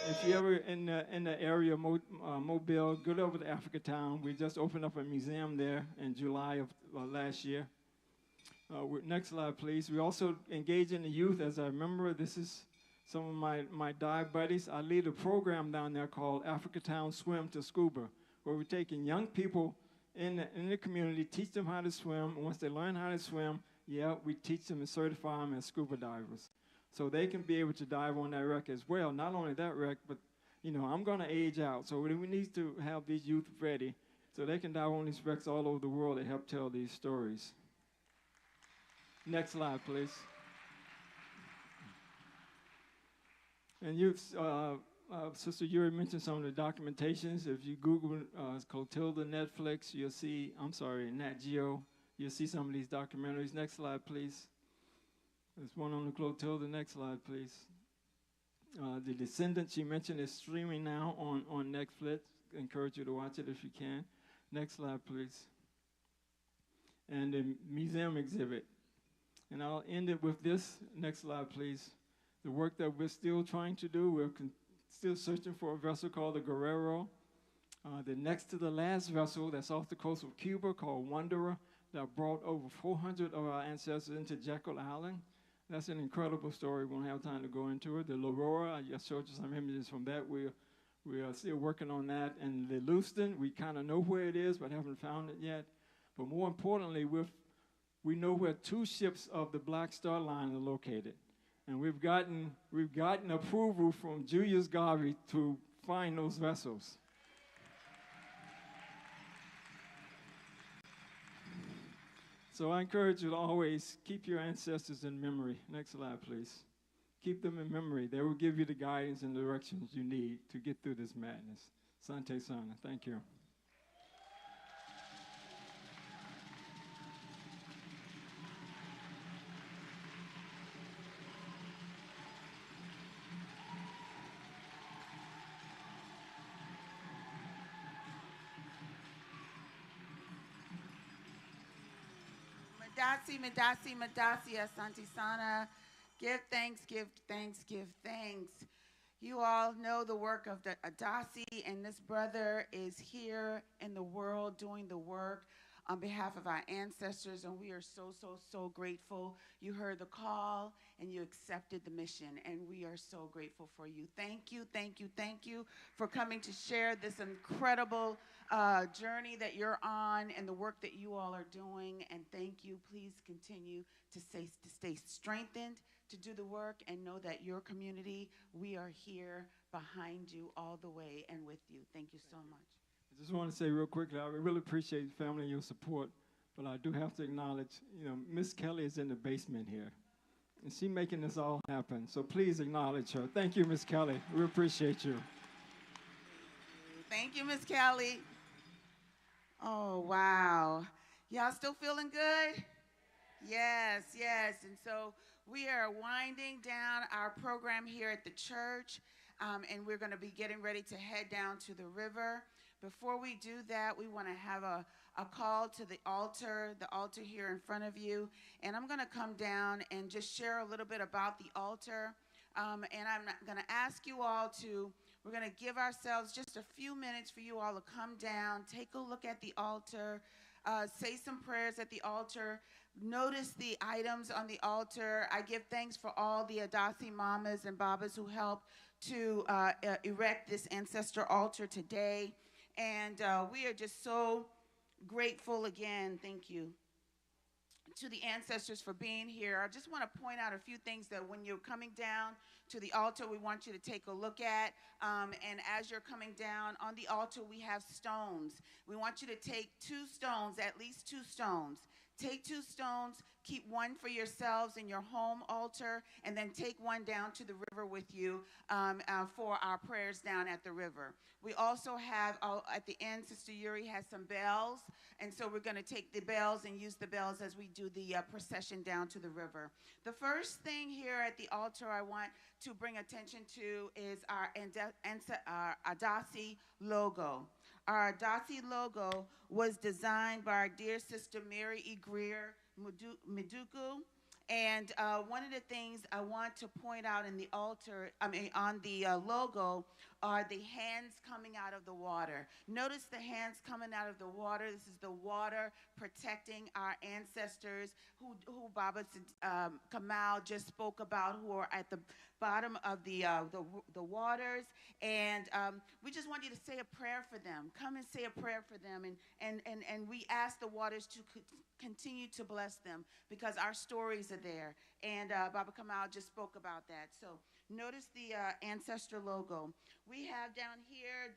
if you ever in the area of Mobile, go over to Africa Town. We just opened up a museum there in July of last year. Next slide, please. We also engage in the youth. As I remember, this is some of my dive buddies. I lead a program down there called Africa Town Swim to Scuba, where we're taking young people in the community, teach them how to swim. And once they learn how to swim, we teach them and certify them as scuba divers. So they can be able to dive on that wreck as well. Not only that wreck, but, I'm going to age out. So we need to have these youth ready so they can dive on these wrecks all over the world to help tell these stories. Next slide, please. And Sister Yuri mentioned some of the documentations. If you Google Clotilda Netflix, Nat Geo, you'll see some of these documentaries. Next slide, please. There's one on the Clotilda. Next slide, please. The Descendants, she mentioned, is streaming now on Netflix. I encourage you to watch it if you can. Next slide, please. And the museum exhibit. And I'll end it with this. Next slide, please. The work that we're still trying to do, we're still searching for a vessel called the Guerrero. The next to the last vessel that's off the coast of Cuba called Wanderer that brought over 400 of our ancestors into Jekyll Island. That's an incredible story. We won't have time to go into it. The L'Aurora, I just showed you some images from that. We are still working on that. And the Lewiston, we kind of know where it is, but haven't found it yet. But more importantly, we know where 2 ships of the Black Star Line are located. And we've gotten approval from Julius Garvey to find those vessels. So I encourage you to always keep your ancestors in memory. Next slide, please. Keep them in memory. They will give you the guidance and directions you need to get through this madness. Sante Sana. Thank you. Madasi, Asante Sana. Give thanks, give thanks, give thanks. You all know the work of the Adasi, and this brother is here in the world doing the work on behalf of our ancestors, and we are so, so, so grateful. You heard the call, and you accepted the mission, and we are so grateful for you. Thank you, thank you, thank you for coming to share this incredible journey that you're on and the work that you all are doing, and thank you. Please continue to stay strengthened to do the work, and know that your community, we are here behind you all the way and with you. Thank you so much. I just want to say real quickly, I really appreciate family and your support, but I do have to acknowledge, Miss Kelly is in the basement here, and she's making this all happen. So please acknowledge her. Thank you, Miss Kelly. We appreciate you. Thank you, Miss Kelly. Oh, wow. Y'all still feeling good? Yes, yes. And so we are winding down our program here at the church, and we're going to be getting ready to head down to the river. Before we do that, we want to have a call to the altar here in front of you. And I'm going to come down and just share a little bit about the altar. And I'm going to ask you all we're going to give ourselves just a few minutes for you all to come down, take a look at the altar, say some prayers at the altar, notice the items on the altar. I give thanks for all the Adasi mamas and babas who helped to erect this ancestor altar today. And we are just so grateful again, thank you, to the ancestors for being here. I just want to point out a few things that when you're coming down to the altar, we want you to take a look at. And as you're coming down on the altar, we have stones. We want you to take 2 stones, at least 2 stones. Take 2 stones, keep one for yourselves in your home altar, and then take one down to the river with you for our prayers down at the river. We also have, at the end, Sister Yuri has some bells, and so we're going to take the bells and use the bells as we do the procession down to the river. The first thing here at the altar I want to bring attention to is our Adasi logo. Our Adasi logo was designed by our dear sister Mary E. Greer Miduku. And one of the things I want to point out in the altar, on the logo, are the hands coming out of the water. Notice the hands coming out of the water. This is the water protecting our ancestors who Baba Kamal just spoke about, who are at the bottom of the waters. And we just want you to say a prayer for them. Come and say a prayer for them. And we ask the waters to continue to bless them, because our stories are there. And Baba Kamal just spoke about that. So notice the ancestor logo. We have down here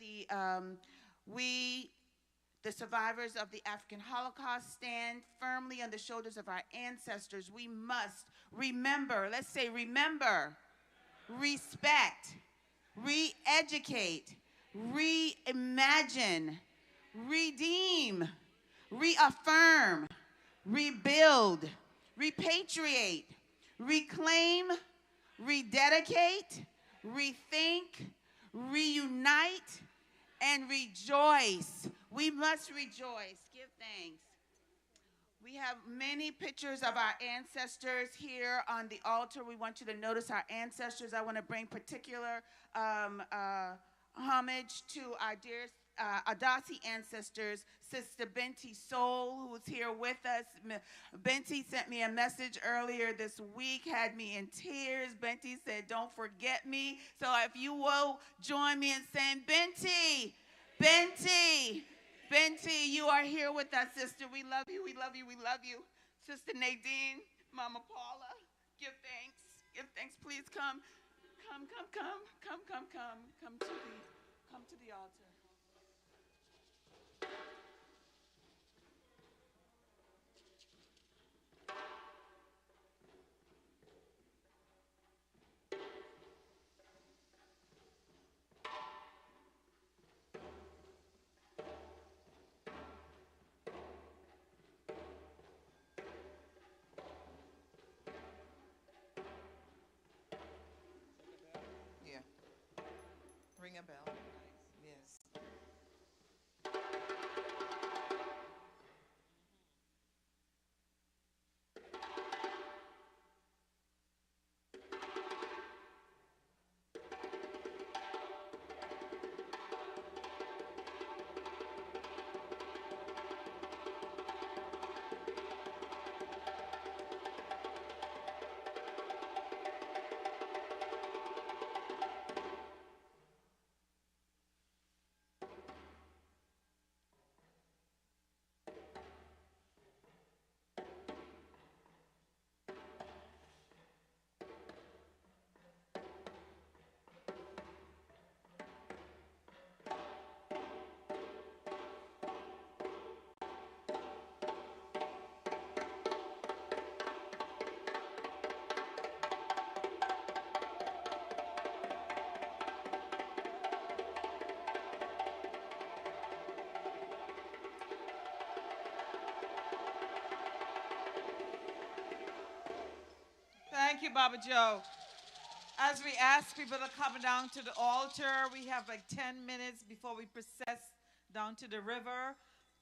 the survivors of the African Holocaust stand firmly on the shoulders of our ancestors. We must remember, let's say remember, respect, re-educate, reimagine, redeem, reaffirm, rebuild, repatriate, reclaim, rededicate, rethink, reunite, and rejoice. We must rejoice. Give thanks. We have many pictures of our ancestors here on the altar. We want you to notice our ancestors. I want to bring particular homage to our dear Adasi ancestors, Sister Benti Soul, who is here with us. Benti sent me a message earlier this week, had me in tears. Benti said, "Don't forget me." So if you will join me in saying, Benti, Benti, Benti, you are here with us, sister. We love you, we love you, we love you. Sister Nadine, Mama Paula, give thanks. Give thanks. Please come. Come to the altar. Yeah. Ring a bell. Yes. Thank you, Baba Joe. As we ask people to come down to the altar, we have like 10 minutes before we process down to the river.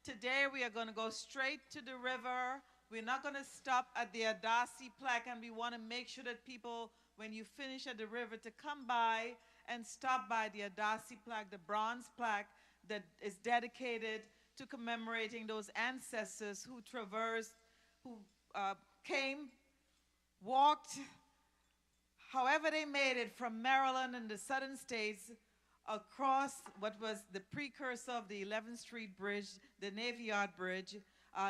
Today we are going to go straight to the river. We're not going to stop at the Adasi plaque, and we want to make sure that people, when you finish at the river, to come by and stop by the Adasi plaque, the bronze plaque that is dedicated to commemorating those ancestors who traversed, who came, walked, however they made it from Maryland and the southern states across what was the precursor of the 11th Street Bridge, the Navy Yard Bridge.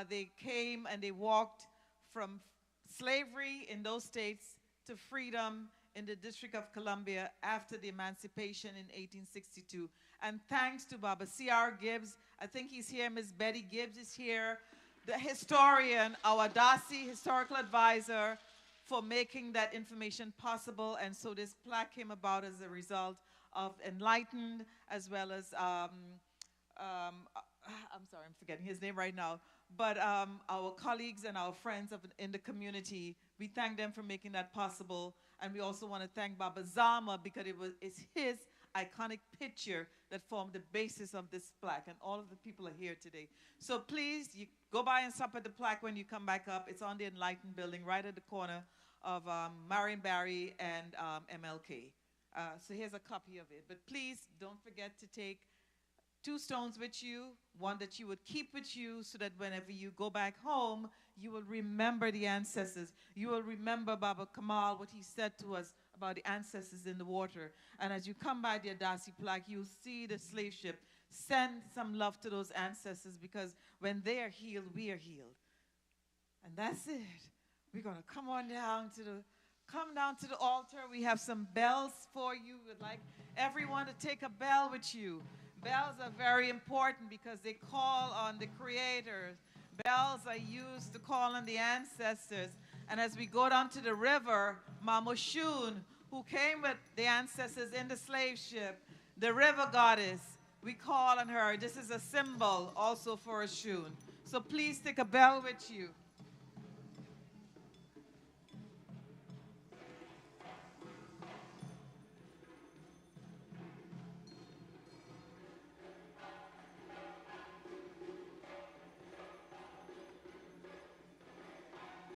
They came and they walked from slavery in those states to freedom in the District of Columbia after the emancipation in 1862. And thanks to Baba C.R. Gibbs, I think he's here, Miss Betty Gibbs is here, the historian, our Darcy historical advisor, for making that information possible. And so this plaque came about as a result of Enlightened, as well as, I'm sorry, I'm forgetting his name right now, but our colleagues and our friends in the community, we thank them for making that possible. And we also want to thank Baba Zama, because it's his iconic picture that formed the basis of this plaque, and all of the people are here today. So please, you go by and stop at the plaque when you come back up. It's on the Enlightened building, right at the corner of Marion Barry and MLK. So here's a copy of it. But please don't forget to take 2 stones with you, one that you would keep with you, so that whenever you go back home, you will remember the ancestors. You will remember Baba Kamal, what he said to us about the ancestors in the water. And as you come by the Adasi plaque, you'll see the slave ship. Send some love to those ancestors, because when they are healed, we are healed. And that's it. We're going to come down to the altar. We have some bells for you. We'd like everyone to take a bell with you. Bells are very important because they call on the creators. Bells are used to call on the ancestors. And as we go down to the river, Mama Shun, who came with the ancestors in the slave ship, the river goddess, we call on her. This is a symbol also for a Shun. So please take a bell with you.